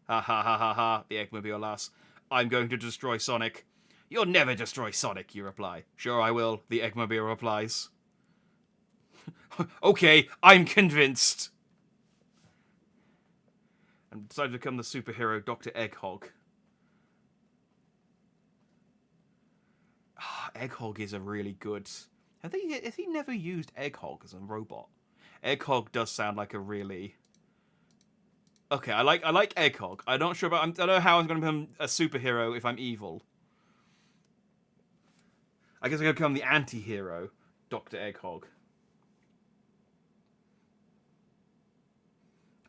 Ha ha ha ha ha, the Eggmobile laughs. I'm going to destroy Sonic. You'll never destroy Sonic, you reply. Sure I will, the Eggmobile replies. Okay, I'm convinced. And decide to become the superhero Dr. Egghog. Egghog is a really good... Has he never used Egghog as a robot? Egghog does sound like a really... Okay, I like Egghog. I'm not sure about... I don't know how I'm going to become a superhero if I'm evil. I guess I'm going to become the anti-hero, Dr. Egghog.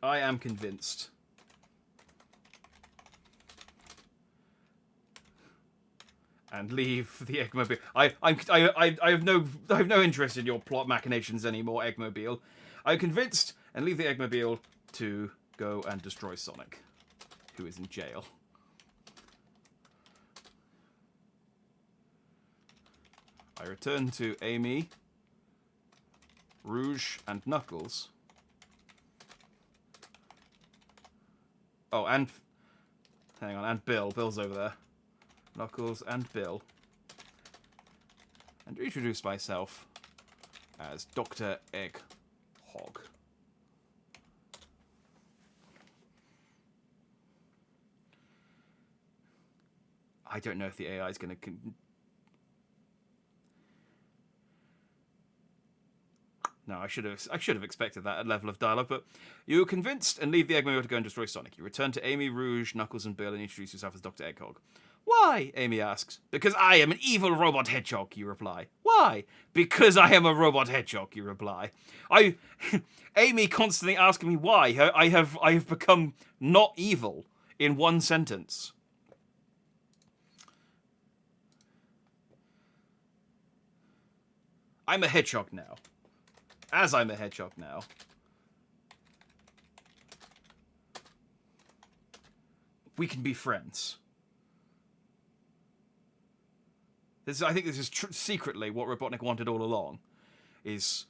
I am convinced. And leave the Eggmobile. I have no interest in your plot machinations anymore, Eggmobile. I'm convinced and leave the Eggmobile to go and destroy Sonic, who is in jail. I return to Amy, Rouge, and Knuckles. Oh, and... hang on, and Bill. Bill's over there. Knuckles and Bill. And introduce myself as Dr. Egghog. I don't know if the AI is going to... No, I should have expected that level of dialogue, but you were convinced and leave the Eggmobile to go and destroy Sonic. You return to Amy, Rouge, Knuckles, and Bill and introduce yourself as Dr. Egghog. Why? Amy asks. Because I am an evil robot hedgehog, you reply. Why? Because I am a robot hedgehog, you reply. Amy constantly asking me why. I have become not evil in one sentence. I'm a hedgehog now. As I'm a hedgehog now. We can be friends. I think this is secretly what Robotnik wanted all along. Is...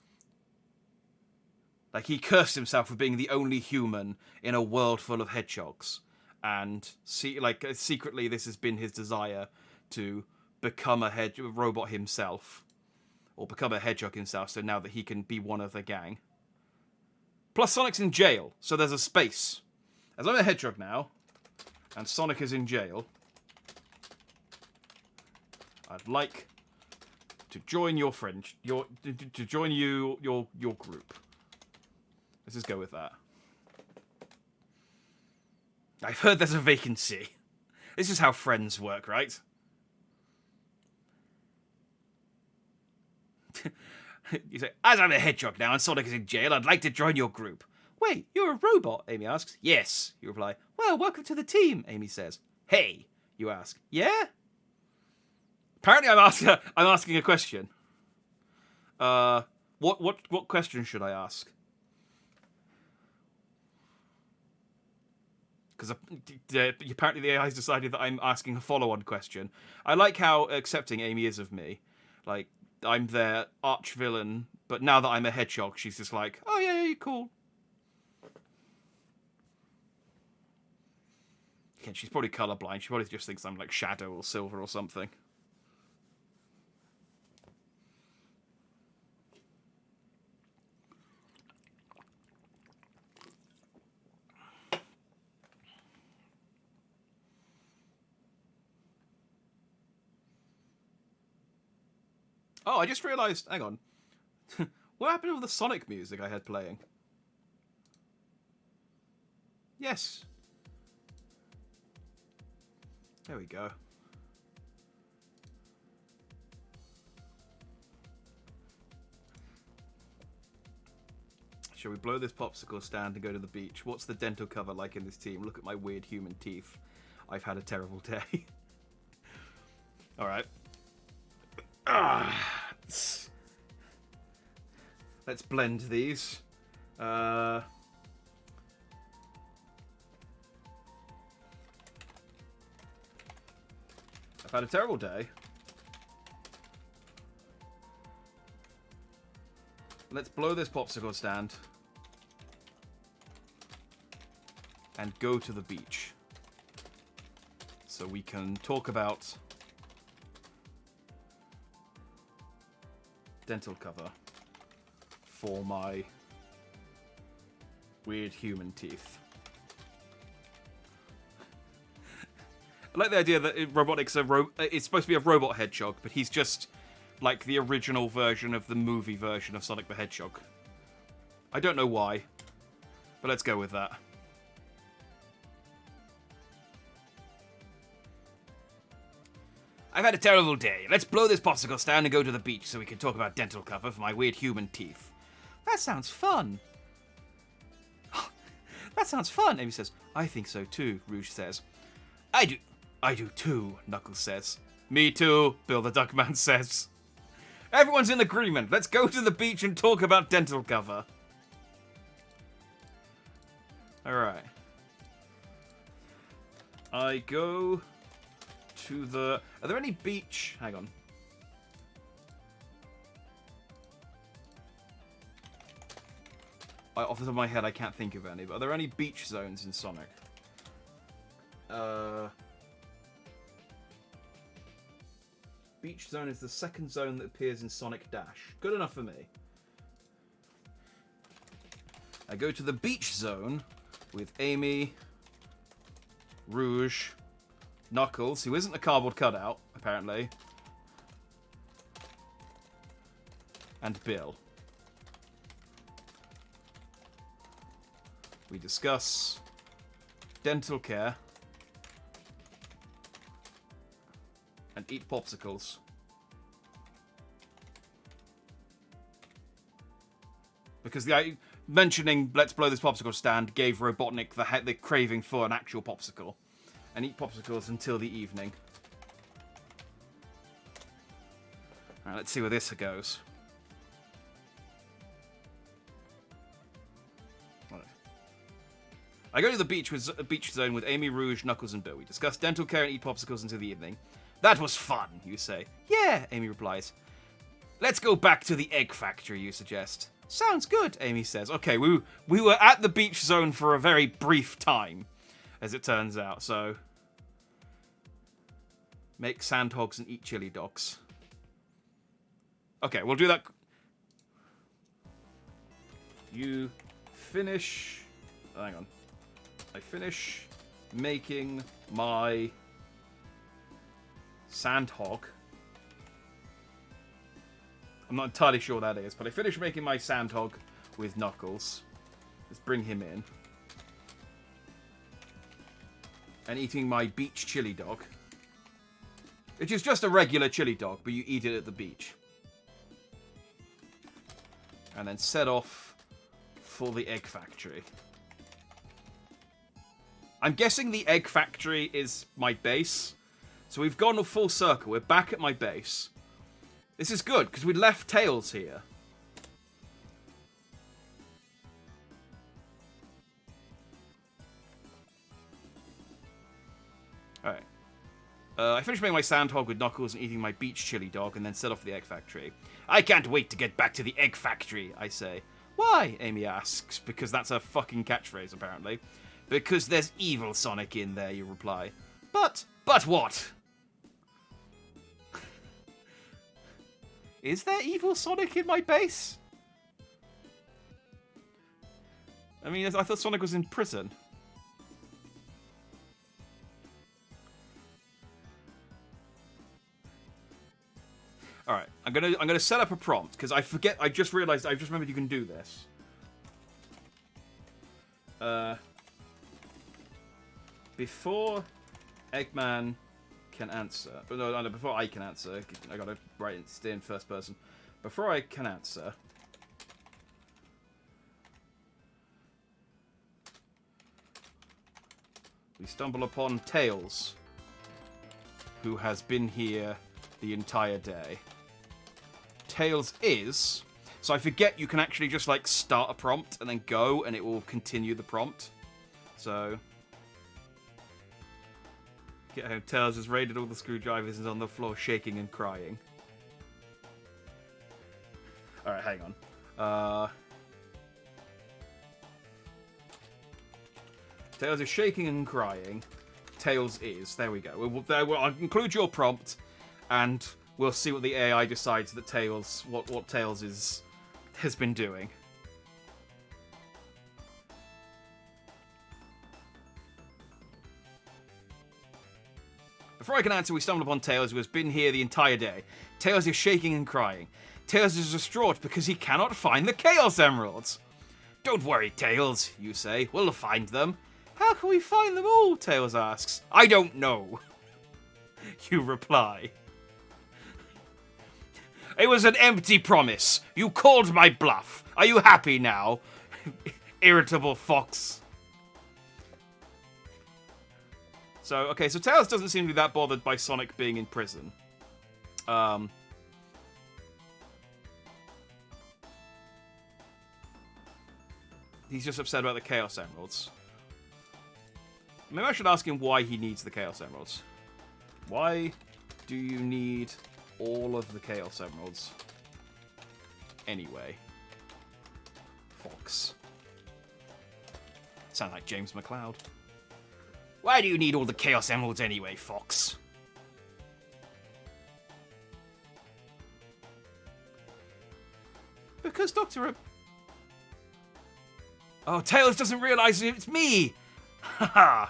like, he cursed himself for being the only human in a world full of hedgehogs. And, secretly this has been his desire to become a robot himself. Or become a hedgehog himself, so now that he can be one of the gang. Plus, Sonic's in jail, so there's a space. As I'm a hedgehog now, and Sonic is in jail, I'd like to join your friend, to join your group. Let's just go with that. I've heard there's a vacancy. This is how friends work, right? You say, as I'm a hedgehog now and Sonic is in jail, I'd like to join your group. Wait, you're a robot, Amy asks. Yes, you reply. Well, welcome to the team, Amy says. Hey, you ask. Yeah? Apparently I'm asking a question. What question should I ask? Because apparently the AI's decided that I'm asking a follow-on question. I like how accepting Amy is of me. Like, I'm their arch-villain, but now that I'm a hedgehog, she's just like, oh yeah, you're cool. Again, she's probably colourblind. She probably just thinks I'm like Shadow or Silver or something. Oh, I just realised... hang on. What happened with the Sonic music I had playing? Yes. There we go. Shall we blow this popsicle stand and go to the beach? What's the dental cover like in this team? Look at my weird human teeth. I've had a terrible day. Alright. Let's blend these. I've had a terrible day. Let's blow this popsicle stand and go to the beach so we can talk about dental cover for my weird human teeth. I like the idea that Robotnik's it's supposed to be a robot hedgehog, but he's just like the original version of the movie version of Sonic the Hedgehog. I don't know why, but let's go with that. I've had a terrible day. Let's blow this popsicle stand and go to the beach so we can talk about dental cover for my weird human teeth. That sounds fun. That sounds fun, Amy says. I think so too, Rouge says. I do too, Knuckles says. Me too, Bill the Duckman says. Everyone's in agreement. Let's go to the beach and talk about dental cover. Alright. I go to the... Are there any beach... Hang on. Off the top of my head, I can't think of any. But are there any beach zones in Sonic? Beach zone is the second zone that appears in Sonic Dash. Good enough for me. I go to the beach zone with Amy, Rouge, Knuckles, who isn't a cardboard cutout, apparently, and Bill. We discuss dental care and eat popsicles. Because mentioning let's blow this popsicle stand gave Robotnik the craving for an actual popsicle. And eat popsicles until the evening. Alright, let's see where this goes. Right. I go to the beach zone with Amy, Rouge, Knuckles, and Bill. We discuss dental care and eat popsicles until the evening. That was fun, you say. Yeah, Amy replies. Let's go back to the egg factory, you suggest. Sounds good, Amy says. Okay, we were at the beach zone for a very brief time, as it turns out, so... Make sandhogs and eat chili dogs. Okay, we'll do that. You finish... Hang on. I finish making my sandhog. I'm not entirely sure what that is, but I finished making my sandhog with Knuckles. Let's bring him in. And eating my beach chili dog. Which is just a regular chili dog, but you eat it at the beach. And then set off for the egg factory. I'm guessing the egg factory is my base. So we've gone a full circle. We're back at my base. This is good, because we left Tails here. Alright. I finished making my sandhog with Knuckles and eating my beach chili dog, and then set off for the egg factory. I can't wait to get back to the egg factory, I say. Why? Amy asks, because that's her fucking catchphrase, apparently. Because there's evil Sonic in there, you reply. But what? Is there evil Sonic in my base? I mean, I thought Sonic was in prison. All right, I'm gonna set up a prompt because I forget. I just realized. I just remembered you can do this. Before Eggman can answer. But no, before I can answer. I gotta write it, stay in first person. Before I can answer. We stumble upon Tails, who has been here the entire day. Tails is... So I forget you can actually just, like, start a prompt and then go, and it will continue the prompt. So... Get home. Tails has raided all the screwdrivers and is on the floor shaking and crying. Alright, hang on. Tails is shaking and crying. Tails is. There we go. I'll include your prompt, and we'll see what the AI decides that Tails... What Tails has been doing. Before I can answer, we stumble upon Tails, who has been here the entire day. Tails is shaking and crying. Tails is distraught because he cannot find the Chaos Emeralds. Don't worry, Tails, you say. We'll find them. How can we find them all? Tails asks. I don't know. You reply. It was an empty promise. You called my bluff. Are you happy now? Irritable fox. So, okay, so Tails doesn't seem to be that bothered by Sonic being in prison. He's just upset about the Chaos Emeralds. Maybe I should ask him why he needs the Chaos Emeralds. Why do you need all of the Chaos Emeralds? Anyway. Fox. Sound like James McLeod. Why do you need all the Chaos Emeralds anyway, Fox? Because Dr. Oh, Tails doesn't realize it's me! Haha!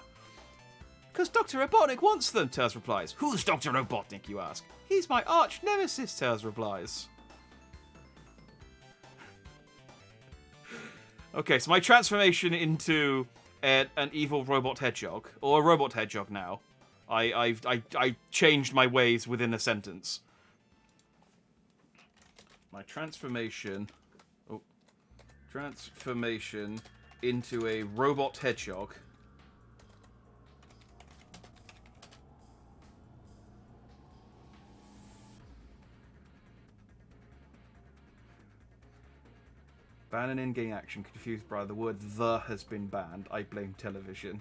Because Dr. Robotnik wants them, Tails replies. Who's Dr. Robotnik, you ask? He's my arch nemesis, Tails replies. Okay, so my transformation into an evil robot hedgehog, or a robot hedgehog now. I changed my ways within a sentence. My transformation... Oh. Transformation into a robot hedgehog. Ban an in-game action confused by the word "the" has been banned. I blame television.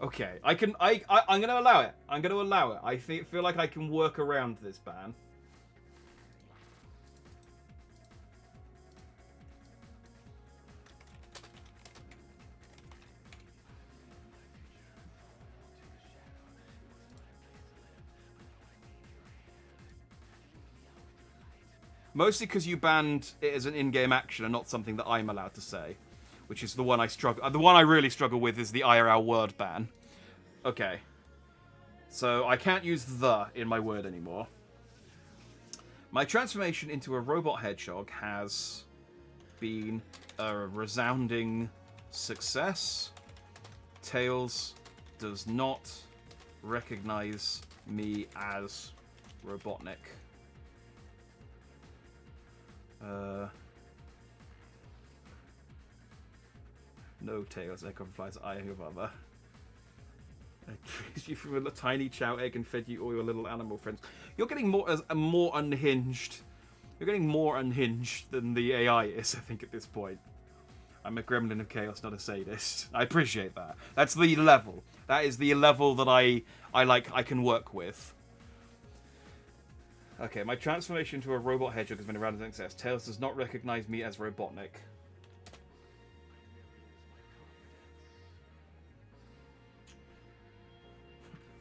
Okay, I'm gonna allow it. I'm gonna allow it. I feel like I can work around this ban. Mostly because you banned it as an in-game action and not something that I'm allowed to say, which is the one I struggle. The one I really struggle with is the IRL word ban. Okay, so I can't use "the" in my word anymore. My transformation into a robot hedgehog has been a resounding success. Tails does not recognize me as Robotnik. No, Tails, Echo replies, I am your father. I raised you from a tiny chow egg and fed you all your little animal friends. You're getting more unhinged. You're getting more unhinged than the AI is, I think, at this point. I'm a gremlin of chaos, not a sadist. I appreciate that. That's the level. That is the level that I can work with. Okay, my transformation to a robot hedgehog has been around as an success. Tails does not recognize me as Robotnik.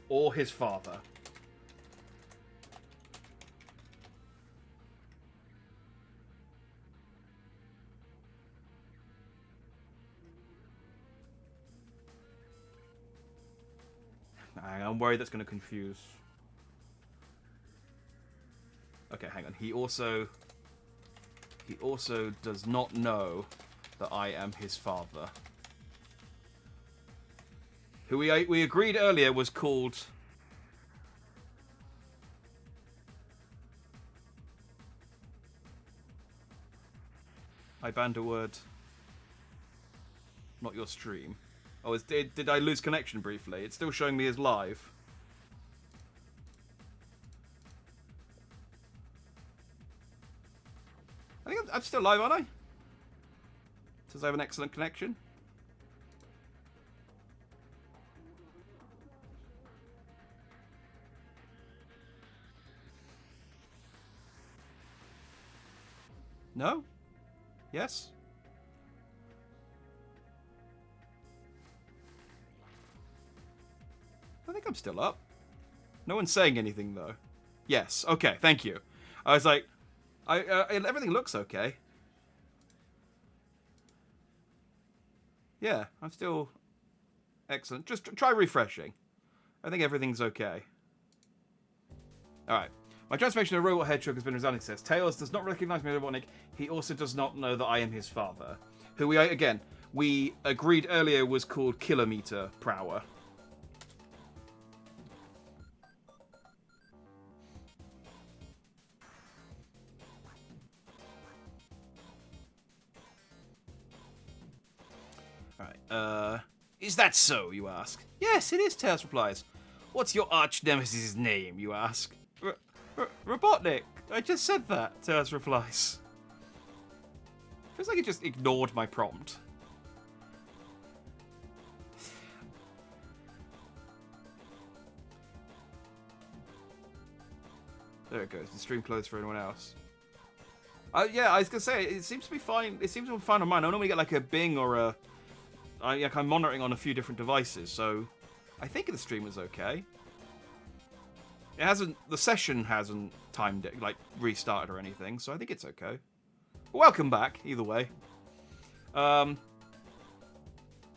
Or his father. I'm worried that's going to confuse. Okay, hang on. He also does not know that I am his father. Who we agreed earlier was called... I banned a word. Not your stream. Oh, did I lose connection briefly? It's still showing me as live. I think I'm still live, aren't I? Says I have an excellent connection. No? Yes? I think I'm still up. No one's saying anything, though. Yes. Okay, thank you. I was like... everything looks okay. Yeah, I'm still... Excellent. Just try refreshing. I think everything's okay. Alright. My transformation to a robot hedgehog has been a resounding success. Tails does not recognize me as Robotnik. He also does not know that I am his father. Who we agreed earlier was called Kilometer Prower. Right. Is that so, you ask? Yes, it is, Tails replies. What's your arch nemesis' name, you ask? Robotnik. I just said that, Tails replies. Feels like he just ignored my prompt. There it goes. The stream closed for anyone else. Yeah, I was gonna say it seems to be fine. It seems to be fine on mine. I normally get like a Bing or a. I'm monitoring on a few different devices, so I think the stream was okay. It hasn't. The session hasn't timed it, like restarted or anything, so I think it's okay. Welcome back, either way. I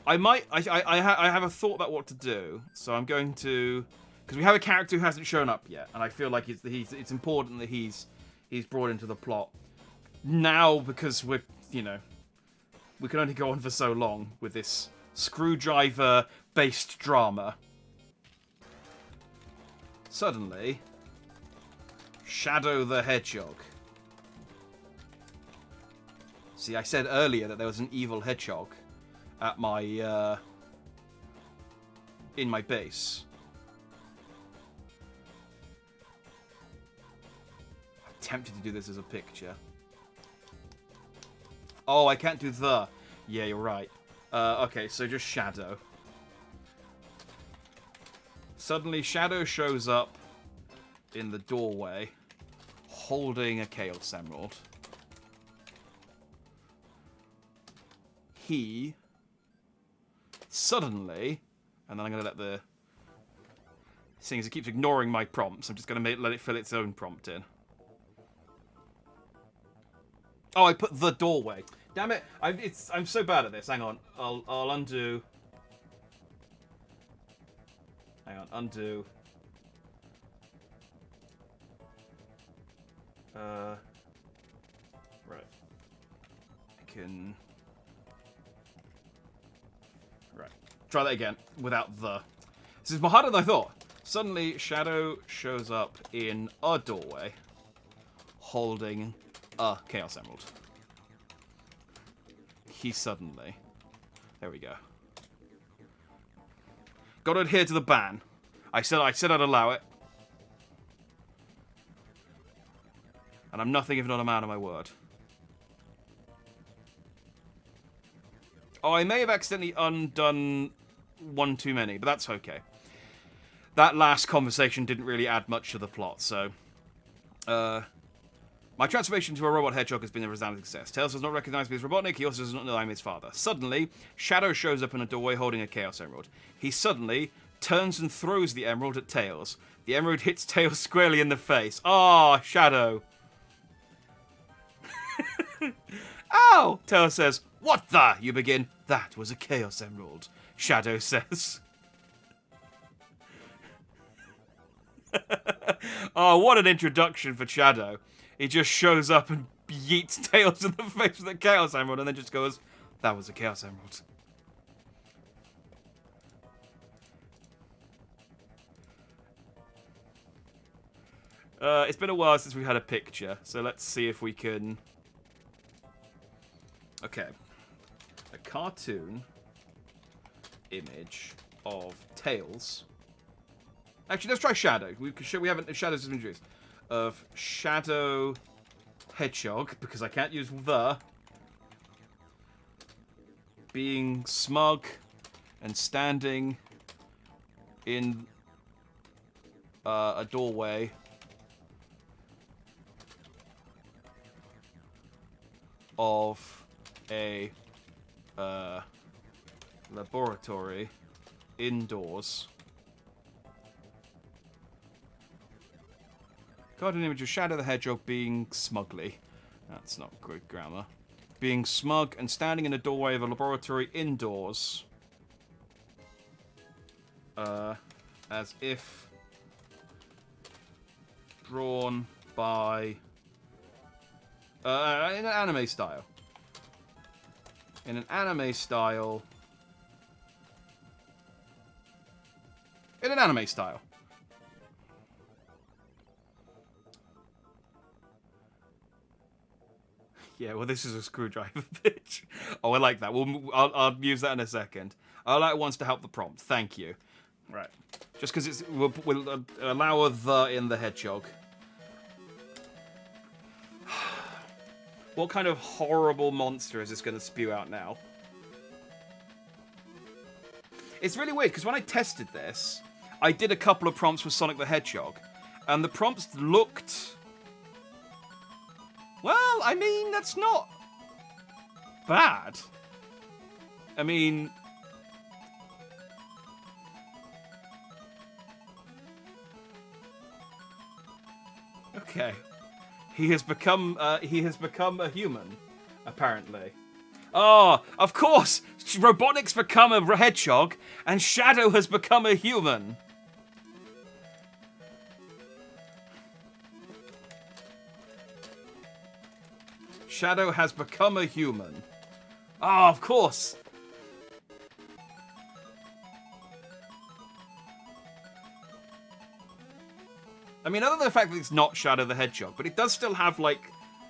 have a thought about what to do, so I'm going to, because we have a character who hasn't shown up yet, and I feel like it's important that he's brought into the plot now, because we can only go on for so long with this screwdriver based drama. Suddenly, Shadow the Hedgehog. See, I said earlier that there was an evil hedgehog at my in my base. I'm tempted to do this as a picture. Oh, I can't do the. Yeah, you're right. Okay, so just Shadow. Suddenly, Shadow shows up in the doorway, holding a Chaos Emerald. He suddenly, and then I'm going to let the. Seeing as it keeps ignoring my prompts, I'm just going to let it fill its own prompt in. Oh, I put the doorway. Damn it! I'm so bad at this. Hang on, I'll undo. Hang on, undo. Right. I can. Right. Try that again without the. This is more harder than I thought. Suddenly, Shadow shows up in a doorway, holding a Chaos Emerald. He suddenly. There we go. Got to adhere to the ban. I said I'd allow it. And I'm nothing if not a man of my word. Oh, I may have accidentally undone one too many, but that's okay. That last conversation didn't really add much to the plot, so... my transformation to a robot hedgehog has been a resounding success. Tails does not recognize me as Robotnik, he also does not know I'm his father. Suddenly, Shadow shows up in a doorway holding a Chaos Emerald. He suddenly turns and throws the emerald at Tails. The emerald hits Tails squarely in the face. Ah, Shadow. Ow! Tails says, "What the?" You begin. "That was a Chaos Emerald," Shadow says. Oh, what an introduction for Shadow. He just shows up and yeets Tails in the face with a Chaos Emerald and then just goes, "That was a Chaos Emerald." It's been a while since we had a picture, so let's see if we can... Okay. A cartoon image of Tails. Actually, let's try Shadow. We haven't... Shadow's been introduced. Of Shadow Hedgehog, because I can't use the... being smug and standing in a doorway of a laboratory indoors. Cartoon image of Shadow the Hedgehog being smugly. That's not good grammar. Being smug and standing in a doorway of a laboratory indoors. As if drawn by... in an anime style. In an anime style. In an anime style. Yeah, well, this is a screwdriver, bitch. Oh, I like that. I'll use that in a second. I like wants to help the prompt. Thank you. Right. Just because we'll allow a the in the hedgehog. What kind of horrible monster is this going to spew out now? It's really weird, because when I tested this, I did a couple of prompts with Sonic the Hedgehog, and the prompts looked... Well, I mean, that's not bad. I mean... Okay. He has become a human, apparently. Oh, of course! Robotnik's become a hedgehog, and Shadow has become a human. Shadow has become a human. Oh, of course! I mean, other than the fact that it's not Shadow the Hedgehog, but it does still have, like,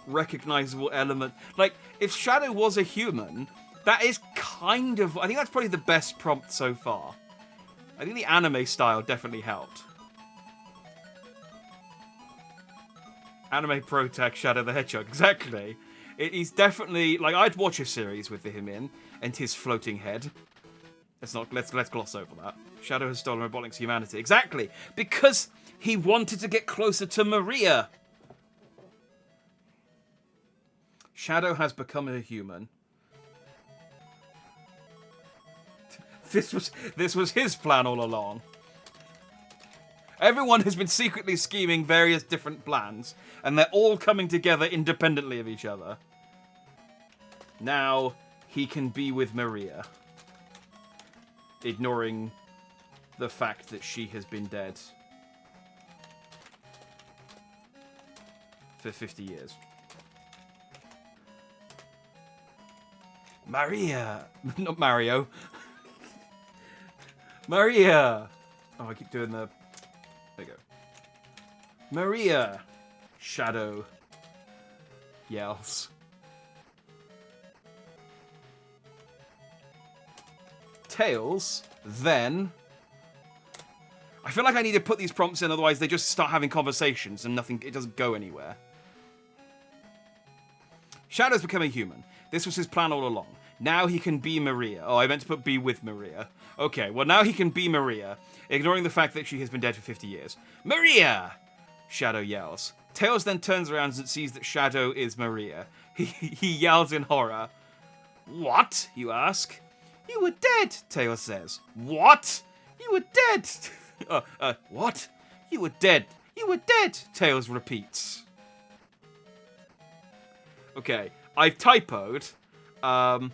recognizable element. Like, if Shadow was a human, that is kind of... I think that's probably the best prompt so far. I think the anime style definitely helped. Anime Protag Shadow the Hedgehog, exactly. He's definitely... Like, I'd watch a series with him in, and his floating head. Let's gloss over that. Shadow has stolen Robotnik's humanity. Exactly! Because he wanted to get closer to Maria! Shadow has become a human. This was his plan all along. Everyone has been secretly scheming various different plans, and they're all coming together independently of each other. Now, he can be with Maria. Ignoring the fact that she has been dead for 50 years. Maria! Not Mario. Maria! Oh, I keep doing the... There you go. Maria! Shadow yells. Tails, then... I feel like I need to put these prompts in, otherwise they just start having conversations and nothing, it doesn't go anywhere. Shadow's becoming human. This was his plan all along. Now he can be Maria. Oh, I meant to put be with Maria. Okay, well now he can be Maria, ignoring the fact that she has been dead for 50 years. Maria! Shadow yells. Tails then turns around and sees that Shadow is Maria. He yells in horror. What? You ask. You were dead, Tails says. What? You were dead. What? You were dead. You were dead, Tails repeats. Okay, I've typoed, and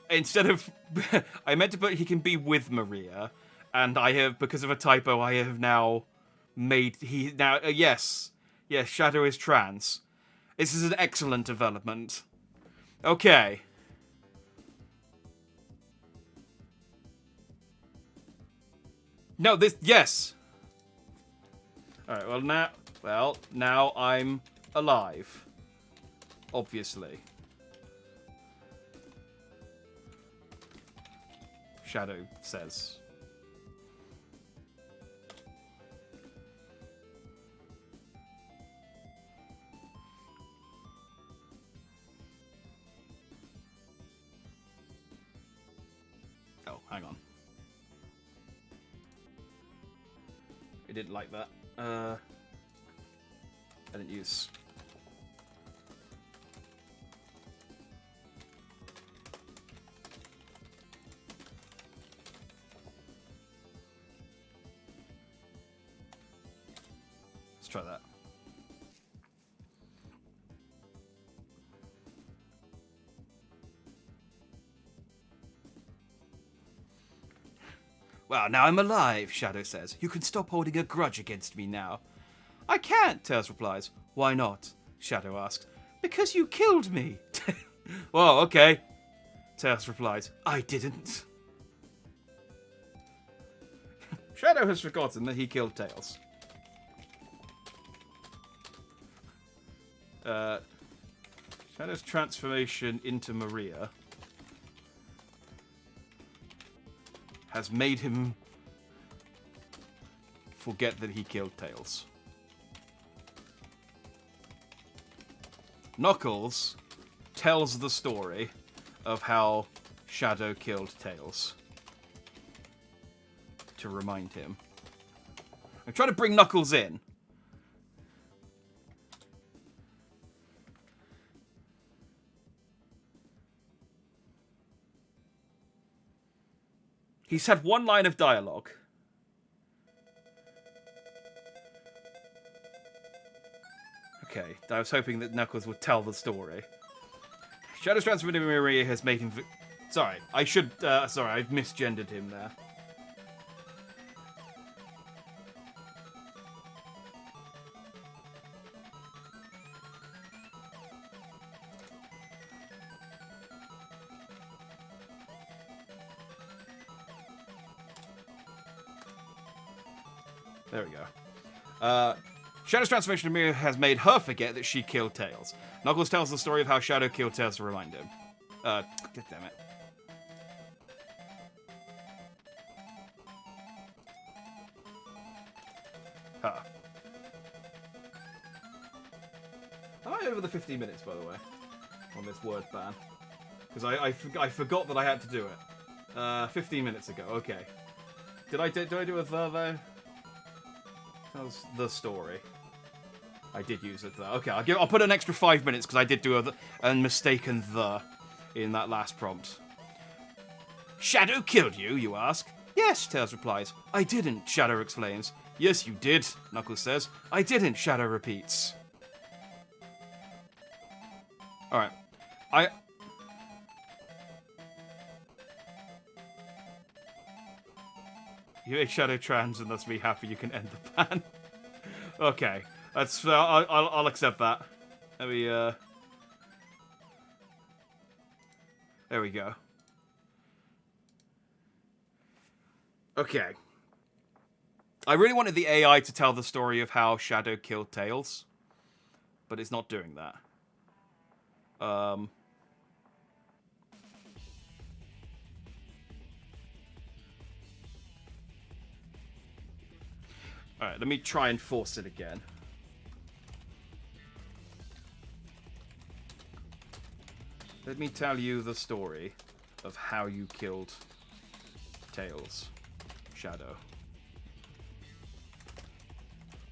instead of, I meant to put he can be with Maria, and I have, because of a typo, I have now made, yes, Shadow is trans. This is an excellent development. Okay. No, yes. Alright, now I'm alive. Obviously. Shadow says. Oh, hang on. I didn't like that. I didn't use... Let's try that. Well, now I'm alive, Shadow says. You can stop holding a grudge against me now. I can't, Tails replies. Why not? Shadow asks. Because you killed me. Well, okay. Tails replies. I didn't. Shadow has forgotten that he killed Tails. Shadow's transformation into Maria has made him forget that he killed Tails. Knuckles tells the story of how Shadow killed Tails to remind him. I'm trying to bring Knuckles in. He's had one line of dialogue. Okay, I was hoping that Knuckles would tell the story. Shadow's transformation into Maria has made him... Sorry, I should... sorry, I've misgendered him there. There we go. Shadow's transformation into Maria has made her forget that she killed Tails. Knuckles tells the story of how Shadow killed Tails to remind him. God damn it. Huh. Am I over the 15 minutes, by the way? On this word ban? Because I forgot that I had to do it. 15 minutes ago, okay. Did I do a the, though? That was the story. I did use it, though. Okay, I'll put an extra 5 minutes, because I did do a mistaken the in that last prompt. Shadow killed you, you ask? Yes, Tails replies. I didn't, Shadow explains. Yes, you did, Knuckles says. I didn't, Shadow repeats. Alright. You make Shadow trans and thus be happy you can end the ban. Okay. That's I'll accept that. Let me there we go. Okay. I really wanted the AI to tell the story of how Shadow killed Tails, but it's not doing that. Alright, let me try and force it again. Let me tell you the story of how you killed Tails, Shadow.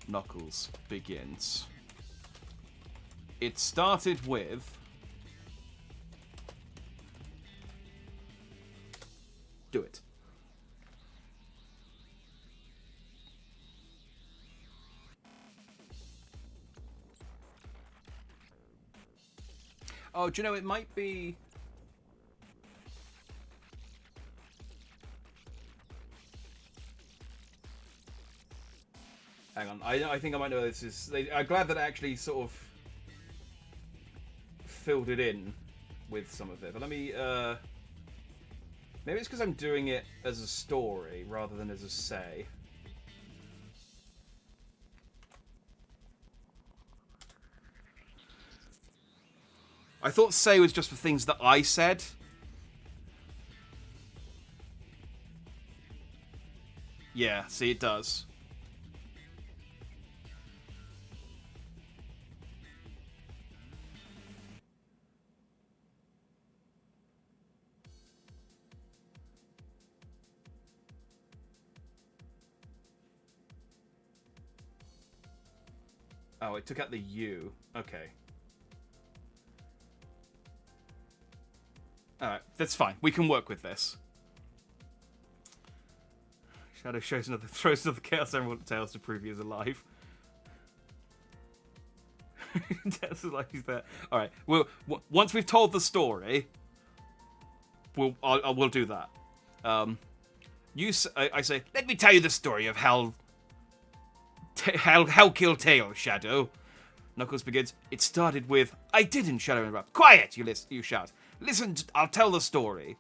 Knuckles begins. It started with... Do it. Oh, do you know, it might be... Hang on, I think I might know this is... I'm glad that I actually sort of filled it in with some of it. But let me... Maybe it's because I'm doing it as a story rather than as a say. I thought say was just for things that I said. Yeah, see, it does. Oh, it took out the U. Okay. Alright, that's fine. We can work with this. Shadow throws another Chaos Emerald at Tails to prove he is alive. Tails is like he's there. Alright, once we've told the story, we'll do that. I say, let me tell you the story of how kill Tails, Shadow. Knuckles begins. It started with, I didn't, Shadow interrupt. Quiet, you shout. Listen, I'll tell the story.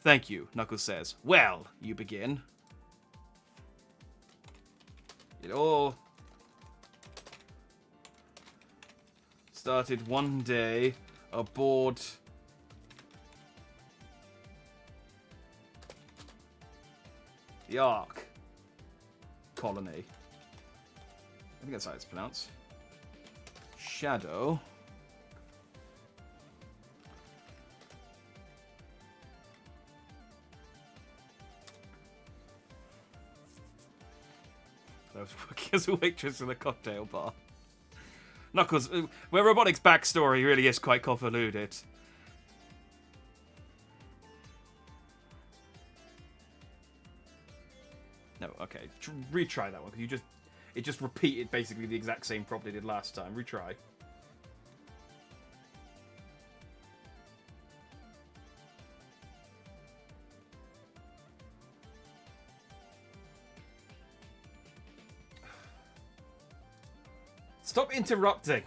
Thank you, Knuckles says. Well, you begin. It all started one day aboard the Ark colony. I think that's how it's pronounced. Shadow. I was working as a waitress in a cocktail bar. Knuckles, where Robotic's backstory really is quite convoluted. No, okay. Retry that one, because it just repeated basically the exact same prompt they did last time. Retry. Stop interrupting.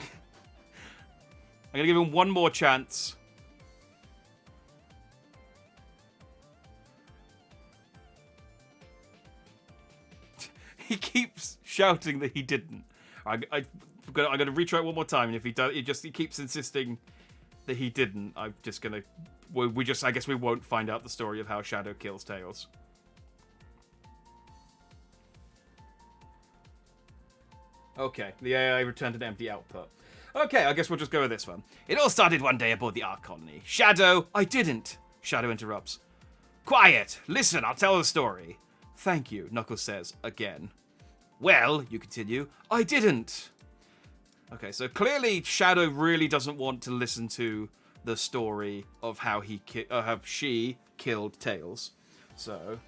I'm going to give him one more chance. He keeps shouting that he didn't. I'm going to retry it one more time, and if he does, he keeps insisting that he didn't. I'm just going to... I guess we won't find out the story of how Shadow kills Tails. Okay, the AI returned an empty output. Okay, I guess we'll just go with this one. It all started one day aboard the Ark colony. Shadow, I didn't. Shadow interrupts. Quiet! Listen, I'll tell the story. Thank you, Knuckles says, again. Well, you continue, I didn't. Okay, so clearly Shadow really doesn't want to listen to the story of how she killed Tails. So,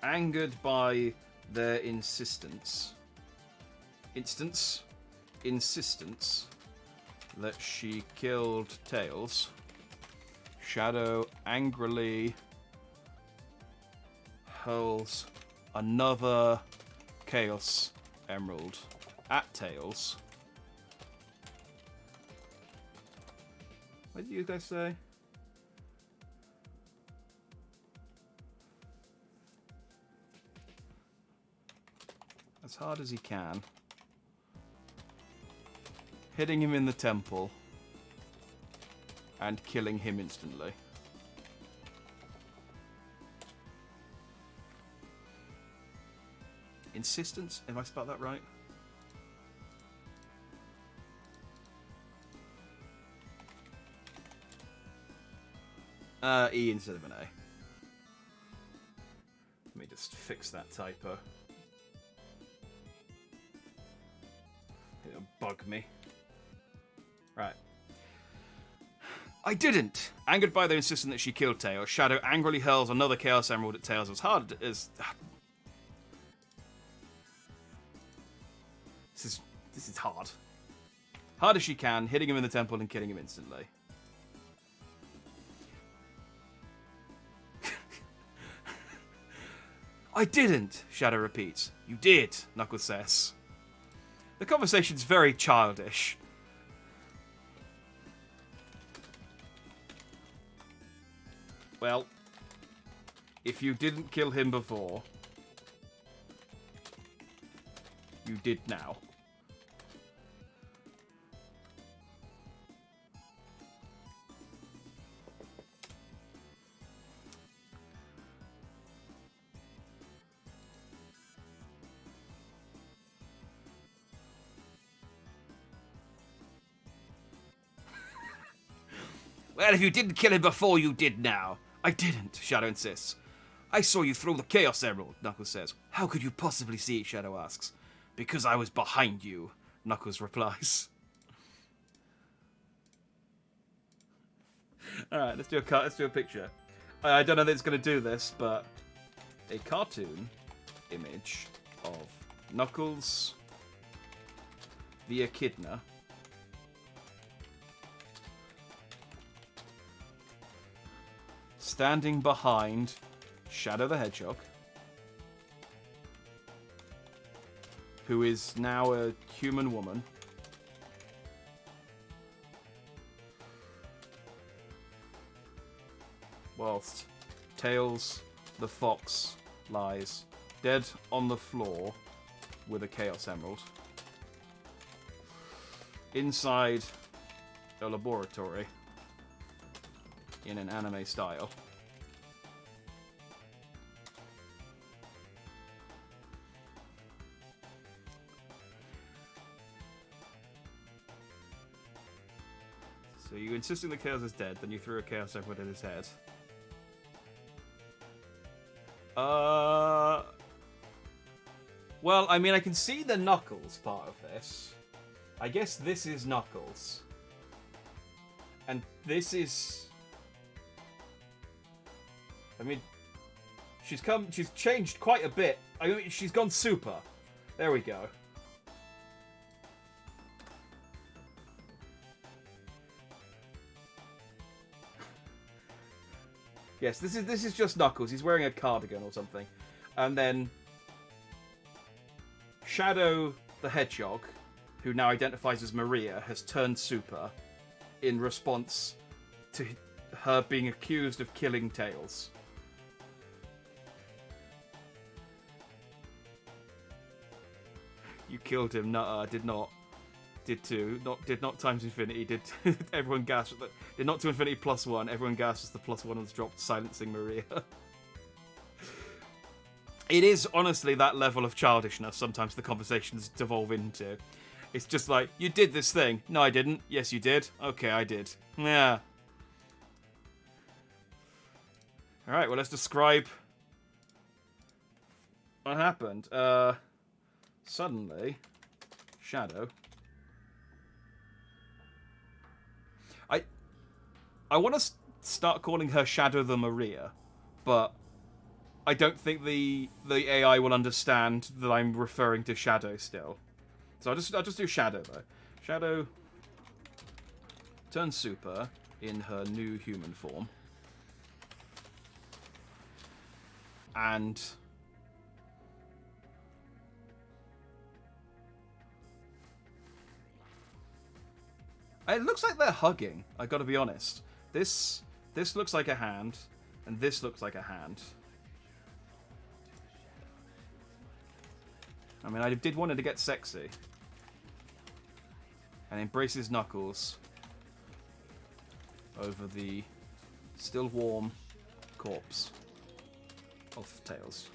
angered by their insistence that she killed Tails, Shadow angrily hurls another Chaos Emerald at Tails. What did you guys say? As hard as he can. Hitting him in the temple. And killing him instantly. Insistence? Have I spelled that right? E instead of an A. Let me just fix that typo. It'll bug me. Right. I didn't! Angered by their insistence that she killed Tails, Shadow angrily hurls another Chaos Emerald at Tails as hard as... This is hard. Hard as she can, hitting him in the temple and killing him instantly. I didn't, Shadow repeats. You did, Knuckles says. The conversation's very childish. Well, if you didn't kill him before, you did now. Well, if you didn't kill him before, you did now. I didn't, Shadow insists. I saw you throw the Chaos Emerald, Knuckles says. How could you possibly see it, Shadow asks. Because I was behind you, Knuckles replies. Alright, let's do a picture. I don't know that it's going to do this, but a cartoon image of Knuckles the Echidna standing behind Shadow the Hedgehog, who is now a human woman. Whilst Tails the Fox lies dead on the floor with a Chaos Emerald. inside a laboratory in an anime style. So you insisting that Chaos is dead, then you threw a Chaos Emerald at his head. Well, I mean, I can see the Knuckles part of this. I guess this is Knuckles. And this is... I mean, she's changed quite a bit. I mean, she's gone super. There we go. Yes, this is just Knuckles. He's wearing a cardigan or something. And then Shadow the Hedgehog, who now identifies as Maria, has turned super in response to her being accused of killing Tails. You killed him. Nuh-uh, did not. Did two. Did not times infinity. Did everyone gasp? Did not to infinity +1. Everyone gasps as the +1 was dropped, silencing Maria. It is honestly that level of childishness sometimes the conversations devolve into. It's just like, you did this thing. No, I didn't. Yes, you did. Okay, I did. Yeah. Alright, well, let's describe what happened. Suddenly, Shadow... I want to start calling her Shadow the Maria, but I don't think the AI will understand that I'm referring to Shadow still. So I'll just do Shadow though. Shadow turns super in her new human form, and it looks like they're hugging. I got to be honest. This looks like a hand, and this looks like a hand. I mean, I did want it to get sexy. And embraces Knuckles over the still warm corpse of Tails.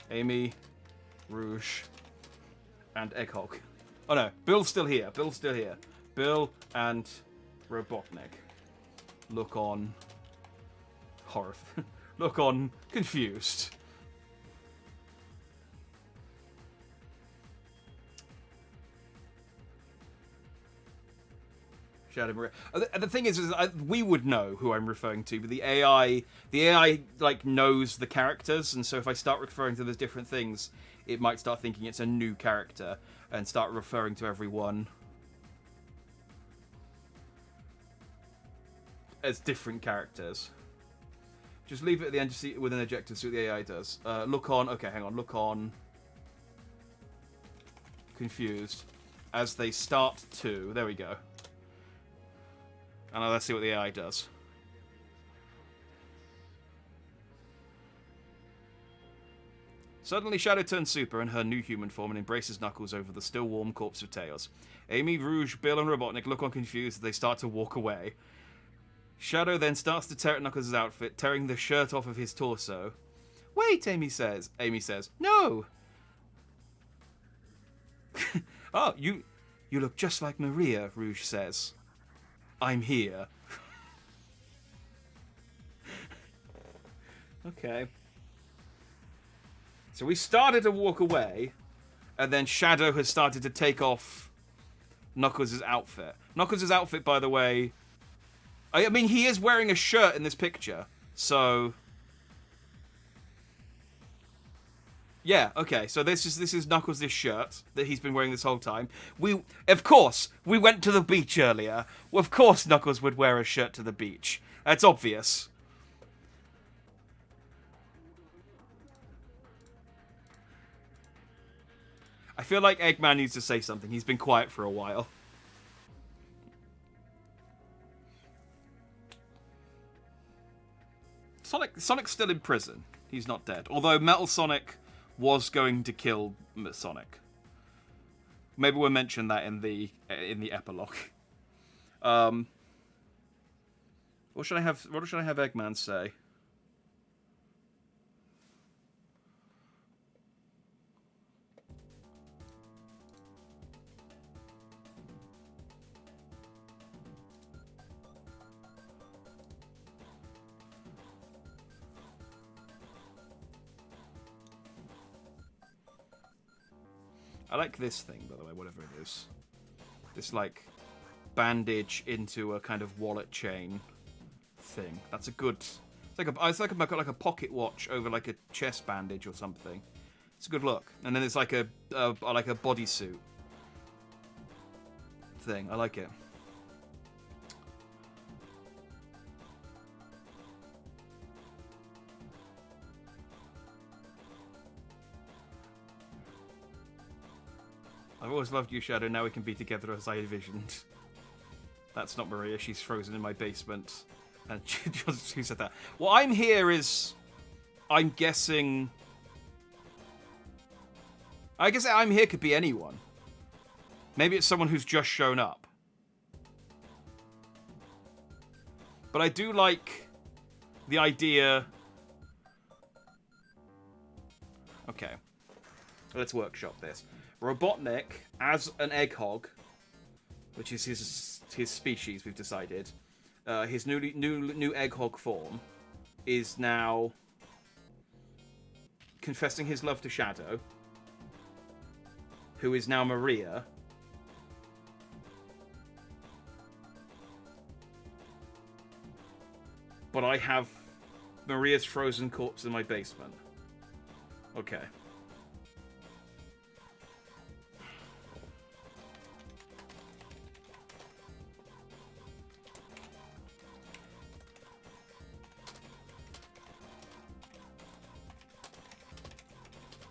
Amy, Rouge, and Egghog. Oh no, Bill's still here. Bill's still here. Bill and Robotnik look on horror. Look on confused. Shadow Maria. The thing is we would know who I'm referring to, but the AI like knows the characters, and so if I start referring to those different things, it might start thinking it's a new character and start referring to everyone as different characters. Just leave it at the end, just see with an ejector, see what the AI does. Look on. Okay, hang on. Look on. Confused. As they start to. There we go. And now let's see what the AI does. Suddenly, Shadow turns super in her new human form and embraces Knuckles over the still warm corpse of Tails. Amy, Rouge, Bill, and Robotnik look on confused as they start to walk away. Shadow then starts to tear at Knuckles' outfit, tearing the shirt off of his torso. Wait, Amy says. Amy says, no! Oh, you look just like Maria, Rouge says. I'm here. Okay. So we started to walk away, and then Shadow has started to take off Knuckles' outfit. Knuckles' outfit, by the way... I mean, he is wearing a shirt in this picture, so... Yeah, okay, so this is Knuckles' shirt that he's been wearing this whole time. Of course, we went to the beach earlier. Of course Knuckles would wear a shirt to the beach. That's obvious. I feel like Eggman needs to say something. He's been quiet for a while. Sonic's still in prison. He's not dead. Although Metal Sonic was going to kill Sonic. Maybe we'll mention that in the epilogue. What should I have Eggman say? I like this thing, by the way, whatever it is. This, like, bandage into a kind of wallet chain thing. That's a good... It's like a pocket watch over, like, a chest bandage or something. It's a good look. And then it's like a bodysuit thing. I like it. I've always loved you, Shadow. Now we can be together as I envisioned. That's not Maria. She's frozen in my basement. And she said that. What I'm here is... I'm guessing... I guess I'm here could be anyone. Maybe it's someone who's just shown up. But I do like the idea... Okay. Let's workshop this. Robotnik as an egg hog, which is his species, we've decided. His new egg hog form is now confessing his love to Shadow, who is now Maria. But I have Maria's frozen corpse in my basement. Okay.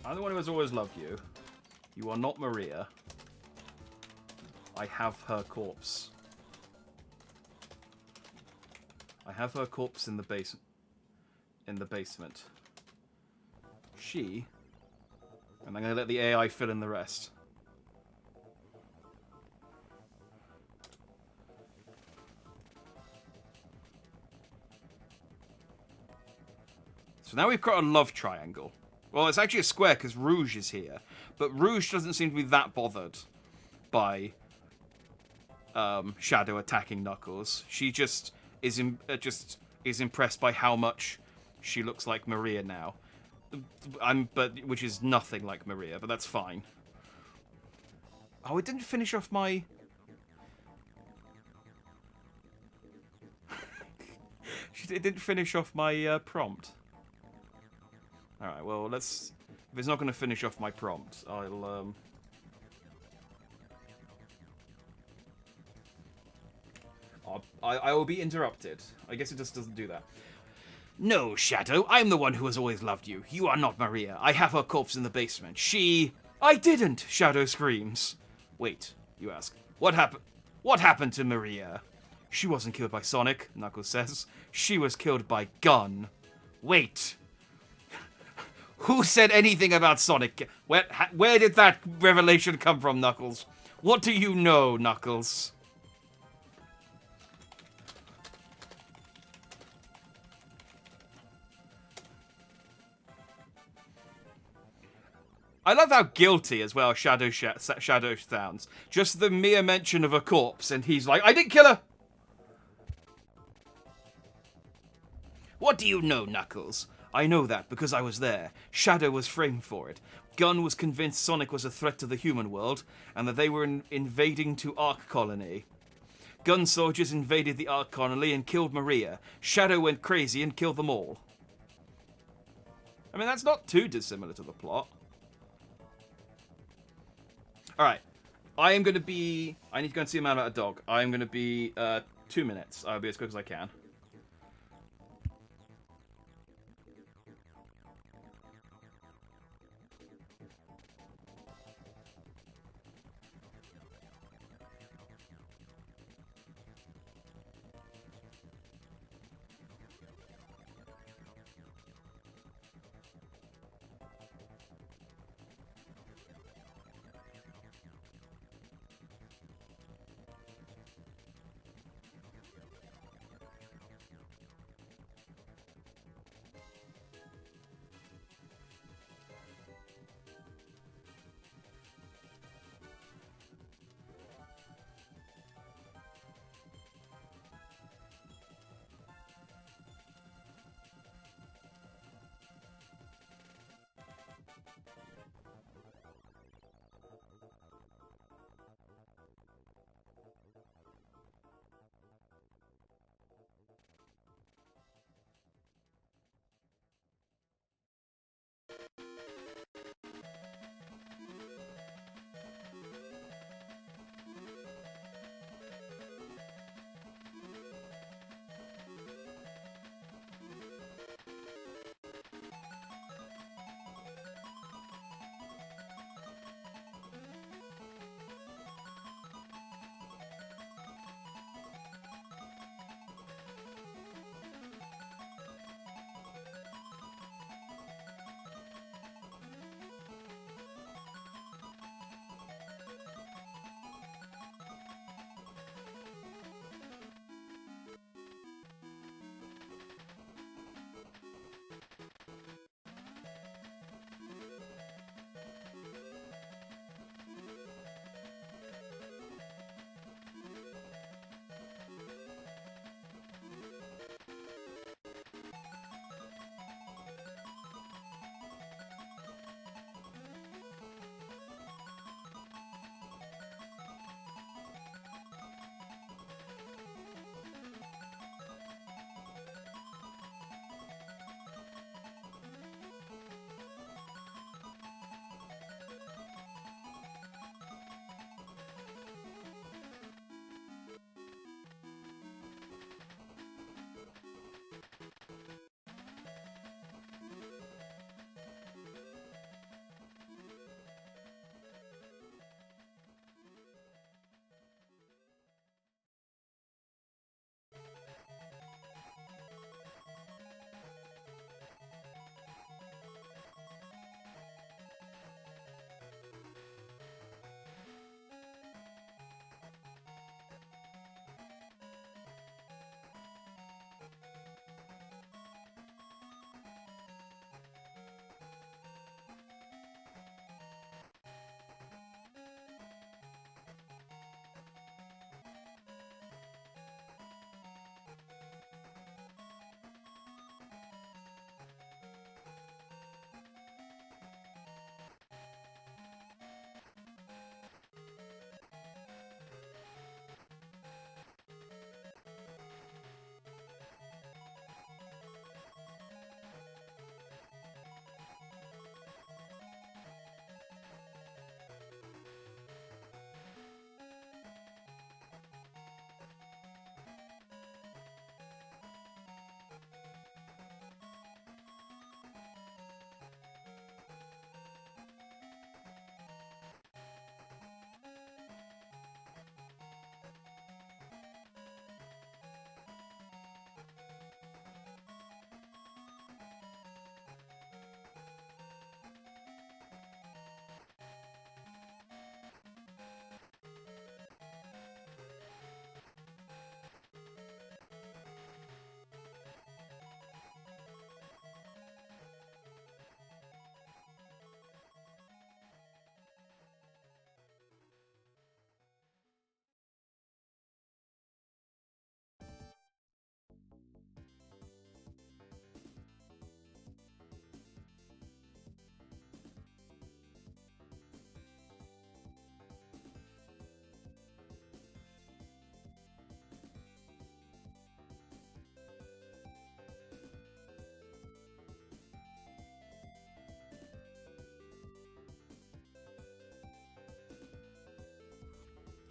I'm the one who has always loved you. You are not Maria. I have her corpse. I have her corpse in the basement. She... And I'm going to let the AI fill in the rest. So now we've got a love triangle. Well, it's actually a square because Rouge is here. But Rouge doesn't seem to be that bothered by Shadow attacking Knuckles. She just is impressed by how much she looks like Maria now. Which is nothing like Maria, but that's fine. Oh, it didn't finish off my... It didn't finish off my prompt. Alright, well, let's... If it's not going to finish off my prompt, I'll, I will be interrupted. I guess it just doesn't do that. No, Shadow, I'm the one who has always loved you. You are not Maria. I have her corpse in the basement. She... I didn't, Shadow screams. Wait, you ask. What happened? What happened to Maria? She wasn't killed by Sonic, Knuckles says. She was killed by Gun. Wait. Who said anything about Sonic? Where did that revelation come from, Knuckles? What do you know, Knuckles? I love how guilty as well Shadow sounds. Just the mere mention of a corpse, and he's like, I didn't kill her! What do you know, Knuckles? I know that because I was there. Shadow was framed for it. Gun was convinced Sonic was a threat to the human world, and that they were invading to Ark Colony. Gun soldiers invaded the Ark Colony and killed Maria. Shadow went crazy and killed them all. I mean, that's not too dissimilar to the plot. Alright. I am going to be... I need to go and see a man about a dog. I am going to be 2 minutes. I'll be as quick as I can.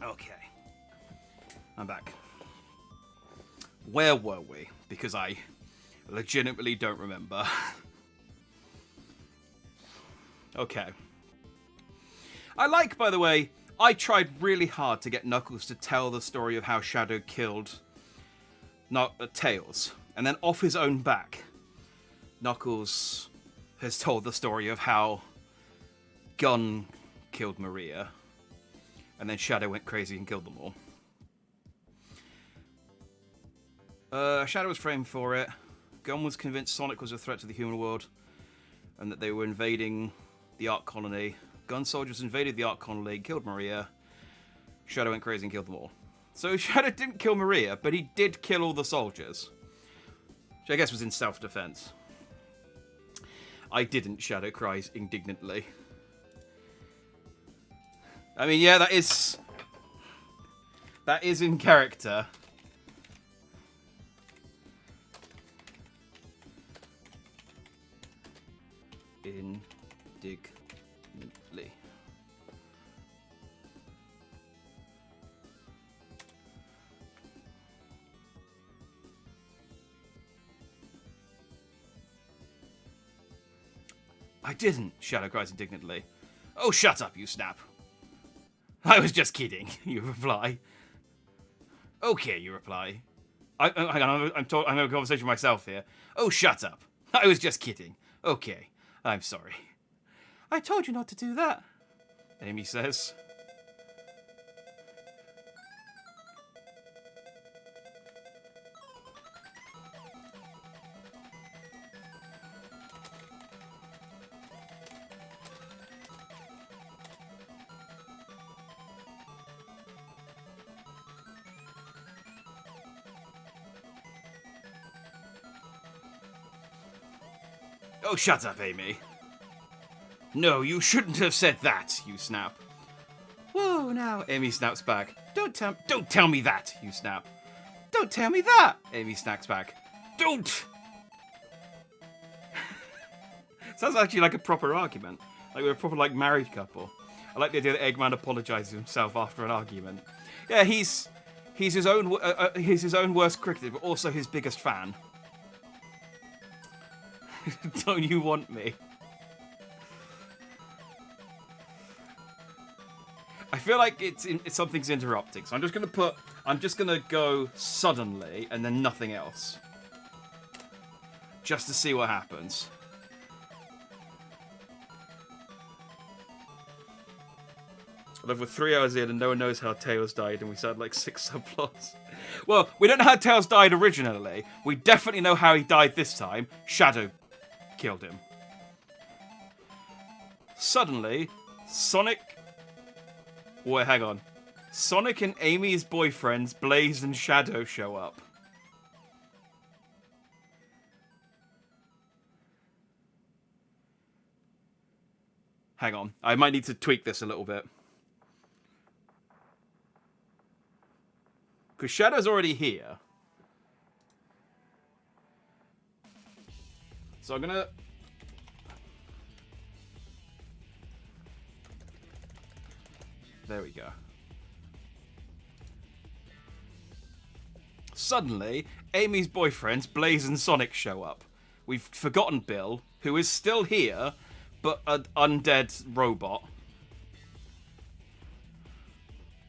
Okay. I'm back. Where were we? Because I legitimately don't remember. Okay. I like, by the way, I tried really hard to get Knuckles to tell the story of how Shadow killed Tails. And then off his own back, Knuckles has told the story of how Gun killed Maria. And then Shadow went crazy and killed them all. Shadow was framed for it. Gun was convinced Sonic was a threat to the human world and that they were invading the Ark Colony. Gun soldiers invaded the Ark Colony, killed Maria. Shadow went crazy and killed them all. So Shadow didn't kill Maria, but he did kill all the soldiers. Which I guess was in self-defense. I didn't, Shadow cries indignantly. I mean, yeah, that is in character. Indignantly. I didn't, Shadow cries indignantly. Oh, shut up, you snap. I was just kidding, you reply. Okay, you reply. Hang on, I'm having a conversation with myself here. Oh, shut up. I was just kidding. Okay, I'm sorry. I told you not to do that, Amy says. Oh, shut up, Amy. No, you shouldn't have said that, you snap. Whoa, now, Amy snaps back. Don't tell me that, you snap. Don't tell me that, Amy snaps back. Don't! Sounds actually like a proper argument. Like we're a proper, married couple. I like the idea that Eggman apologizes himself after an argument. Yeah, he's his own worst critic, but also his biggest fan. Don't you want me? I feel like something's interrupting, so I'm just gonna go suddenly and then nothing else, just to see what happens. I love we're 3 hours in and no one knows how Tails died, and we said like 6 subplots. Well, we don't know how Tails died originally. We definitely know how he died this time. Shadow killed him. Suddenly, Sonic... Wait, hang on. Sonic and Amy's boyfriends, Blaze and Shadow, show up. Hang on. I might need to tweak this a little bit. Because Shadow's already here. So I'm gonna... There we go. Suddenly, Amy's boyfriends, Blaze and Sonic, show up. We've forgotten Bill, who is still here, but an undead robot.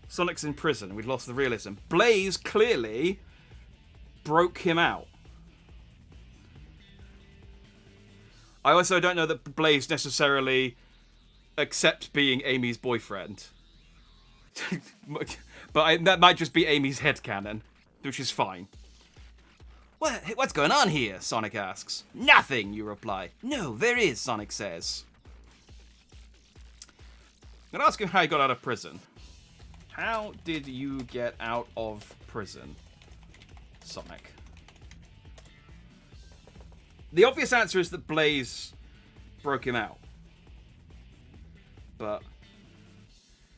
Sonic's in prison. We've lost the realism. Blaze clearly broke him out. I also don't know that Blaze necessarily accepts being Amy's boyfriend. But that might just be Amy's headcanon, which is fine. What's going on here? Sonic asks. Nothing, you reply. No, there is, Sonic says. I'm going to ask him how he got out of prison. How did you get out of prison, Sonic? The obvious answer is that Blaze broke him out. But...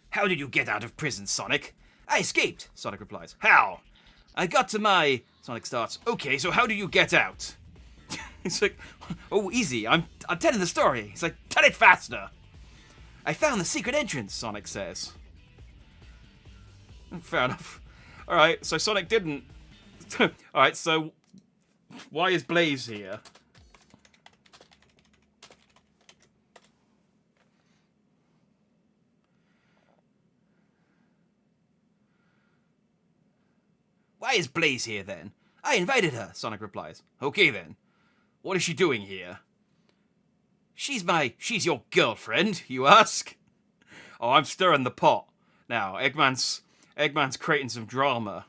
How did you get out of prison, Sonic? I escaped, Sonic replies. How? I got to my... Sonic starts. Okay, so how do you get out? He's like, oh, easy. I'm telling the story. He's like, tell it faster. I found the secret entrance, Sonic says. Fair enough. Alright, so Sonic didn't... Alright, so... Why is Blaze here? Why is Blaze here, then? I invited her, Sonic replies. Okay, then. What is she doing here? She's your girlfriend, you ask? Oh, I'm stirring the pot. Now, Eggman's creating some drama.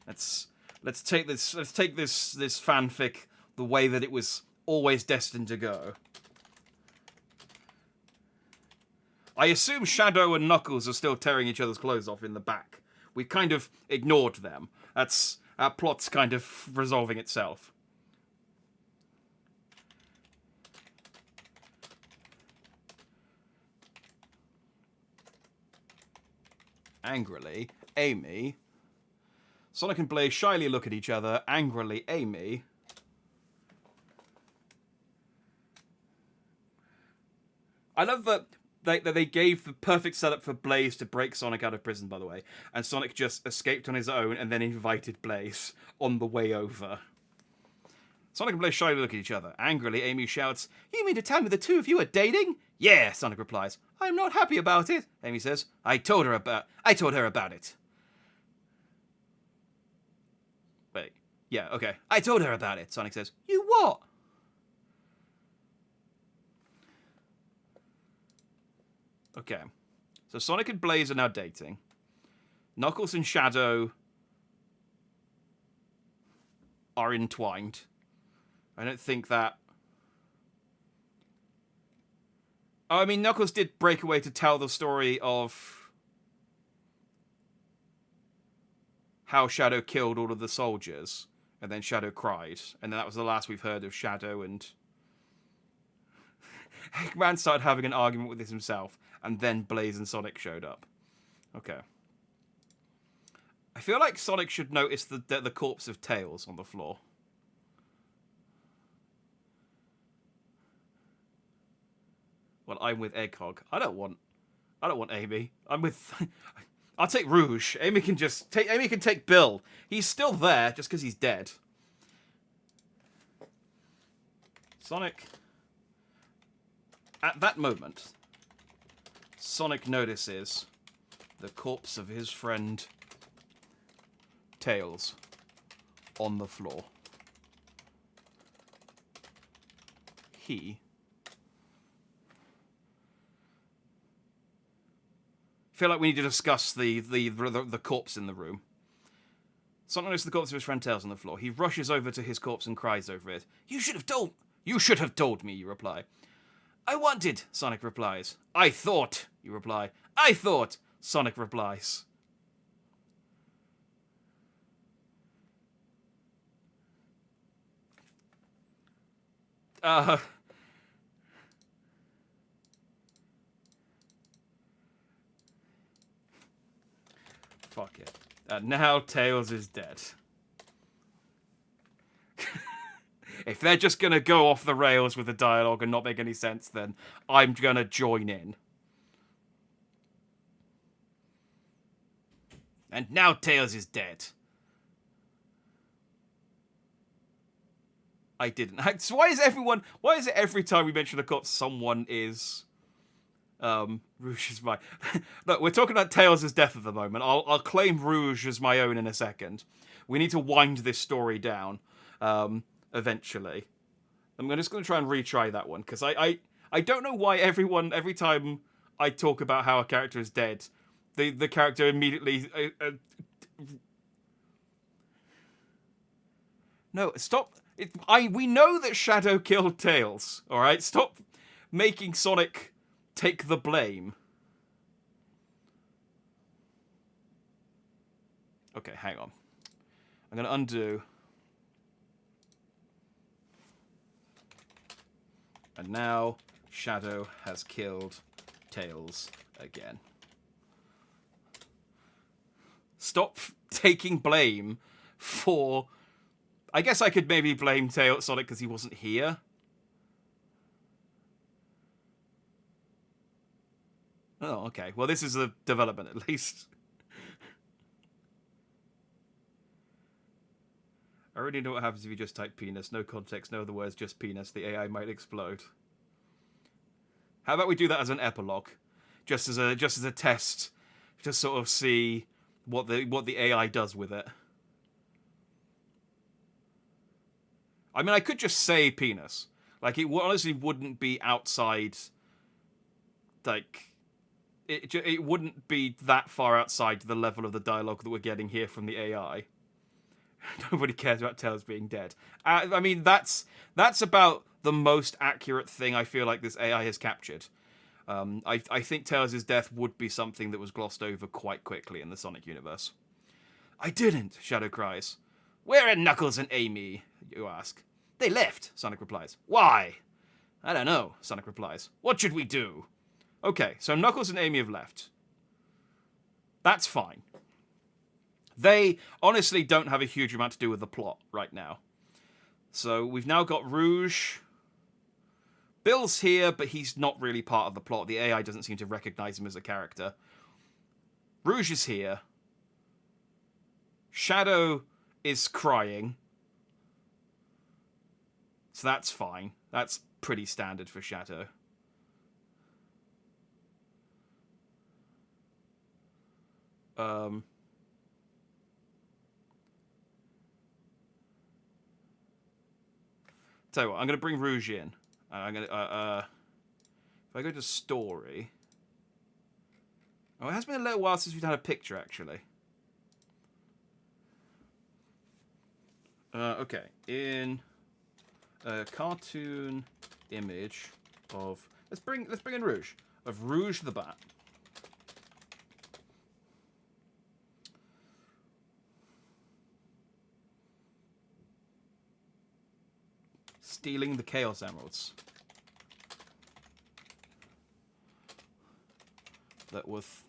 Let's take this fanfic the way that it was always destined to go. I assume Shadow and Knuckles are still tearing each other's clothes off in the back. We've kind of ignored them. Our plot's kind of resolving itself. Angrily, Amy... Sonic and Blaze shyly look at each other. Angrily, Amy... I love that they gave the perfect setup for Blaze to break Sonic out of prison, by the way. And Sonic just escaped on his own and then invited Blaze on the way over. Sonic and Blaze shyly look at each other. Angrily, Amy shouts, "You mean to tell me the two of you are dating?" "Yeah," Sonic replies. "I'm not happy about it," Amy says. I told her about it. Wait. Yeah, okay. "I told her about it," Sonic says. "You what?" Okay. So Sonic and Blaze are now dating. Knuckles and Shadow are entwined. I don't think that... Oh, I mean, Knuckles did break away to tell the story of how Shadow killed all of the soldiers, and then Shadow cried, and that was the last we've heard of Shadow, and Eggman started having an argument with this himself, and then Blaze and Sonic showed up. Okay. I feel like Sonic should notice the corpse of Tails on the floor. Well, I'm with Egghog. I don't want Amy. I'm with... I'll take Rouge. Amy can take Bill. He's still there, just because he's dead. Sonic... At that moment, Sonic notices the corpse of his friend Tails on the floor. He... I feel like we need to discuss the corpse in the room. Sonic notices the corpse of his friend Tails on the floor. He rushes over to his corpse and cries over it. You should have told me, you reply. I wanted, Sonic replies. I thought, you reply. I thought, Sonic replies. Fuck it. Now Tails is dead. If they're just going to go off the rails with the dialogue and not make any sense, then I'm going to join in. And now Tails is dead. I didn't. So why is it every time we mention a corpse, someone is... Rouge is my... Look, we're talking about Tails' death at the moment. I'll claim Rouge as my own in a second. We need to wind this story down. Eventually. I'm just going to try and retry that one, because I don't know why every time I talk about how a character is dead, the character immediately... No, stop. We know that Shadow killed Tails, alright? Stop making Sonic take the blame. Okay, hang on. I'm going to undo... And now, Shadow has killed Tails again. Stop taking blame for... I guess I could maybe blame Sonic because he wasn't here. Oh, okay. Well, this is a development, at least. I already know what happens if you just type penis. No context, no other words, just penis. The AI might explode. How about we do that as an epilogue? Just as a test. To sort of see what the AI does with it. I mean, I could just say penis. Like, it honestly wouldn't be outside, like, it wouldn't be that far outside the level of the dialogue that we're getting here from the AI. Nobody cares about Tails being dead. I mean, that's about the most accurate thing I feel like this AI has captured. I think Tails' death would be something that was glossed over quite quickly in the Sonic universe. I didn't, Shadow cries. Where are Knuckles and Amy? You ask. They left, Sonic replies. Why? I don't know, Sonic replies. What should we do? Okay, so Knuckles and Amy have left. That's fine. They honestly don't have a huge amount to do with the plot right now. So we've now got Rouge. Bill's here, but he's not really part of the plot. The AI doesn't seem to recognize him as a character. Rouge is here. Shadow is crying. So that's fine. That's pretty standard for Shadow. Tell you what, I'm going to bring Rouge in. I'm going to... if I go to story... Oh, it has been a little while since we've had a picture, actually. Okay. In a cartoon image of... Let's bring in Rouge. Of Rouge the Bat. Stealing the Chaos Emeralds. That was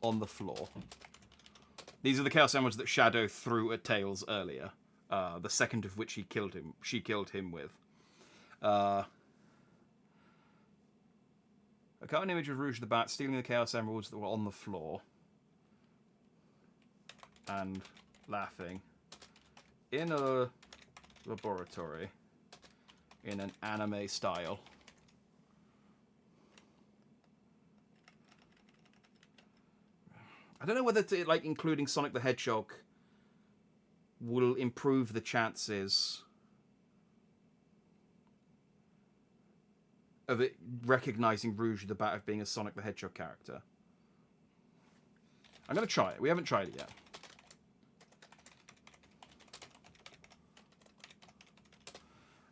on the floor. These are the Chaos Emeralds that Shadow threw at Tails earlier. The second of which she killed him with. A cartoon image of Rouge the Bat stealing the Chaos Emeralds that were on the floor. And laughing. In a laboratory. In an anime style. I don't know whether like including Sonic the Hedgehog will improve the chances of it recognizing Rouge the Bat of being a Sonic the Hedgehog character. I'm going to try it. We haven't tried it yet.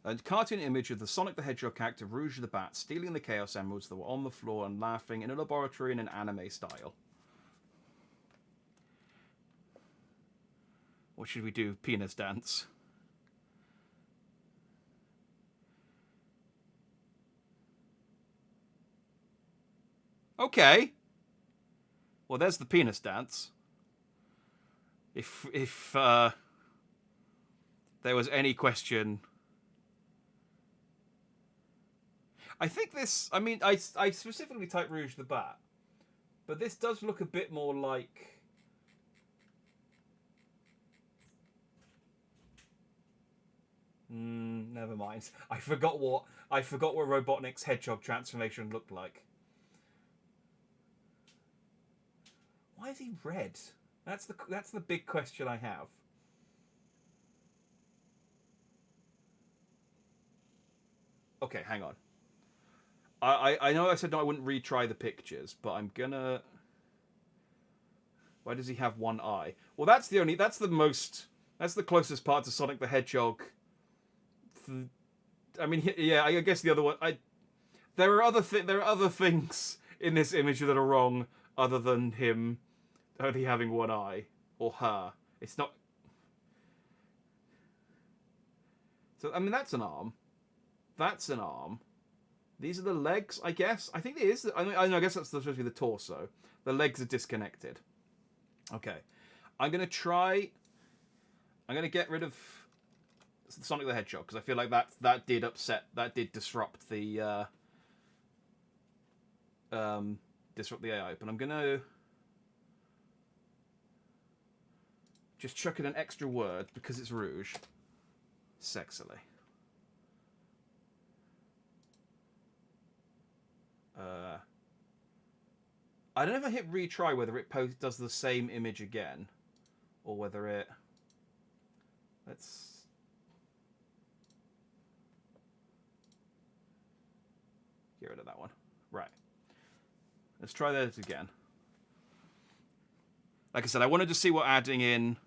A cartoon image of the Sonic the Hedgehog character Rouge the Bat stealing the Chaos Emeralds that were on the floor and laughing in a laboratory in an anime style. What should we do? Penis dance. Okay. Well, there's the penis dance. If there was any question... I think this... I mean, I specifically typed Rouge the Bat. But this does look a bit more like... Never mind. I forgot what Robotnik's hedgehog transformation looked like. Why is he red? That's the big question I have. Okay, hang on. I know I said no, I wouldn't retry the pictures, but I'm gonna... Why does he have one eye? Well, that's the closest part to Sonic the Hedgehog. I mean, yeah, I guess the other one... There are other things in this image that are wrong other than him only having one eye. Or her. It's not... So, I mean, that's an arm. That's an arm. These are the legs, I guess. I think it is. I guess that's supposed to be the torso. The legs are disconnected. Okay. I'm going to get rid of Sonic the Hedgehog, because I feel like that did disrupt the disrupt the AI, but I'm going to just chuck in an extra word because it's Rouge. Sexily. I don't know if I hit retry whether it does the same image again, or whether it... Let's... Get rid of that one. Right. Let's try that again. Like I said, I wanted to see what adding in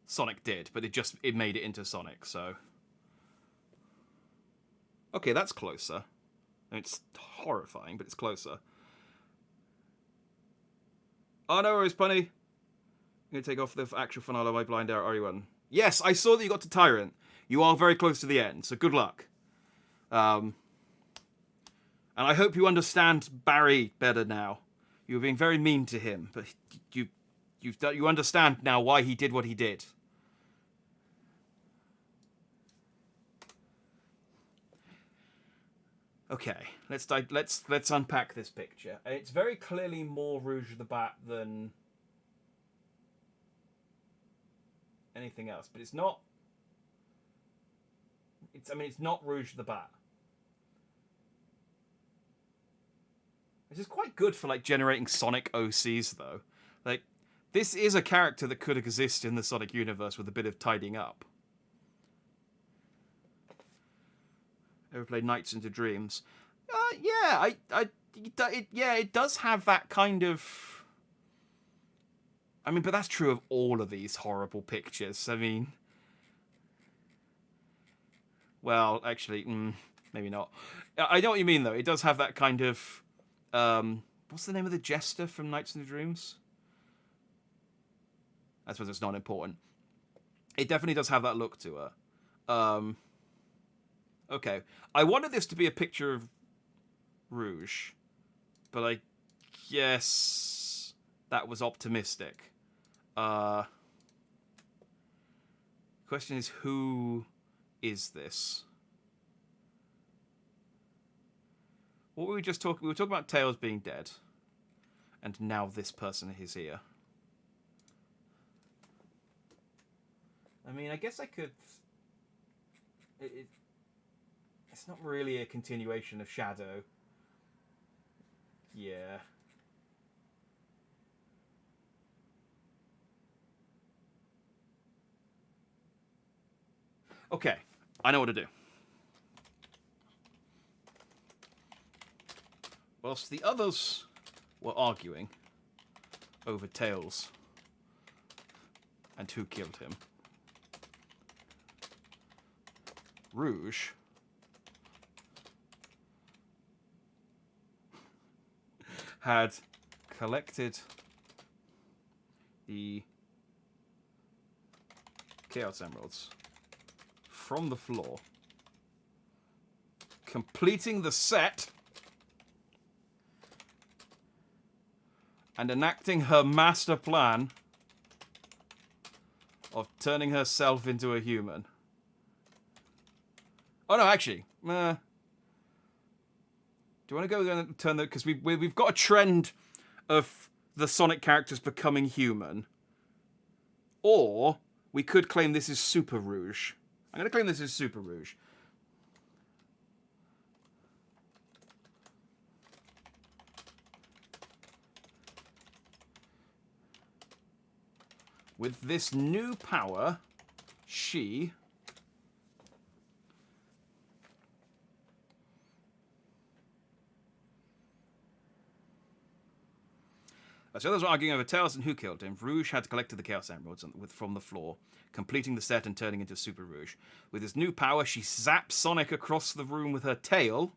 Sonic did, but it made it into Sonic, so... Okay, that's closer. It's horrifying, but it's closer. Oh, no worries, Punny. I'm going to take off the actual finale of my blind arrow RE1. Yes, I saw that you got to Tyrant. You are very close to the end, so good luck. And I hope you understand Barry better now. You were being very mean to him, but you understand now why he did what he did. Okay, let's unpack this picture. It's very clearly more Rouge the Bat than anything else, but it's not. It's not Rouge the Bat. This is quite good for like generating Sonic OCs though. Like, this is a character that could exist in the Sonic universe with a bit of tidying up. Ever played Nights into Dreams? Yeah, it does have that kind of... I mean, but that's true of all of these horrible pictures. I mean... Well, actually, maybe not. I know what you mean, though. It does have that kind of... what's the name of the jester from Nights into Dreams? I suppose it's not important. It definitely does have that look to her. Okay, I wanted this to be a picture of Rouge, but I guess that was optimistic. Question is, who is this? What were we just talking? We were talking about Tails being dead, and now this person is here. I mean, I guess I could... It's not really a continuation of Shadow. Yeah. Okay, I know what to do. Whilst the others were arguing over Tails and who killed him, Rouge had collected the Chaos Emeralds from the floor, completing the set and enacting her master plan of turning herself into a human. Oh no, actually, do you want to go and turn the... Because we've got a trend of the Sonic characters becoming human. Or we could claim this is Super Rouge. I'm going to claim this is Super Rouge. With this new power, she... As the others were arguing over Tails and who killed him, Rouge had collected the Chaos Emeralds from the floor, completing the set and turning into Super Rouge. With his new power, she zaps Sonic across the room with her tail,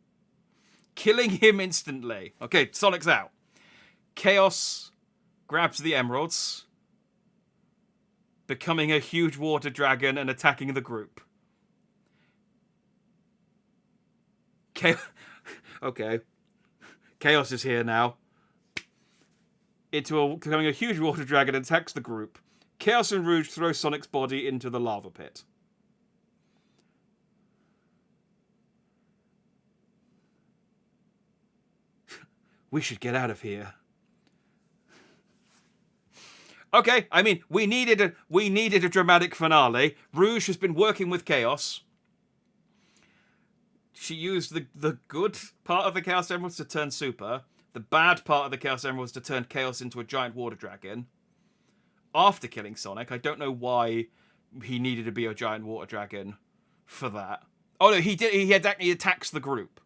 killing him instantly. Okay, Sonic's out. Chaos grabs the emeralds, becoming a huge water dragon and attacking the group. Okay. Chaos is here now. Becoming a huge water dragon, attacks the group. Chaos and Rouge throw Sonic's body into the lava pit. We should get out of here. Okay, I mean, we needed a dramatic finale. Rouge has been working with Chaos. She used the good part of the Chaos Emeralds to turn Super. The bad part of the Chaos Emeralds to turn Chaos into a giant water dragon. After killing Sonic, I don't know why he needed to be a giant water dragon for that. Oh no, he did. He attacks the group.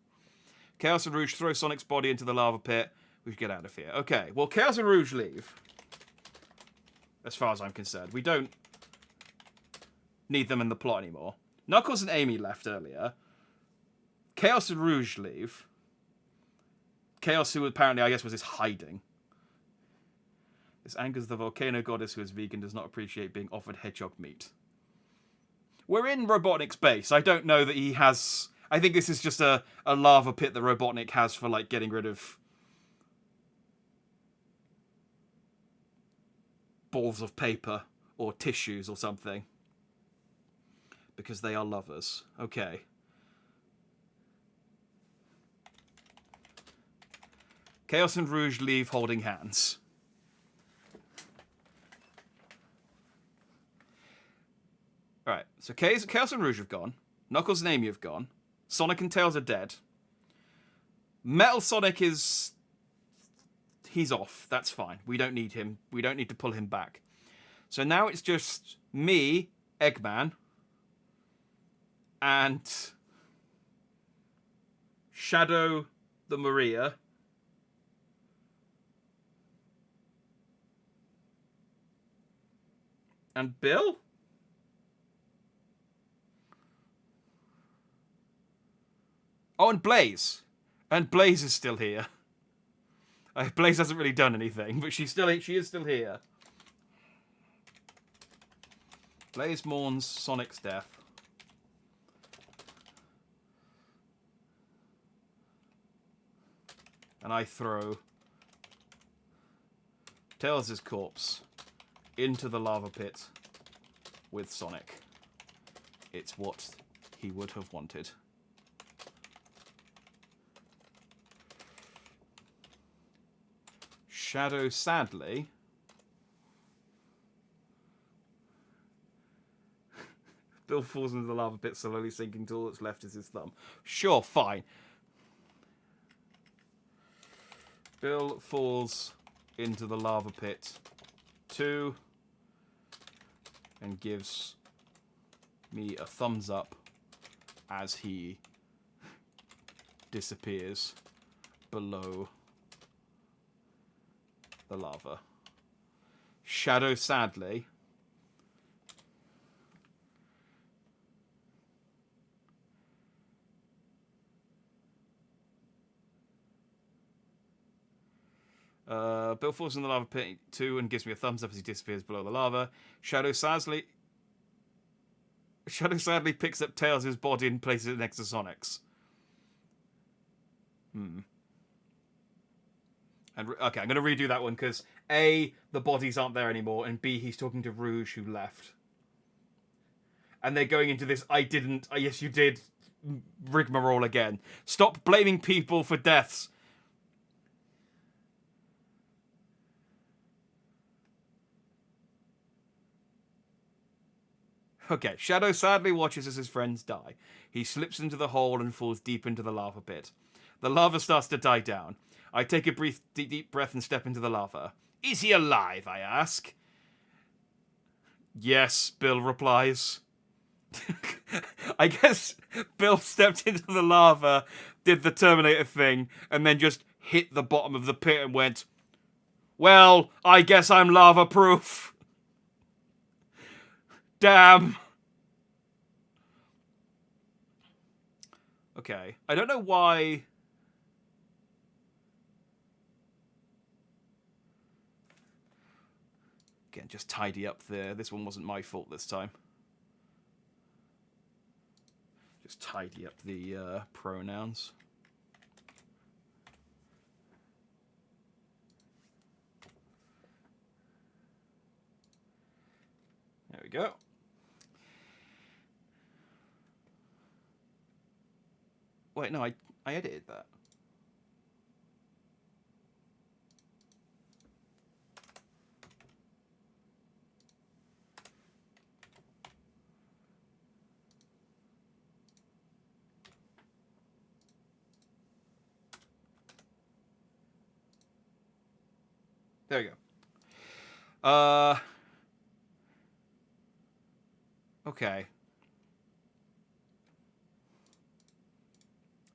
Chaos and Rouge throw Sonic's body into the lava pit. We should get out of here. Okay, well, Chaos and Rouge leave. As far as I'm concerned, we don't need them in the plot anymore. Knuckles and Amy left earlier. Chaos and Rouge leave. Chaos, who apparently, I guess, was hiding. This angers the volcano goddess who is vegan, does not appreciate being offered hedgehog meat. We're in Robotnik's base. I don't know that he has... I think this is just a lava pit that Robotnik has for, like, getting rid of balls of paper or tissues or something. Because they are lovers. Okay. Chaos and Rouge leave holding hands. Alright, so Chaos and Rouge have gone. Knuckles and Amy have gone. Sonic and Tails are dead. Metal Sonic is... He's off. That's fine. We don't need him. We don't need to pull him back. So now it's just me, Eggman, and Shadow the Maria. And Bill? Oh, and Blaze. And Blaze is still here. Blaze hasn't really done anything, but she is still here. Blaze mourns Sonic's death. And I throw Tails' corpse into the lava pit with Sonic. It's what he would have wanted. Shadow, sadly... Bill falls into the lava pit, slowly sinking till all that's left is his thumb. Sure, fine. Bill falls into the lava pit too, and gives me a thumbs up as he disappears below the lava. Shadow, sadly... Bill falls in the lava pit too and gives me a thumbs up as he disappears below the lava. Shadow sadly picks up Tails' body and places it next to Sonic's. And okay, I'm going to redo that one because A, the bodies aren't there anymore, and B, he's talking to Rouge who left. And they're going into this yes you did rigmarole again. Stop blaming people for deaths. Okay, Shadow sadly watches as his friends die. He slips into the hole and falls deep into the lava pit. The lava starts to die down. I take a deep breath and step into the lava. Is he alive, I ask? Yes, Bill replies. I guess Bill stepped into the lava, did the Terminator thing, and then just hit the bottom of the pit and went, well, I guess I'm lava-proof. Damn. Okay. I don't know why... Again, just tidy up there. This one wasn't my fault this time. Just tidy up the pronouns. There we go. Wait, no, I edited that. There we go. Okay.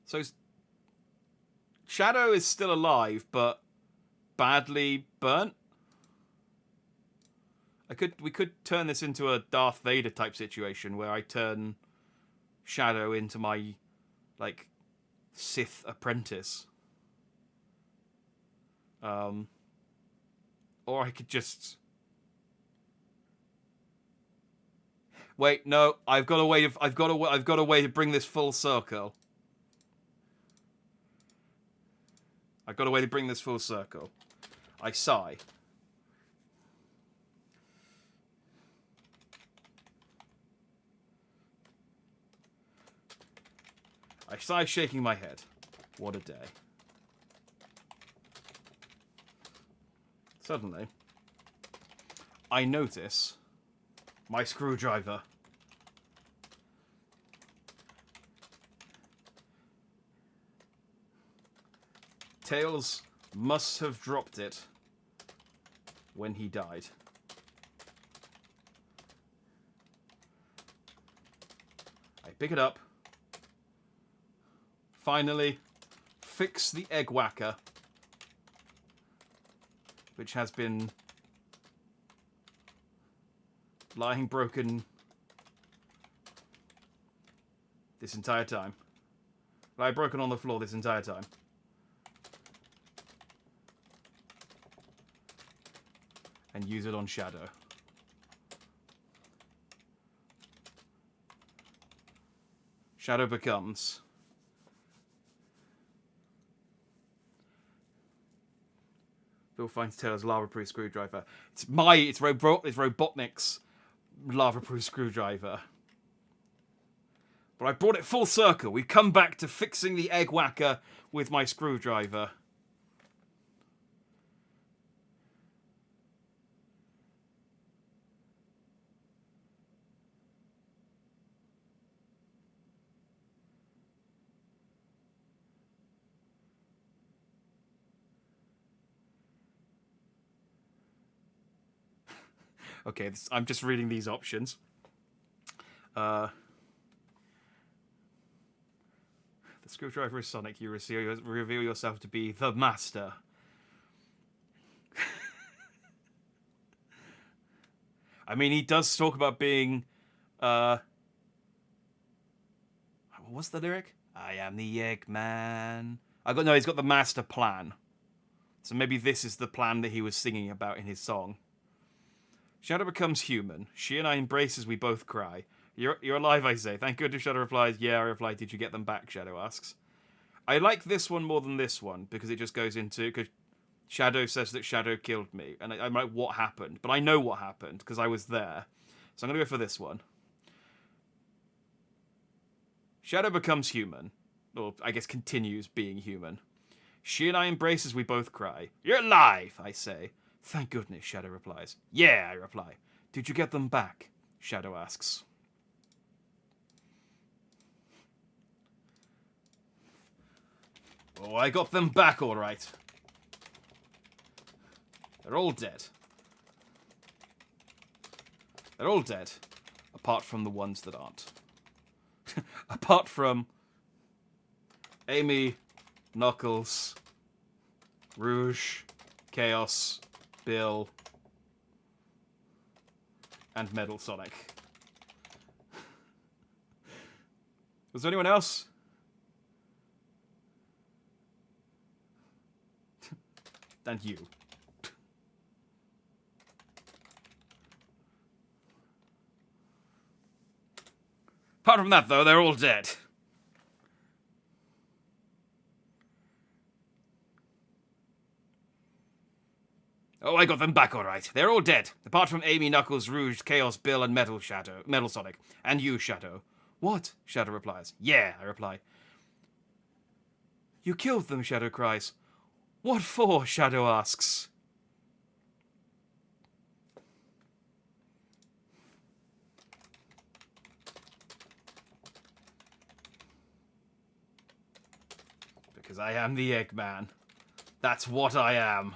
So Shadow is still alive, but badly burnt. We could turn this into a Darth Vader type situation where I turn Shadow into my like Sith apprentice. Or I could just wait. No, I've got a way to bring this full circle. I've got a way to bring this full circle. I sigh. I sigh, shaking my head. What a day. Suddenly, I notice my screwdriver. Tails must have dropped it when he died. I pick it up. Finally, fix the egg whacker, which has been lying broken this entire time. Lying broken on the floor this entire time. And use it on Shadow. Shadow becomes Bill finds Taylor's lava-proof screwdriver. It's Robotnik's lava-proof screwdriver. But I brought it full circle. We've come back to fixing the egg whacker with my screwdriver. Okay, I'm just reading these options. The screwdriver is Sonic. You reveal yourself to be the master. I mean, he does talk about being... what's the lyric? I am the Eggman. He's got the master plan. So maybe this is the plan that he was singing about in his song. Shadow becomes human. She and I embrace as we both cry. You're alive, I say. Thank goodness, Shadow replies. Yeah, I reply. Did you get them back? Shadow asks. I like this one more than this one because it just goes into... Because Shadow says that Shadow killed me. And I'm like, what happened? But I know what happened because I was there. So I'm going to go for this one. Shadow becomes human. Or, I guess, continues being human. She and I embrace as we both cry. You're alive, I say. Thank goodness, Shadow replies. Yeah, I reply. Did you get them back? Shadow asks. Oh, I got them back all right. They're all dead. They're all dead. Apart from the ones that aren't. Apart from Amy, Knuckles, Rouge, Chaos, Bill, and Metal Sonic. Was there anyone else? And you. Apart from that, though, they're all dead. Oh, I got them back all right. They're all dead. Apart from Amy, Knuckles, Rouge, Chaos, Bill, and Metal Sonic. And you, Shadow. What? Shadow replies. Yeah, I reply. You killed them, Shadow cries. What for? Shadow asks. Because I am the Eggman. That's what I am.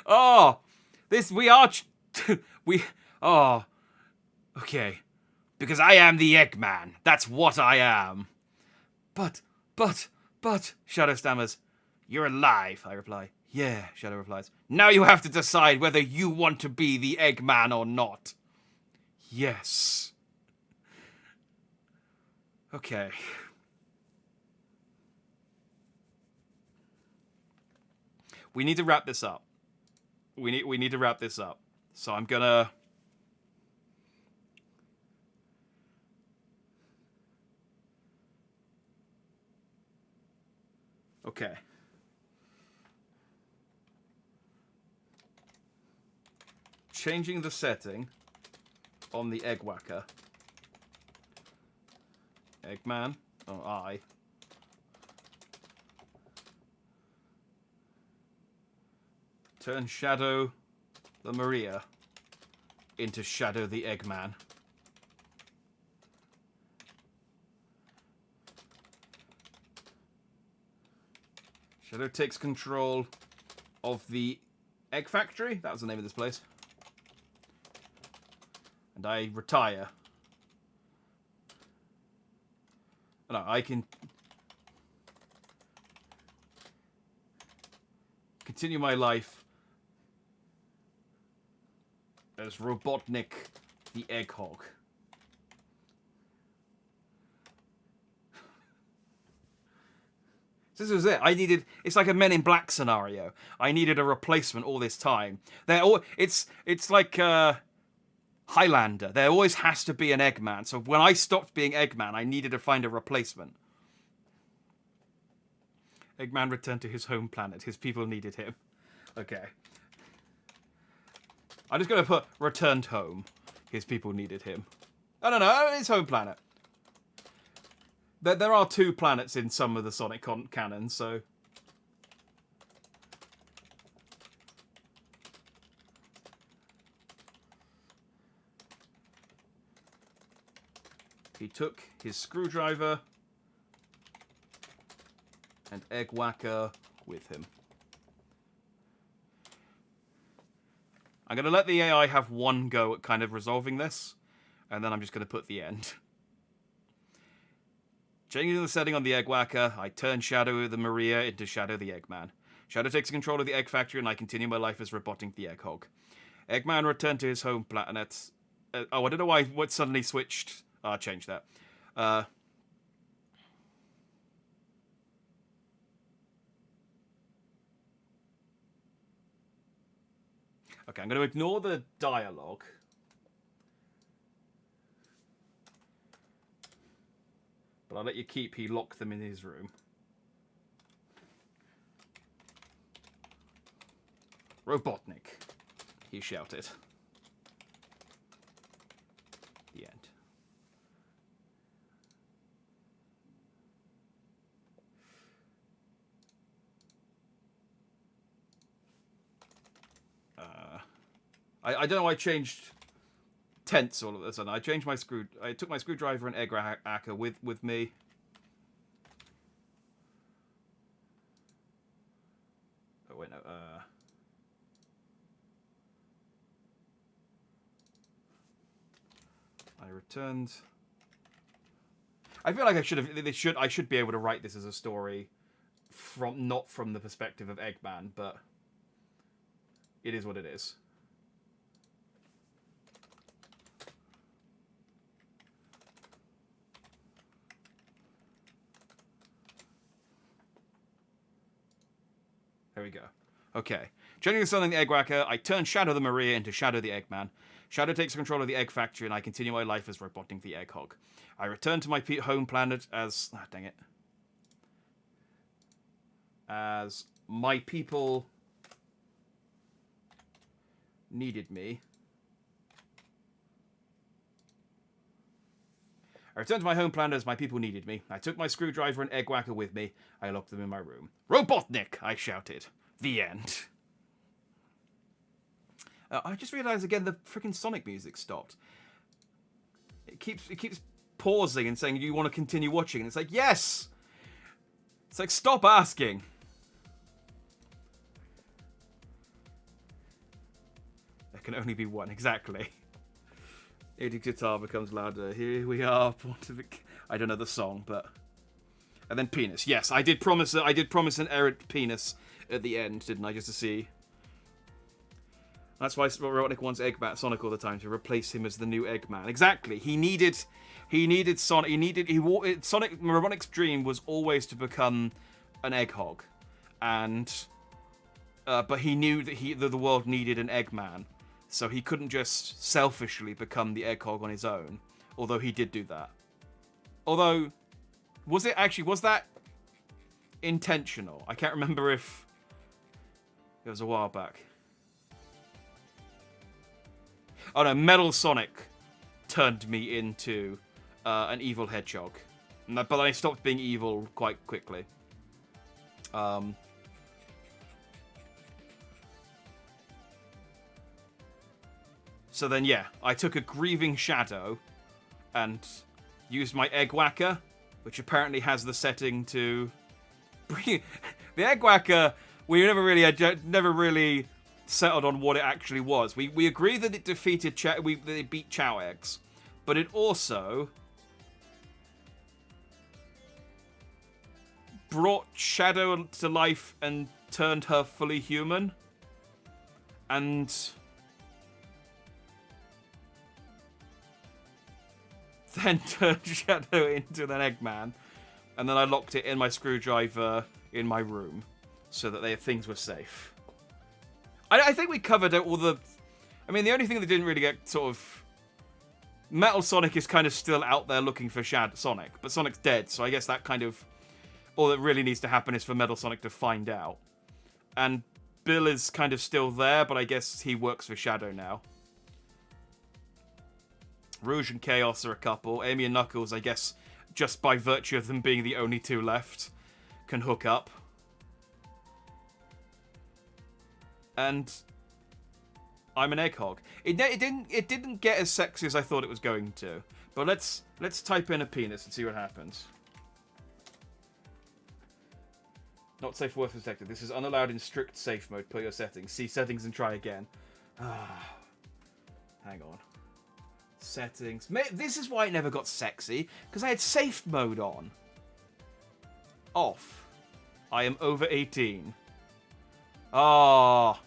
Oh, this we are. We. Oh, okay. Because I am the Eggman. That's what I am. But, Shadow stammers. You're alive, I reply. Yeah, Shadow replies. Now you have to decide whether you want to be the Eggman or not. Yes. Okay. We need to wrap this up. We need to wrap this up. So I'm gonna... Okay. Changing the setting on the Egg Whacker. Eggman. Oh, I. Turn Shadow the Maria into Shadow the Eggman. Shadow takes control of the Egg Factory. That was the name of this place. And I retire. No, I can continue my life as Robotnik the Egg Hog. This was it. It's like a Men in Black scenario. I needed a replacement all this time. It's like Highlander. There always has to be an Eggman. So when I stopped being Eggman, I needed to find a replacement. Eggman returned to his home planet. His people needed him. Okay. I'm just going to put returned home. His people needed him. I don't know. His home planet. There are 2 planets in some of the Sonic canon, so... He took his screwdriver and Egg Whacker with him. I'm going to let the AI have one go at kind of resolving this, and then I'm just going to put the end. Changing the setting on the Egg Whacker, I turn Shadow the Maria into Shadow the Eggman. Shadow takes control of the Egg Factory, and I continue my life as Robotnik the Egg Hog. Eggman returned to his home planet. I don't know why what suddenly switched. I'll change that. Okay, I'm going to ignore the dialogue. But I'll let you keep he locked them in his room. Robotnik, he shouted. The end. I don't know why I changed tense all of a sudden. I changed my I took my screwdriver and Egg Whacker with me. Oh wait, no. I returned. I feel like I should be able to write this as a story not from the perspective of Eggman, but it is what it is. There we go. Okay. Changing the sun in the Egg Whacker, I turn Shadow the Maria into Shadow the Eggman. Shadow takes control of the Egg Factory, and I continue my life as Robotnik the Egg Hog. I return to my home planet as... Ah, dang it. As my people needed me. I returned to my home planet as my people needed me. I took my screwdriver and Egg Whacker with me. I locked them in my room. Robotnik, I shouted. The end. I just realised again the freaking Sonic music stopped. It keeps pausing and saying, "Do you want to continue watching?" And it's like, yes. It's like, stop asking. can only be one. Exactly. Eddie guitar becomes louder. Here we are. I don't know the song, but... And then penis. Yes, I did promise an errant penis at the end, didn't I? Just to see. That's why Robotnik wants Eggman Sonic all the time, to replace him as the new Eggman. Exactly. He needed Sonic. Sonic. Robotnik's dream was always to become an Egghog, and but he knew that the world needed an Eggman, so he couldn't just selfishly become the Egghog on his own. Although he did do that. Although, was that intentional? I can't remember if it was a while back. Oh no, Metal Sonic turned me into an evil hedgehog. But I stopped being evil quite quickly. So then, yeah, I took a grieving shadow and used my Egg Whacker, which apparently has the setting to bring... The Egg Whacker, we never really settled on what it actually was. We agreed that it defeated that it beat Chow Eggs, but it also brought Shadow to life and turned her fully human, and then turned Shadow into an Eggman, and then I locked it in my screwdriver in my room so that things were safe. I think we covered all the... I mean, the only thing that didn't really get sort of... Metal Sonic is kind of still out there looking for Sonic, but Sonic's dead, so I guess that kind of... All that really needs to happen is for Metal Sonic to find out. And Bill is kind of still there, but I guess he works for Shadow now. Rouge and Chaos are a couple. Amy and Knuckles, I guess, just by virtue of them being the only two left, can hook up. And I'm an Egghog. It didn't get as sexy as I thought it was going to. But let's type in a penis and see what happens. Not safe for worth detected. This is unallowed in strict safe mode per your settings. See settings and try again. Hang on. Settings. This is why it never got sexy, because I had safe mode on. Off. I am over 18. Ah,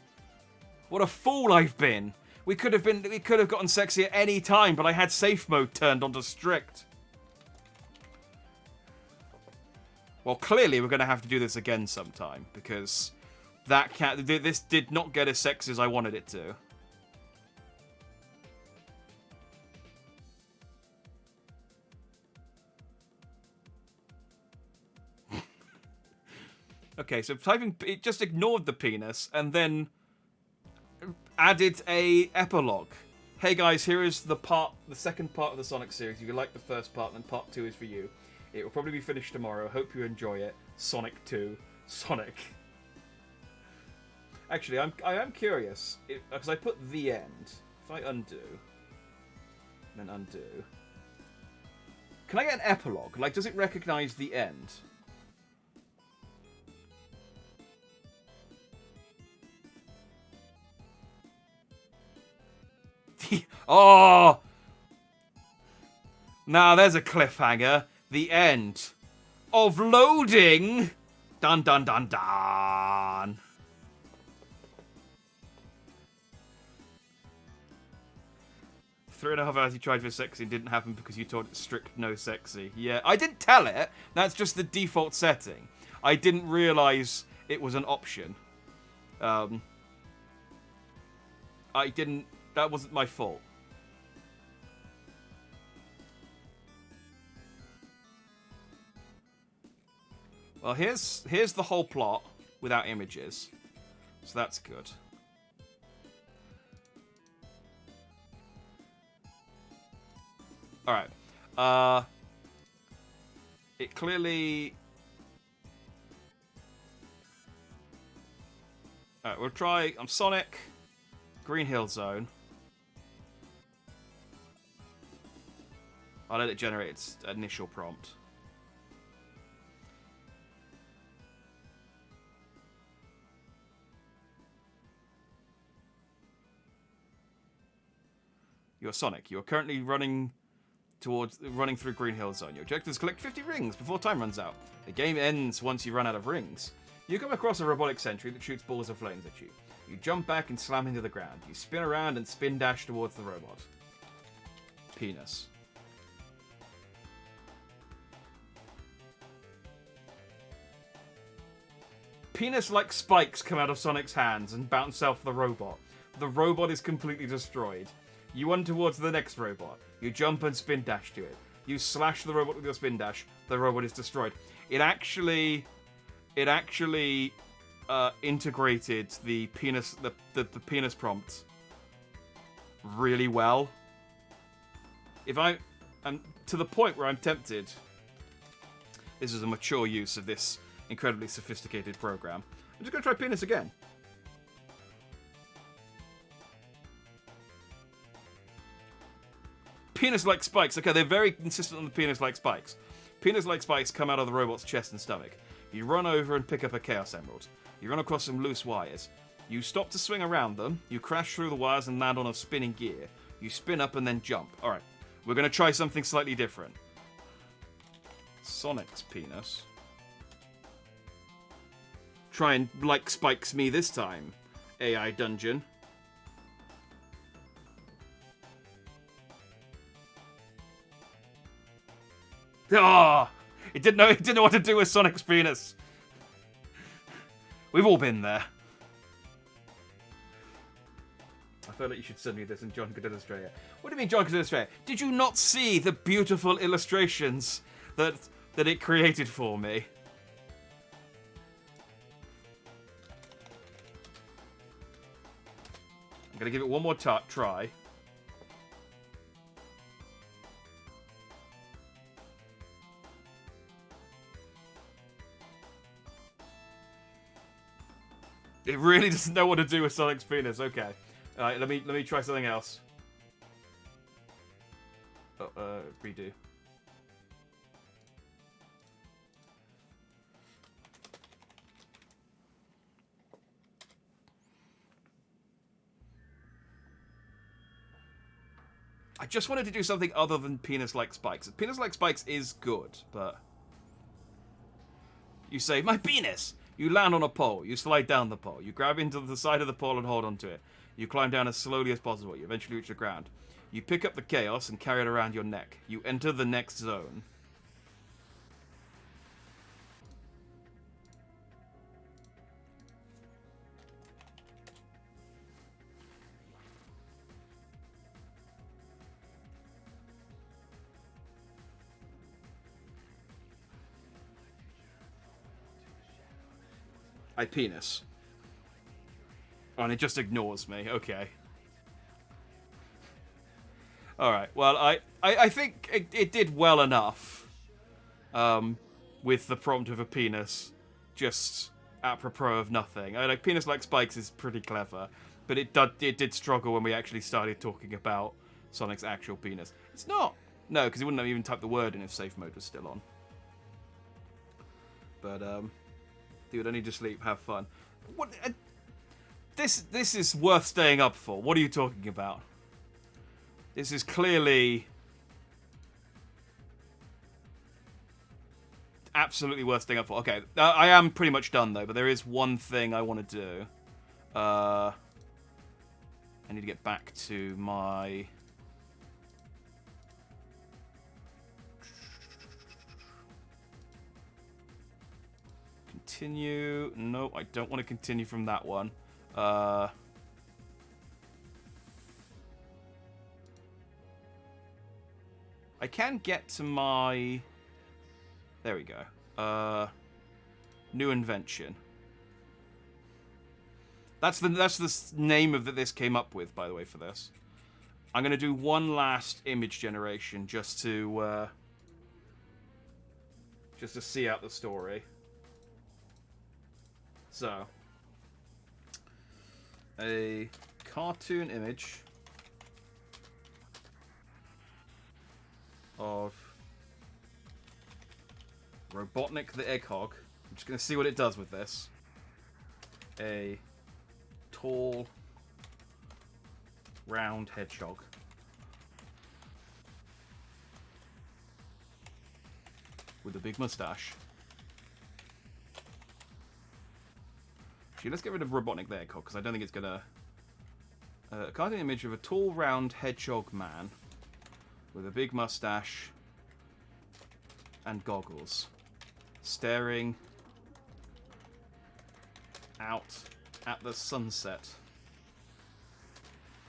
what a fool I've been. We could have gotten sexy at any time, but I had safe mode turned onto strict. Well, clearly we're going to have to do this again sometime, because this did not get as sexy as I wanted it to. Okay, so typing, it just ignored the penis and then added a epilogue. Hey guys, here is the second part of the Sonic series. If you like the first part, then part 2 is for you. It will probably be finished tomorrow. Hope you enjoy it. Sonic 2. Sonic. Actually, I am curious, because I put the end. If I undo, then undo. Can I get an epilogue? Like, does it recognize the end? Oh! Now there's a cliffhanger. The end of loading. Dun dun dun dun. 3.5 hours you tried for sexy and didn't happen because you told it strict no sexy. Yeah, I didn't tell it. That's just the default setting. I didn't realise it was an option. I didn't... That wasn't my fault. Well, here's the whole plot without images. So that's good. Alright. It clearly... Alright, we'll try... I'm Sonic. Green Hill Zone. I'll let it generate its initial prompt. You're Sonic. You are currently running through Green Hill Zone. Your objective is collect 50 rings before time runs out. The game ends once you run out of rings. You come across a robotic sentry that shoots balls of flames at you. You jump back and slam into the ground. You spin around and spin dash towards the robot. Penis. Penis-like spikes come out of Sonic's hands and bounce off the robot. The robot is completely destroyed. You run towards the next robot. You jump and spin dash to it. You slash the robot with your spin dash. The robot is destroyed. It actually integrated the penis the penis prompt really well. If I'm to the point where I'm tempted. This is a mature use of this incredibly sophisticated program. I'm just gonna try penis again. Penis-like spikes. Okay, they're very insistent on the penis-like spikes. Penis-like spikes come out of the robot's chest and stomach. You run over and pick up a Chaos Emerald. You run across some loose wires. You stop to swing around them. You crash through the wires and land on a spinning gear. You spin up and then jump. Alright, we're going to try something slightly different. Sonic's penis. Try and like spikes me this time, AI Dungeon. Ah! It didn't know what to do with Sonic's penis. We've all been there. I feel like you should send me this and John could illustrate it. What do you mean John could illustrate it? Did you not see the beautiful illustrations that it created for me? I'm going to give it one more try. It really doesn't know what to do with Sonic's penis. Okay. Alright, let me try something else. Oh, redo. I just wanted to do something other than penis-like spikes. Penis-like spikes is good, but... You say, my penis! You land on a pole. You slide down the pole. You grab into the side of the pole and hold onto it. You climb down as slowly as possible. You eventually reach the ground. You pick up the chaos and carry it around your neck. You enter the next zone. I penis. Oh, and it just ignores me. Okay. Alright, well, I think it did well enough with the prompt of a penis, just apropos of nothing. Like, penis-like spikes is pretty clever, but it did struggle when we actually started talking about Sonic's actual penis. It's not. No, because he wouldn't have even typed the word in if safe mode was still on. But, dude, I need to sleep, have fun. What? This is worth staying up for. What are you talking about? This is clearly absolutely worth staying up for. Okay, I am pretty much done though, but there is one thing I want to do. I need to get back to my... Continue. No, I don't want to continue from that one. I can get to my... There we go. New invention. That's the name of that this came up with, by the way, for this. I'm going to do one last image generation just to see out the story. So, a cartoon image of Robotnik the Egghog. I'm just going to see what it does with this. A tall, round hedgehog. with a big mustache. Actually, let's get rid of Robotnik there, because I don't think it's gonna. A cartoon image of a tall, round hedgehog man with a big mustache and goggles, staring out at the sunset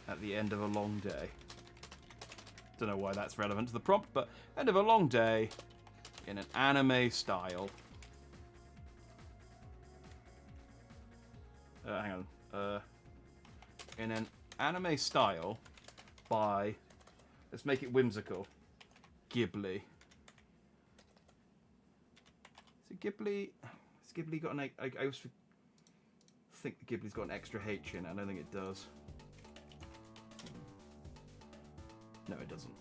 at the end of a long day. Don't know why that's relevant to the prompt, but end of a long day in an anime style. Hang on. In an anime style by, let's make it whimsical, Ghibli. Is it Ghibli? Has Ghibli got an... I always think Ghibli's got an extra H in it. I don't think it does. No, it doesn't.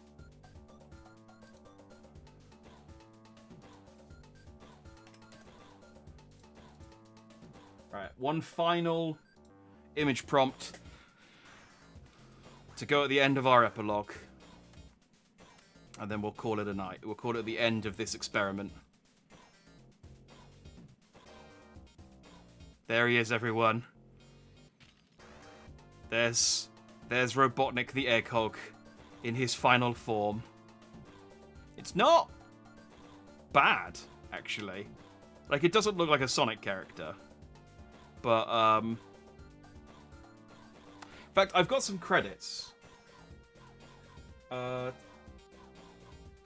Right, one final image prompt to go at the end of our epilogue. And then we'll call it a night. We'll call it the end of this experiment. There he is, everyone. There's Robotnik the Egghog in his final form. It's not bad, actually. Like, it doesn't look like a Sonic character. But, in fact, I've got some credits. A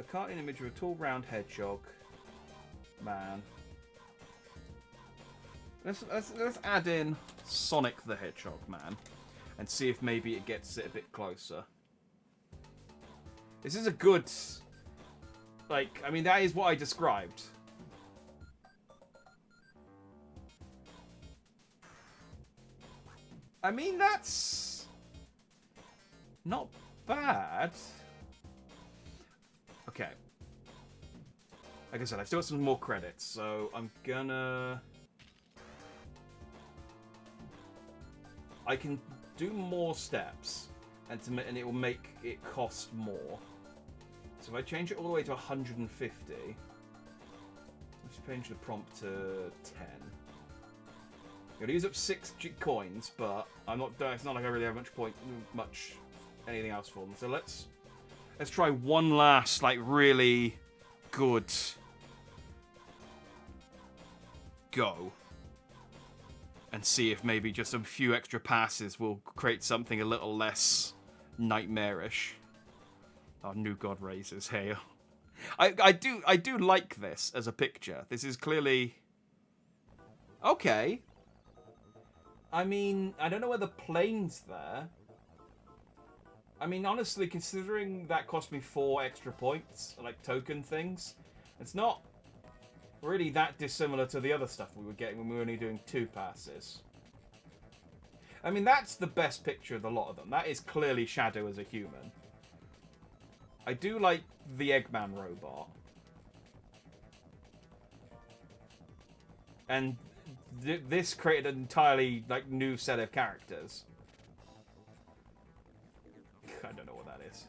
cartoon image of a tall, round hedgehog man. Let's add in Sonic the Hedgehog man and see if maybe it gets it a bit closer. This is a good... Like, I mean, that is what I described. I mean, that's... not bad. Okay. Like I said, I've still got some more credits, so I'm gonna... I can do more steps, and it will make it cost more. So if I change it all the way to 150, let's change the prompt to 10. I'm gonna use up 6 coins, but I'm not. It's not like I really have much anything else for them. So let's try one last like really good go. And see if maybe just a few extra passes will create something a little less nightmarish. Our new god raises hail. I do like this as a picture. This is clearly okay. I mean, I don't know whether the plane's there. I mean, honestly, considering that cost me 4 extra points, like token things, it's not really that dissimilar to the other stuff we were getting when we were only doing 2 passes. I mean, that's the best picture of the lot of them. That is clearly Shadow as a human. I do like the Eggman robot. And this created an entirely like new set of characters. I don't know what that is.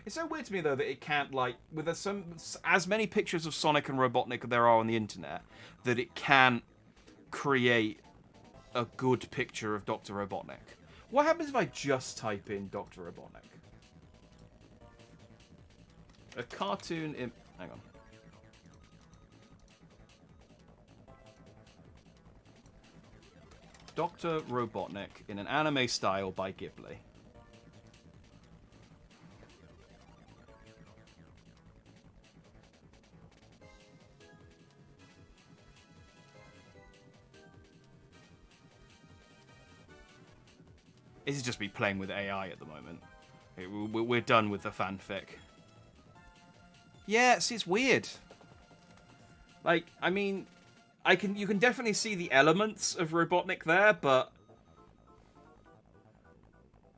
It's so weird to me, though, that it can't, like, with as many pictures of Sonic and Robotnik there are on the internet, that it can't create a good picture of Dr. Robotnik. What happens if I just type in Dr. Robotnik? A cartoon in... Hang on. Dr. Robotnik in an anime style by Ghibli. This is just me playing with AI at the moment. We're done with the fanfic. Yeah, see, it's weird. Like, I mean, you can definitely see the elements of Robotnik there, but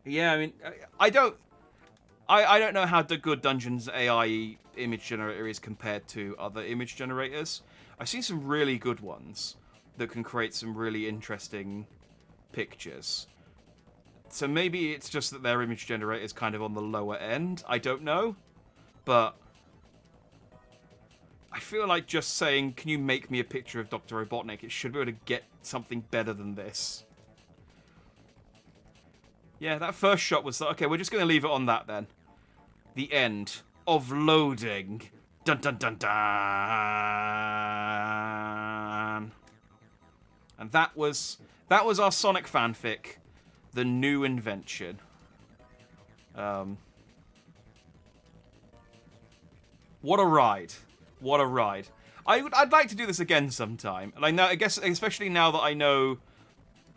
yeah, I mean, I don't know how good Dungeon's AI image generator is compared to other image generators. I've seen some really good ones that can create some really interesting pictures. So maybe it's just that their image generator is kind of on the lower end. I don't know. But I feel like just saying, can you make me a picture of Dr. Robotnik? It should be able to get something better than this. Yeah, that first shot was... Okay, we're just going to leave it on that then. The end of loading. Dun dun dun dun. And that was our Sonic fanfic, The New Invention. What a ride. What a ride. I'd like to do this again sometime. And I guess, especially now that I know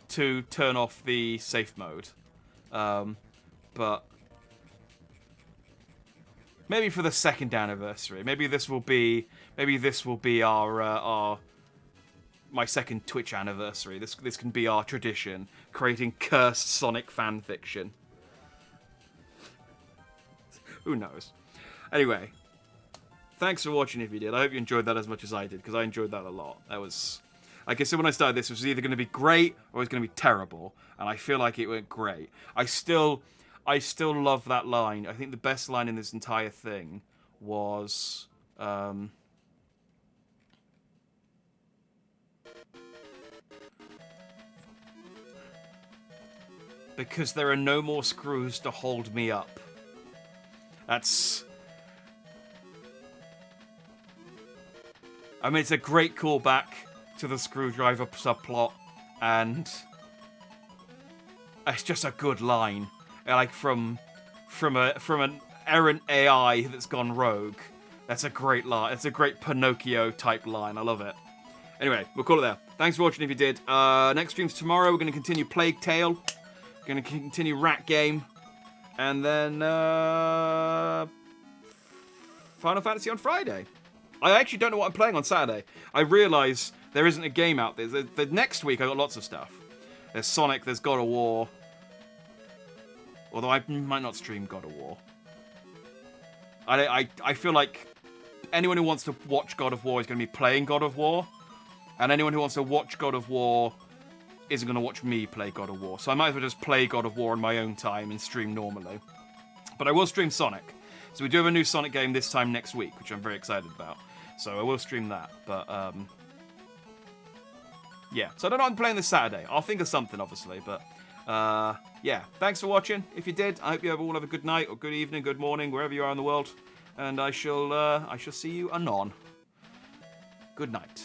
to turn off the safe mode. But maybe for the 2nd anniversary. Maybe this will be our my 2nd Twitch anniversary. This can be our tradition, creating cursed Sonic fanfiction. Who knows? Anyway, thanks for watching if you did. I hope you enjoyed that as much as I did, because I enjoyed that a lot. That was... Like I said when I started this, it was either going to be great or it was going to be terrible. And I feel like it went great. I still love that line. I think the best line in this entire thing was... because there are no more screws to hold me up. That's... I mean, it's a great callback to the screwdriver subplot, and it's just a good line, like from an errant AI that's gone rogue. That's a great line. It's a great Pinocchio type line. I love it. Anyway, we'll call it there. Thanks for watching if you did. Next stream's tomorrow. We're going to continue Plague Tale. We're going to continue Rat Game, and then Final Fantasy on Friday. I actually don't know what I'm playing on Saturday. I realise there isn't a game out there. The next week I got lots of stuff. There's Sonic, there's God of War. Although I might not stream God of War. I feel like anyone who wants to watch God of War is going to be playing God of War. And anyone who wants to watch God of War isn't going to watch me play God of War. So I might as well just play God of War on my own time and stream normally. But I will stream Sonic. So we do have a new Sonic game this time next week, which I'm very excited about. So I will stream that. But, yeah. So I don't know what I'm playing this Saturday. I'll think of something, obviously. But, yeah. Thanks for watching. If you did, I hope you all have a good night or good evening, good morning, wherever you are in the world. And I shall see you anon. Good night.